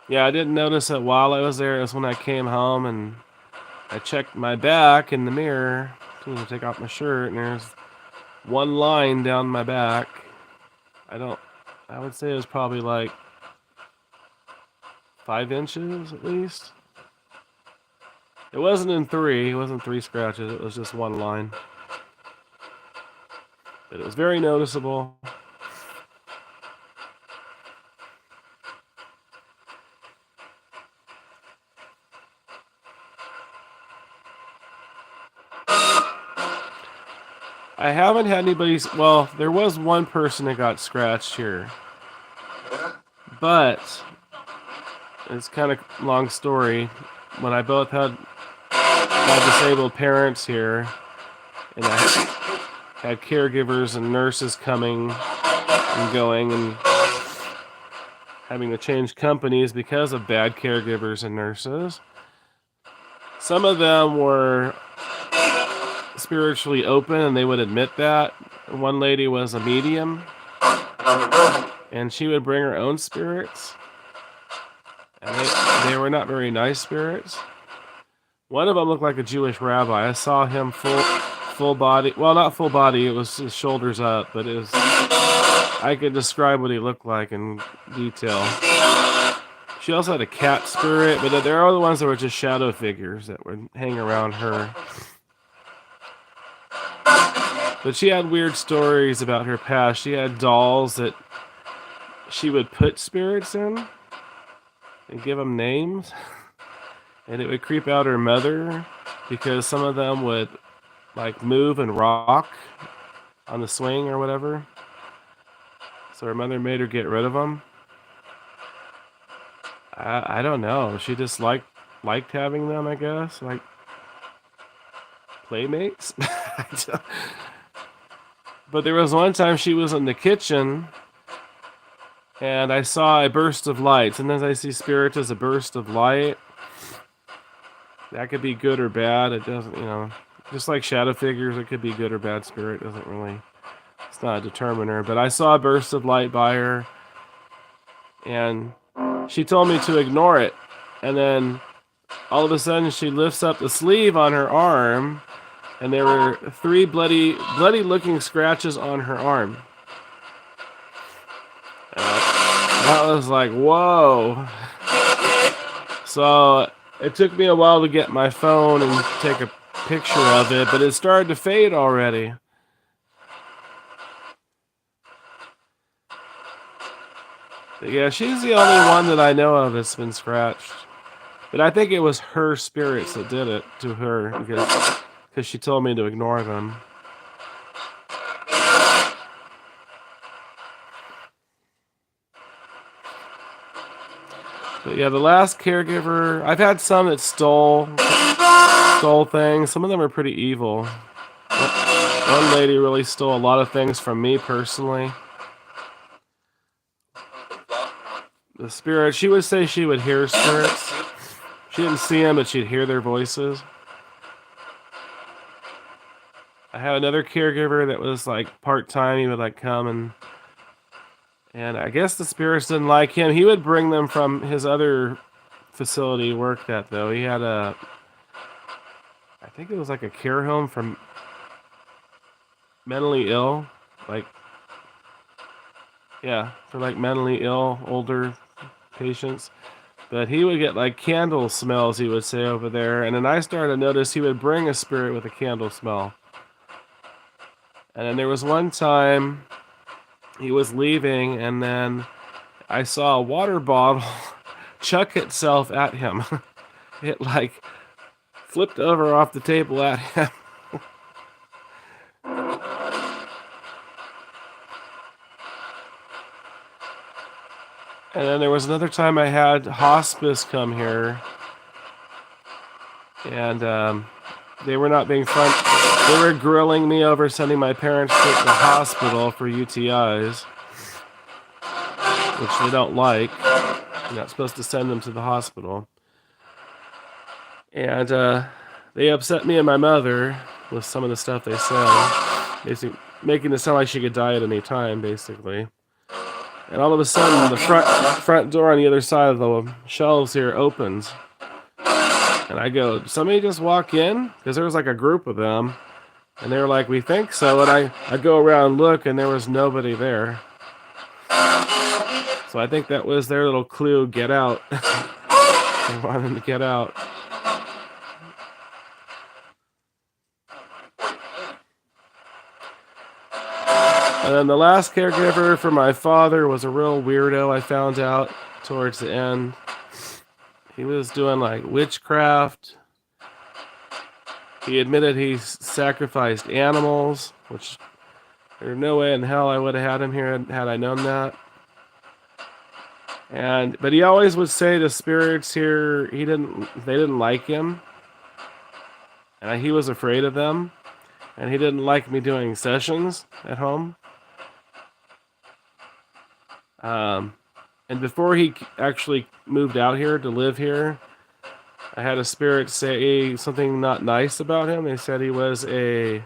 Yeah, I didn't notice it while I was there. It was when I came home and I checked my back in the mirror to take off my shirt, and there's one line down my back. I would say it was probably like 5 inches at least. It wasn't in 3. It wasn't 3 scratches. It was just one line. But it was very noticeable. I haven't had anybody's... Well, there was one person that got scratched here. But it's kind of a long story. When I both had my disabled parents here, and I had caregivers and nurses coming and going and having to change companies because of bad caregivers and nurses. Some of them were spiritually open and they would admit that. One lady was a medium and she would bring her own spirits. And they were not very nice spirits. One of them looked like a Jewish rabbi. I saw him full body. Well, not full body. It was his shoulders up, but it was... I could describe what he looked like in detail. She also had a cat spirit, but there are the ones that were just shadow figures that would hang around her. But she had weird stories about her past. She had dolls that she would put spirits in and give them names. And it would creep out her mother because some of them would like move and rock on the swing or whatever. So her mother made her get rid of them. I don't know. She just liked having them, I guess. Like playmates. But there was one time she was in the kitchen and I saw a burst of light. Sometimes I see spirits as a burst of light. That could be good or bad. It doesn't, just like shadow figures, it could be good or bad spirit. It doesn't really, it's not a determiner. But I saw a burst of light by her and she told me to ignore it. And then all of a sudden she lifts up the sleeve on her arm and there were 3 bloody looking scratches on her arm. That was like, whoa. So it took me a while to get my phone and take a picture of it, but it started to fade already. But yeah, she's the only one that I know of that's been scratched. But I think it was her spirits that did it to her because she told me to ignore them. But yeah, the last caregiver, I've had some that stole things. Some of them are pretty evil. One lady really stole a lot of things from me personally. The spirit, she would say she would hear spirits. She didn't see them, but she'd hear their voices. I had another caregiver that was like part-time. He would like come and I guess the spirits didn't like him. He would bring them from his other facility he worked at, though. He had I think it was like a care home for mentally ill. For like mentally ill, older patients. But he would get like candle smells, he would say, over there. And then I started to notice he would bring a spirit with a candle smell. And then there was one time he was leaving, and then I saw a water bottle chuck itself at him. It like flipped over off the table at him. And then there was another time I had hospice come here, and they were not being fun. They were grilling me over sending my parents to the hospital for UTIs, which they don't like. You're not supposed to send them to the hospital. And they upset me and my mother with some of the stuff they said, basically making it sound like she could die at any time, basically. And all of a sudden, the front door on the other side of the shelves here opens. And I go, did somebody just walk in? Because there was like a group of them. And they were like, we think so. And I go around and look, and there was nobody there. So I think that was their little clue, get out. They wanted to get out. And then the last caregiver for my father was a real weirdo, I found out towards the end. He was doing like witchcraft. He admitted he sacrificed animals, which there's no way in hell I would have had him here had I known that. But he always would say the spirits here, they didn't like him. And he was afraid of them. And he didn't like me doing sessions at home. And before he actually moved out here to live here, I had a spirit say something not nice about him. They said he was a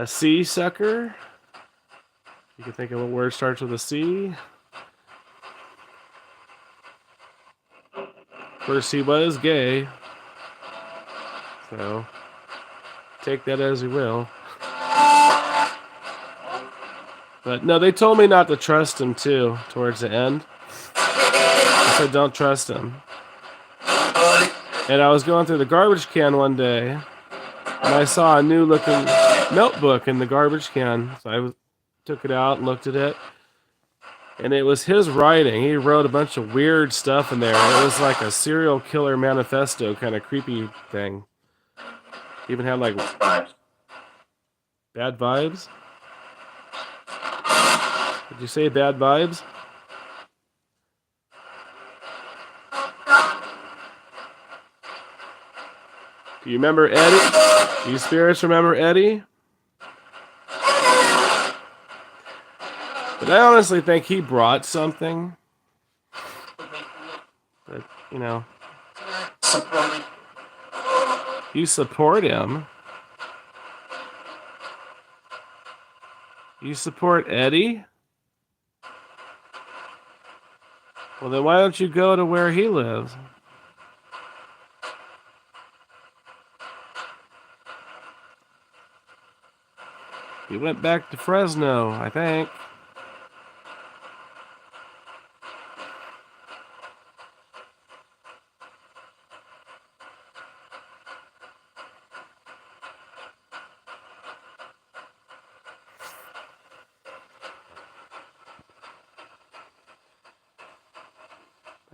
sea sucker. You can think of a word starts with a C. Of course, he was gay. So, take that as you will. But no, they told me not to trust him too, towards the end. I said, don't trust him. And I was going through the garbage can one day, and I saw a new looking notebook in the garbage can. So I took it out and looked at it. And it was his writing. He wrote a bunch of weird stuff in there. It was like a serial killer manifesto kind of creepy thing. He even had like bad vibes. Did you say bad vibes? Do you remember Eddie? Do you spirits remember Eddie? But I honestly think he brought something. But, you know. You support him. You support Eddie? Well, then why don't you go to where he lives? He went back to Fresno, I think.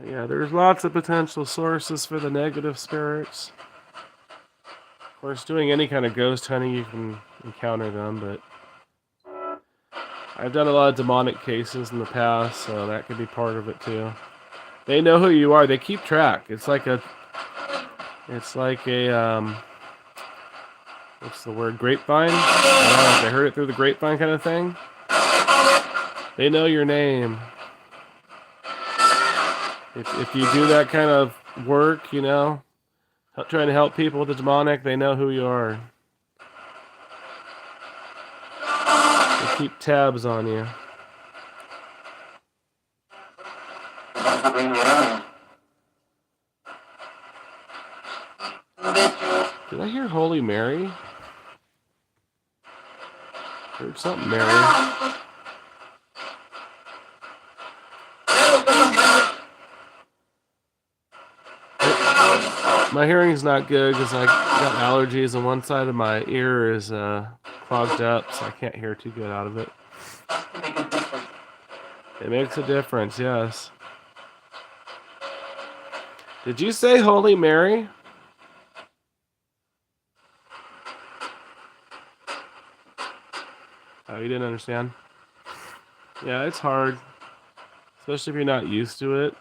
Yeah, there's lots of potential sources for the negative spirits. Of course, doing any kind of ghost hunting, you can encounter them, but I've done a lot of demonic cases in the past, so that could be part of it too. They know who you are. They keep track. It's like a what's the word? Grapevine? I don't know if they heard it through the grapevine kind of thing. They know your name. If you do that kind of work, you know, trying to help people with the demonic, they know who you are. They keep tabs on you. Did I hear Holy Mary? Heard something, Mary. My hearing's not good because I got allergies and one side of my ear is clogged up, so I can't hear too good out of it. It makes a difference, yes. Did you say Holy Mary? Oh, you didn't understand? Yeah, it's hard. Especially if you're not used to it.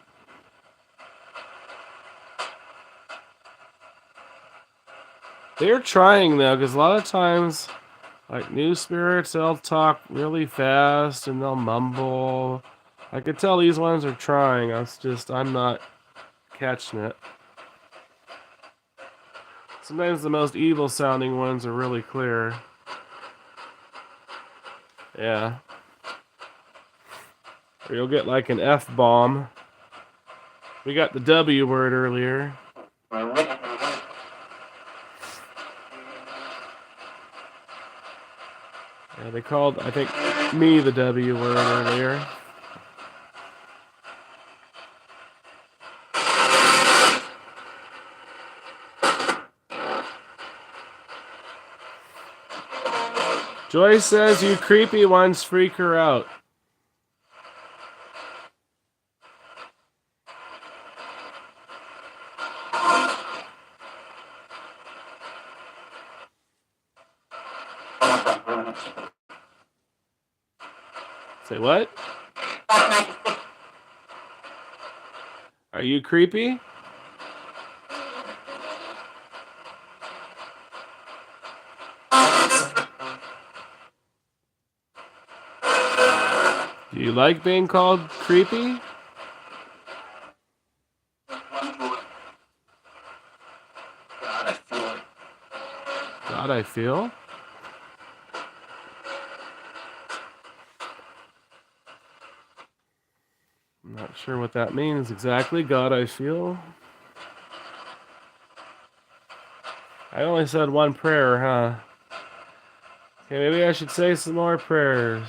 They're trying, though, because a lot of times, like new spirits, they'll talk really fast and they'll mumble. I could tell these ones are trying. I'm not catching it. Sometimes the most evil sounding ones are really clear. Yeah. Or you'll get like an F-bomb. We got the W word earlier. Yeah, they called, I think, me the W word earlier. Joyce says, you creepy ones freak her out. Say what? Are you creepy? Do you like being called creepy? God, I feel. I'm not sure what that means exactly. God, I feel. I only said one prayer, huh? Okay, maybe I should say some more prayers.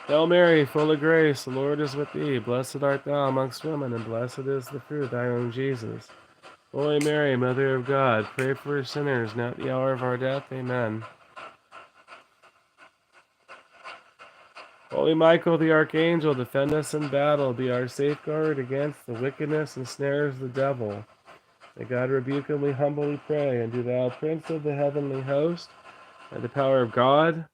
Hail Mary, full of grace, the Lord is with thee. Blessed art thou amongst women, and blessed is the fruit of thy womb, Jesus. Holy Mary, Mother of God, pray for us sinners, now at the hour of our death. Amen. Holy Michael, the Archangel, defend us in battle. Be our safeguard against the wickedness and snares of the devil. May God rebuke him, we humbly pray. And do thou, Prince of the heavenly host, by the power of God,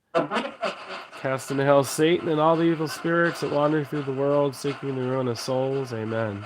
cast into hell Satan and all the evil spirits that wander through the world, seeking the ruin of souls. Amen.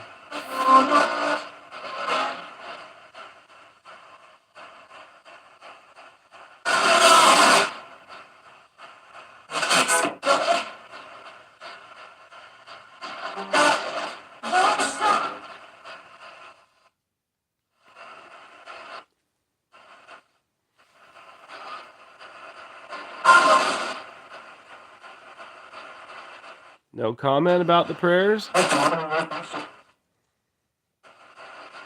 No comment about the prayers?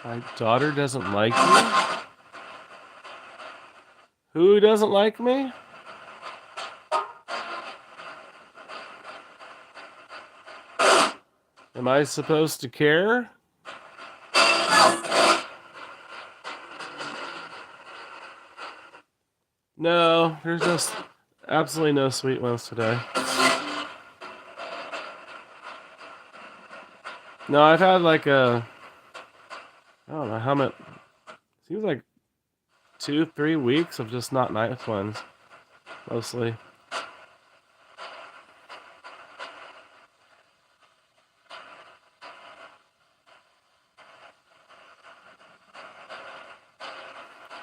My daughter doesn't like me? Who doesn't like me? Am I supposed to care? No, there's just absolutely no sweet ones today. No, I've had like I don't know how much, seems like 2-3 weeks of just not nice ones, mostly.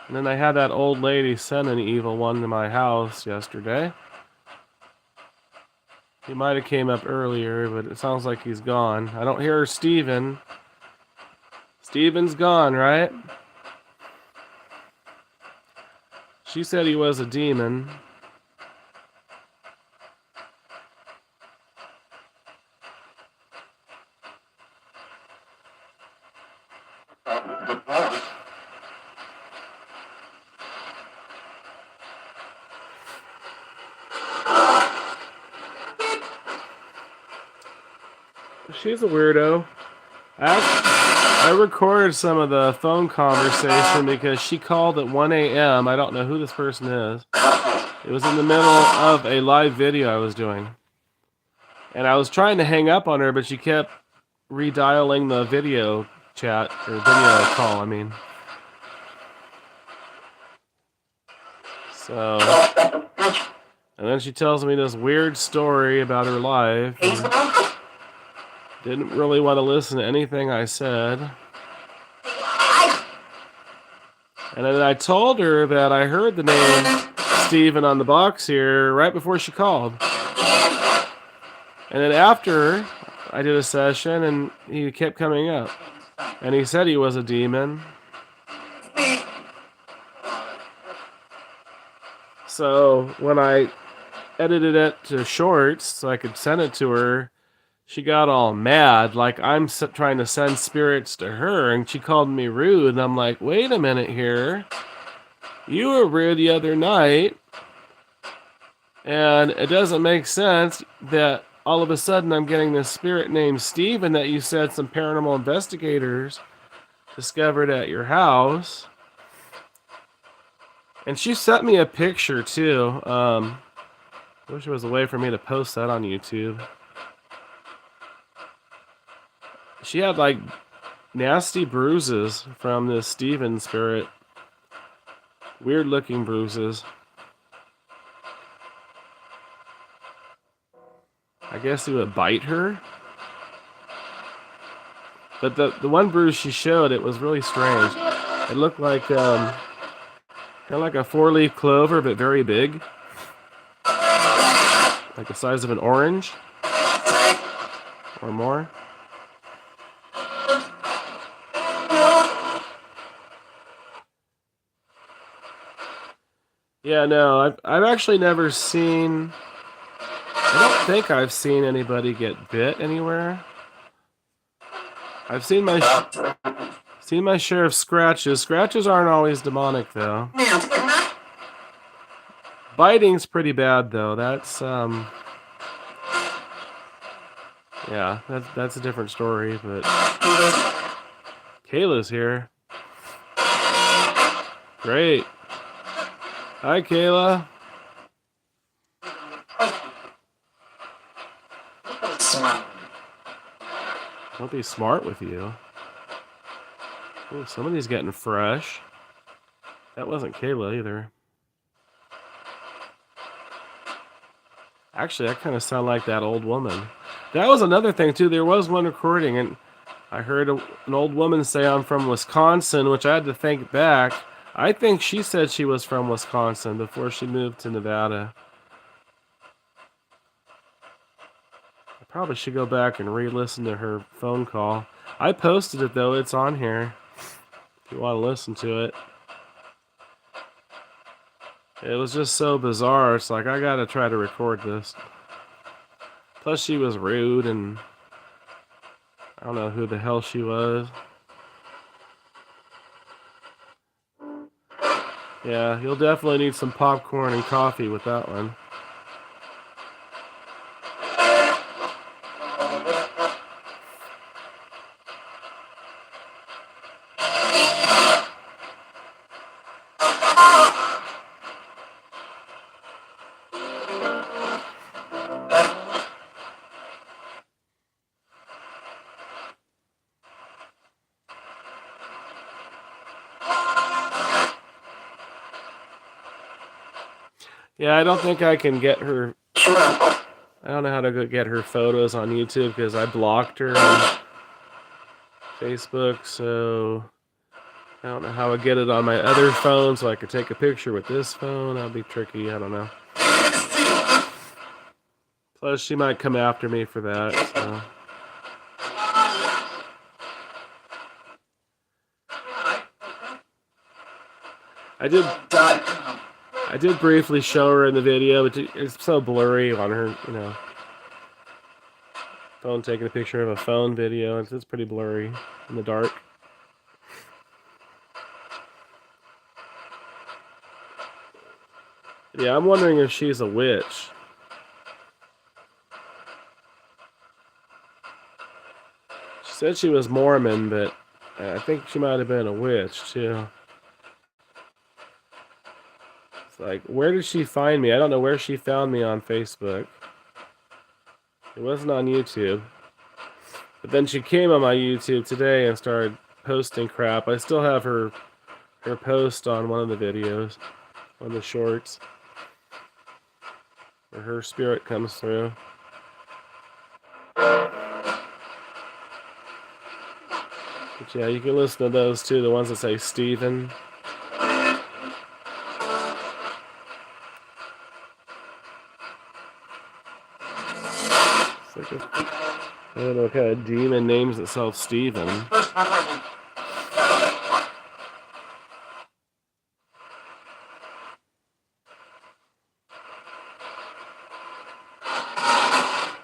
And then I had that old lady send an evil one to my house yesterday. He might have came up earlier, but it sounds like he's gone. I don't hear Steven. Steven's gone, right? She said he was a demon. She's a weirdo. I recorded some of the phone conversation because she called at 1 a.m. I don't know who this person is. It was in the middle of a live video I was doing. And I was trying to hang up on her, but she kept redialing the video chat, or video call, I mean. So, and then she tells me this weird story about her life. Didn't really want to listen to anything I said. And then I told her that I heard the name Steven on the box here right before she called. And then after, I did a session and he kept coming up. And he said he was a demon. So when I edited it to shorts so I could send it to her, she got all mad, like I'm trying to send spirits to her, and she called me rude. And I'm like, wait a minute here. You were rude the other night, and it doesn't make sense that all of a sudden I'm getting this spirit named Steven that you said some paranormal investigators discovered at your house. And she sent me a picture too. I wish there was a way for me to post that on YouTube. She had like nasty bruises from this Steven spirit. Weird looking bruises. I guess he would bite her. But the one bruise she showed, it was really strange. It looked like kind of like a 4-leaf clover, but very big. Like the size of an orange. Or more. Yeah, no, I've actually never seen... I don't think I've seen anybody get bit anywhere. I've seen my share of scratches. Scratches aren't always demonic, though. Biting's pretty bad, though. That's yeah, that's a different story. But Kayla's here. Great. Hi, Kayla. Don't be smart with you. Ooh, somebody's getting fresh. That wasn't Kayla either. Actually, that kind of sounded like that old woman. That was another thing, too. There was one recording, and I heard an old woman say, I'm from Wisconsin, which I had to think back. I think she said she was from Wisconsin before she moved to Nevada. I probably should go back and re-listen to her phone call. I posted it, though. It's on here if you want to listen to it. It was just so bizarre. It's like, I gotta try to record this. Plus, she was rude, and I don't know who the hell she was. Yeah, you'll definitely need some popcorn and coffee with that one. Yeah, I don't think I can get her... I don't know how to get her photos on YouTube because I blocked her on Facebook, so I don't know how I get it on my other phone so I could take a picture with this phone. That'll be tricky, I don't know. Plus, she might come after me for that, so... I did briefly show her in the video, but it's so blurry on her, you know, phone taking a picture of a phone video. It's pretty blurry in the dark. Yeah, I'm wondering if she's a witch. She said she was Mormon, but I think she might have been a witch, too. Like, where did she find me? I don't know where she found me on Facebook. It wasn't on YouTube. But then she came on my YouTube today and started posting crap. I still have her post on one of the videos, one of the shorts, where her spirit comes through. But yeah, you can listen to those too, the ones that say Steven. I don't know what kind of demon names itself Steven.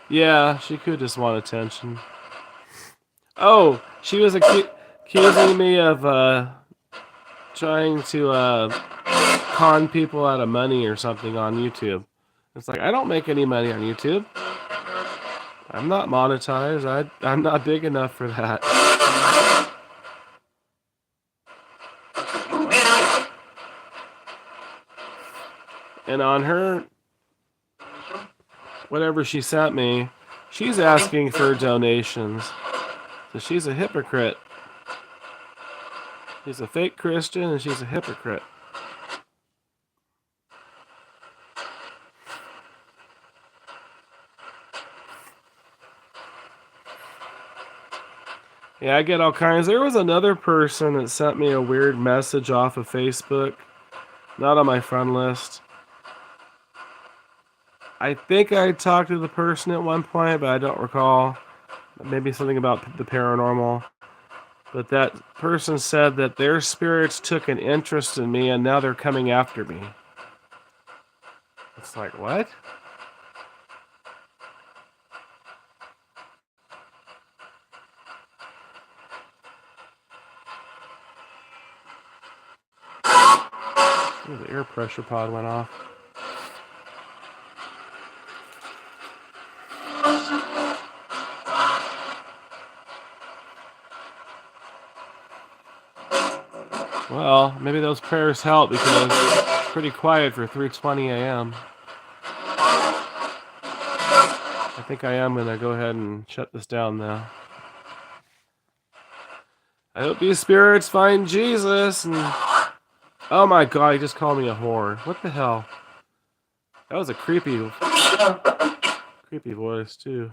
Yeah, she could just want attention. Oh, she was accusing me of trying to con people out of money or something on YouTube. It's like, I don't make any money on YouTube. I'm not monetized. I'm not big enough for that. And on her, whatever she sent me, she's asking for donations. So she's a hypocrite. She's a fake Christian and she's a hypocrite. Yeah, I get all kinds. There was another person that sent me a weird message off of Facebook. Not on my friend list. I think I talked to the person at one point, but I don't recall. Maybe something about the paranormal. But that person said that their spirits took an interest in me and now they're coming after me. It's like, what? Ooh, the air pressure pod went off. Well, maybe those prayers help because it's pretty quiet for 3:20 a.m. I think I am going to go ahead and shut this down now. I hope these spirits find Jesus and... Oh my god, he just called me a whore. What the hell? That was a creepy voice too.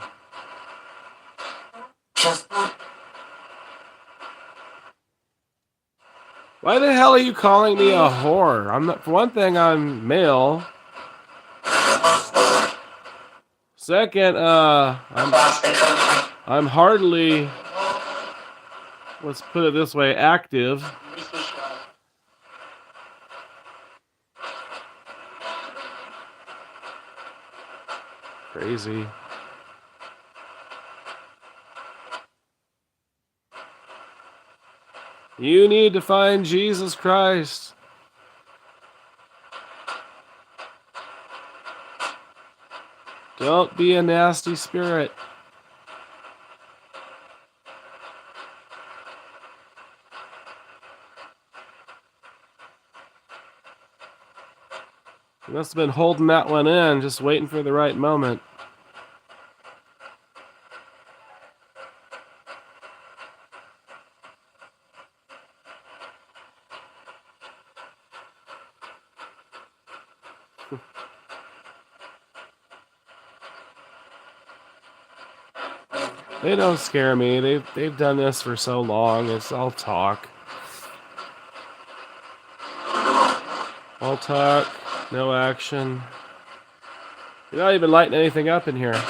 Why the hell are you calling me a whore? I'm not, for one thing, I'm male. Second, I'm hardly, let's put it this way, active. Crazy. You need to find Jesus Christ. Don't be a nasty spirit. You must have been holding that one in, just waiting for the right moment. They don't scare me. They've done this for so long. It's all talk. All talk, no action. You're not even lighting anything up in here. You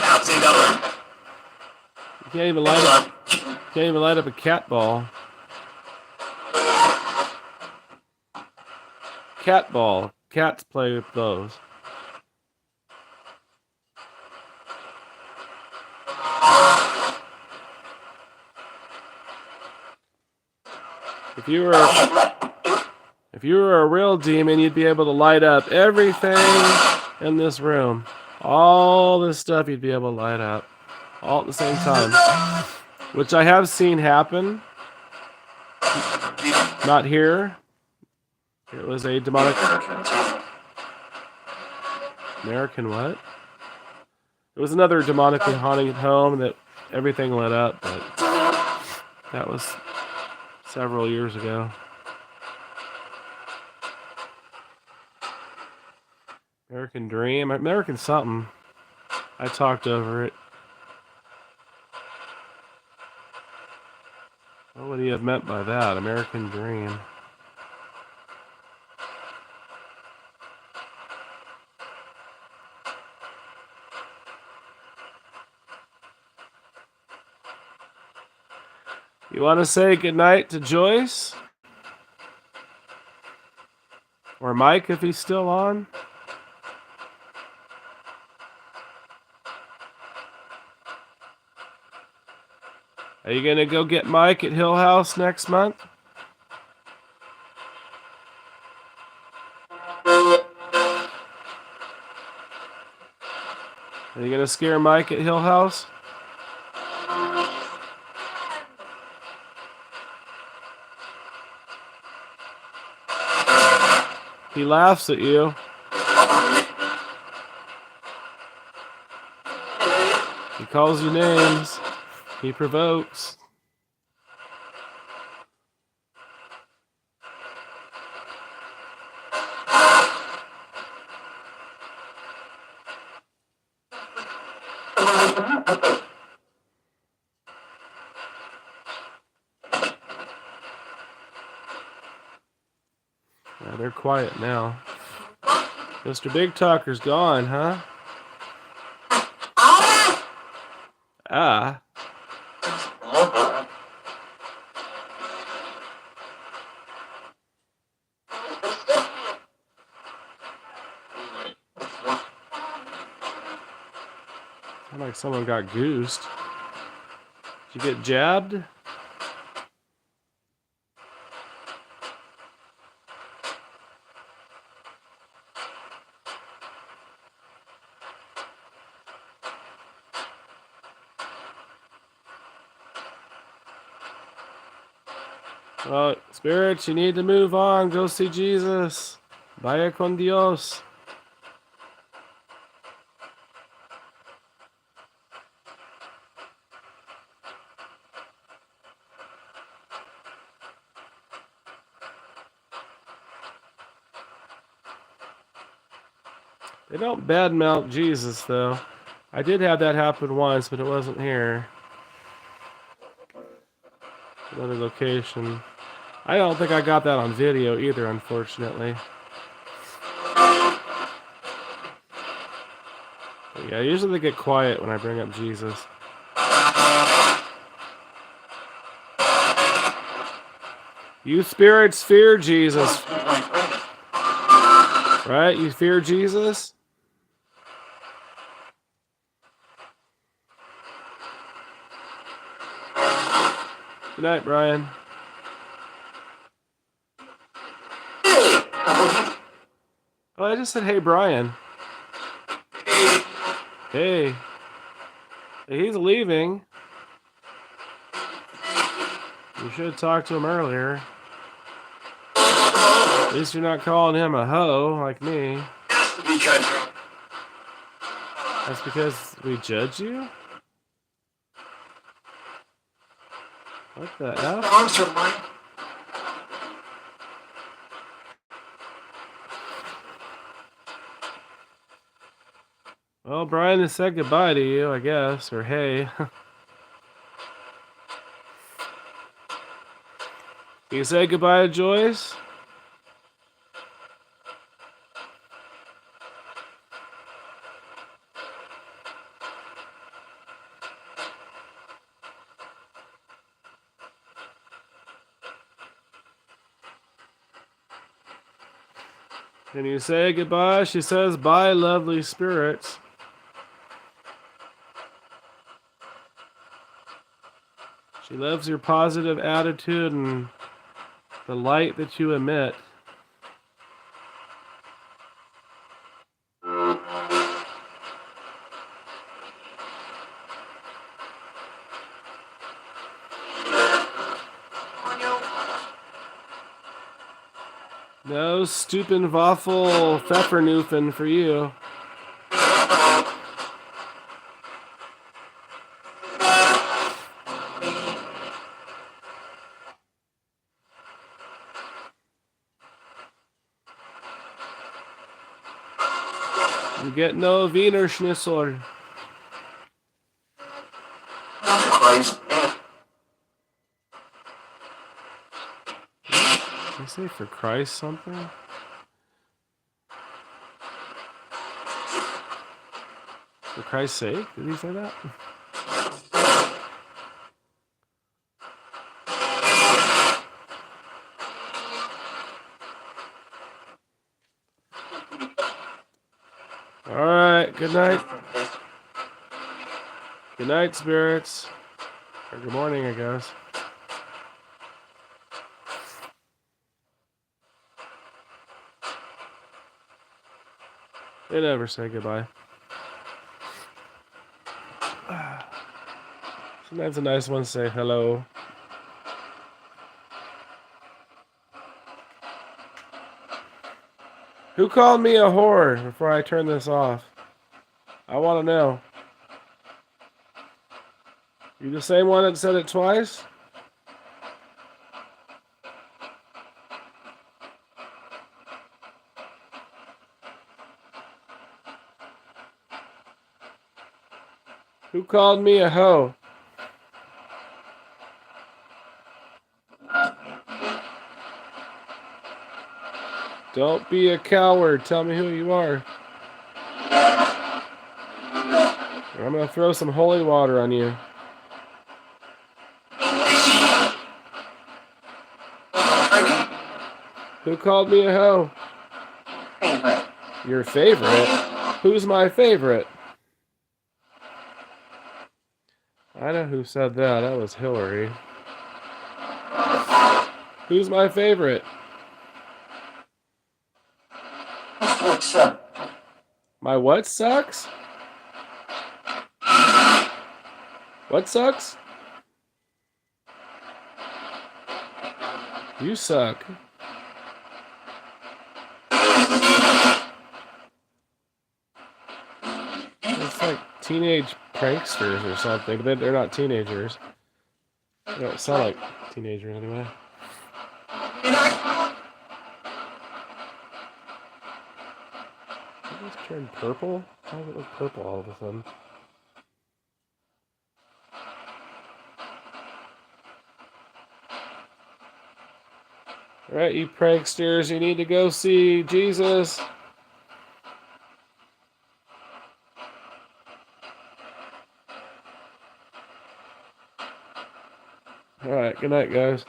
can't even light up a cat ball. Cat ball. Cats play with those. If you were a real demon, you'd be able to light up everything in this room. All this stuff you'd be able to light up. All at the same time. Which I have seen happen. Not here. It was a demonic... American what? It was another demonically haunted home that everything lit up, but that was several years ago. American Dream? American something. I talked over it. What would he have meant by that? American Dream. You want to say goodnight to Joyce? Or Mike if he's still on? Are you going to go get Mike at Hill House next month? Are you gonna scare Mike at Hill House? He laughs at you. He calls you names. He provokes. Yeah, they're quiet now. Mr. Big Talker's gone, huh? Ah. Sounds like someone got goosed. Did you get jabbed? Well, spirits, you need to move on. Go see Jesus. Vaya con Dios. They don't badmouth Jesus, though. I did have that happen once, but it wasn't here. Another location. I don't think I got that on video either, unfortunately. But yeah, usually they get quiet when I bring up Jesus. You spirits fear Jesus. Right? You fear Jesus? Good night, Brian. Oh, I just said, hey, Brian. Hey. He's leaving. You should have talked to him earlier. At least you're not calling him a hoe like me. That's because we judge you? What the F? Well, Brian has said goodbye to you, I guess, or hey. You say goodbye to Joyce? Can you say goodbye? She says, bye, lovely spirits. She loves your positive attitude and the light that you emit. No Stupenwaffel Pfeffernufen for you. You get no Wiener Schnitzel. Did I say for Christ something? For Christ's sake? Did he say that? Alright, good night. Good night, spirits. Or good morning, I guess. They never say goodbye. Sometimes a nice one say hello. Who called me a whore before I turn this off? I want to know. You the same one that said it twice? Who called me a hoe? Don't be a coward. Tell me who you are. Or I'm going to throw some holy water on you. Who called me a hoe? Favorite. Your favorite? Who's my favorite? I know who said that. That was Hillary. Who's my favorite? What's up? My what sucks? What sucks? You suck. It's like teenage pranksters or something. They're not teenagers. They don't sound like teenagers anyway. Did this turn purple? How does it look purple all of a sudden? Alright, you pranksters, you need to go see Jesus. Alright, good night, guys.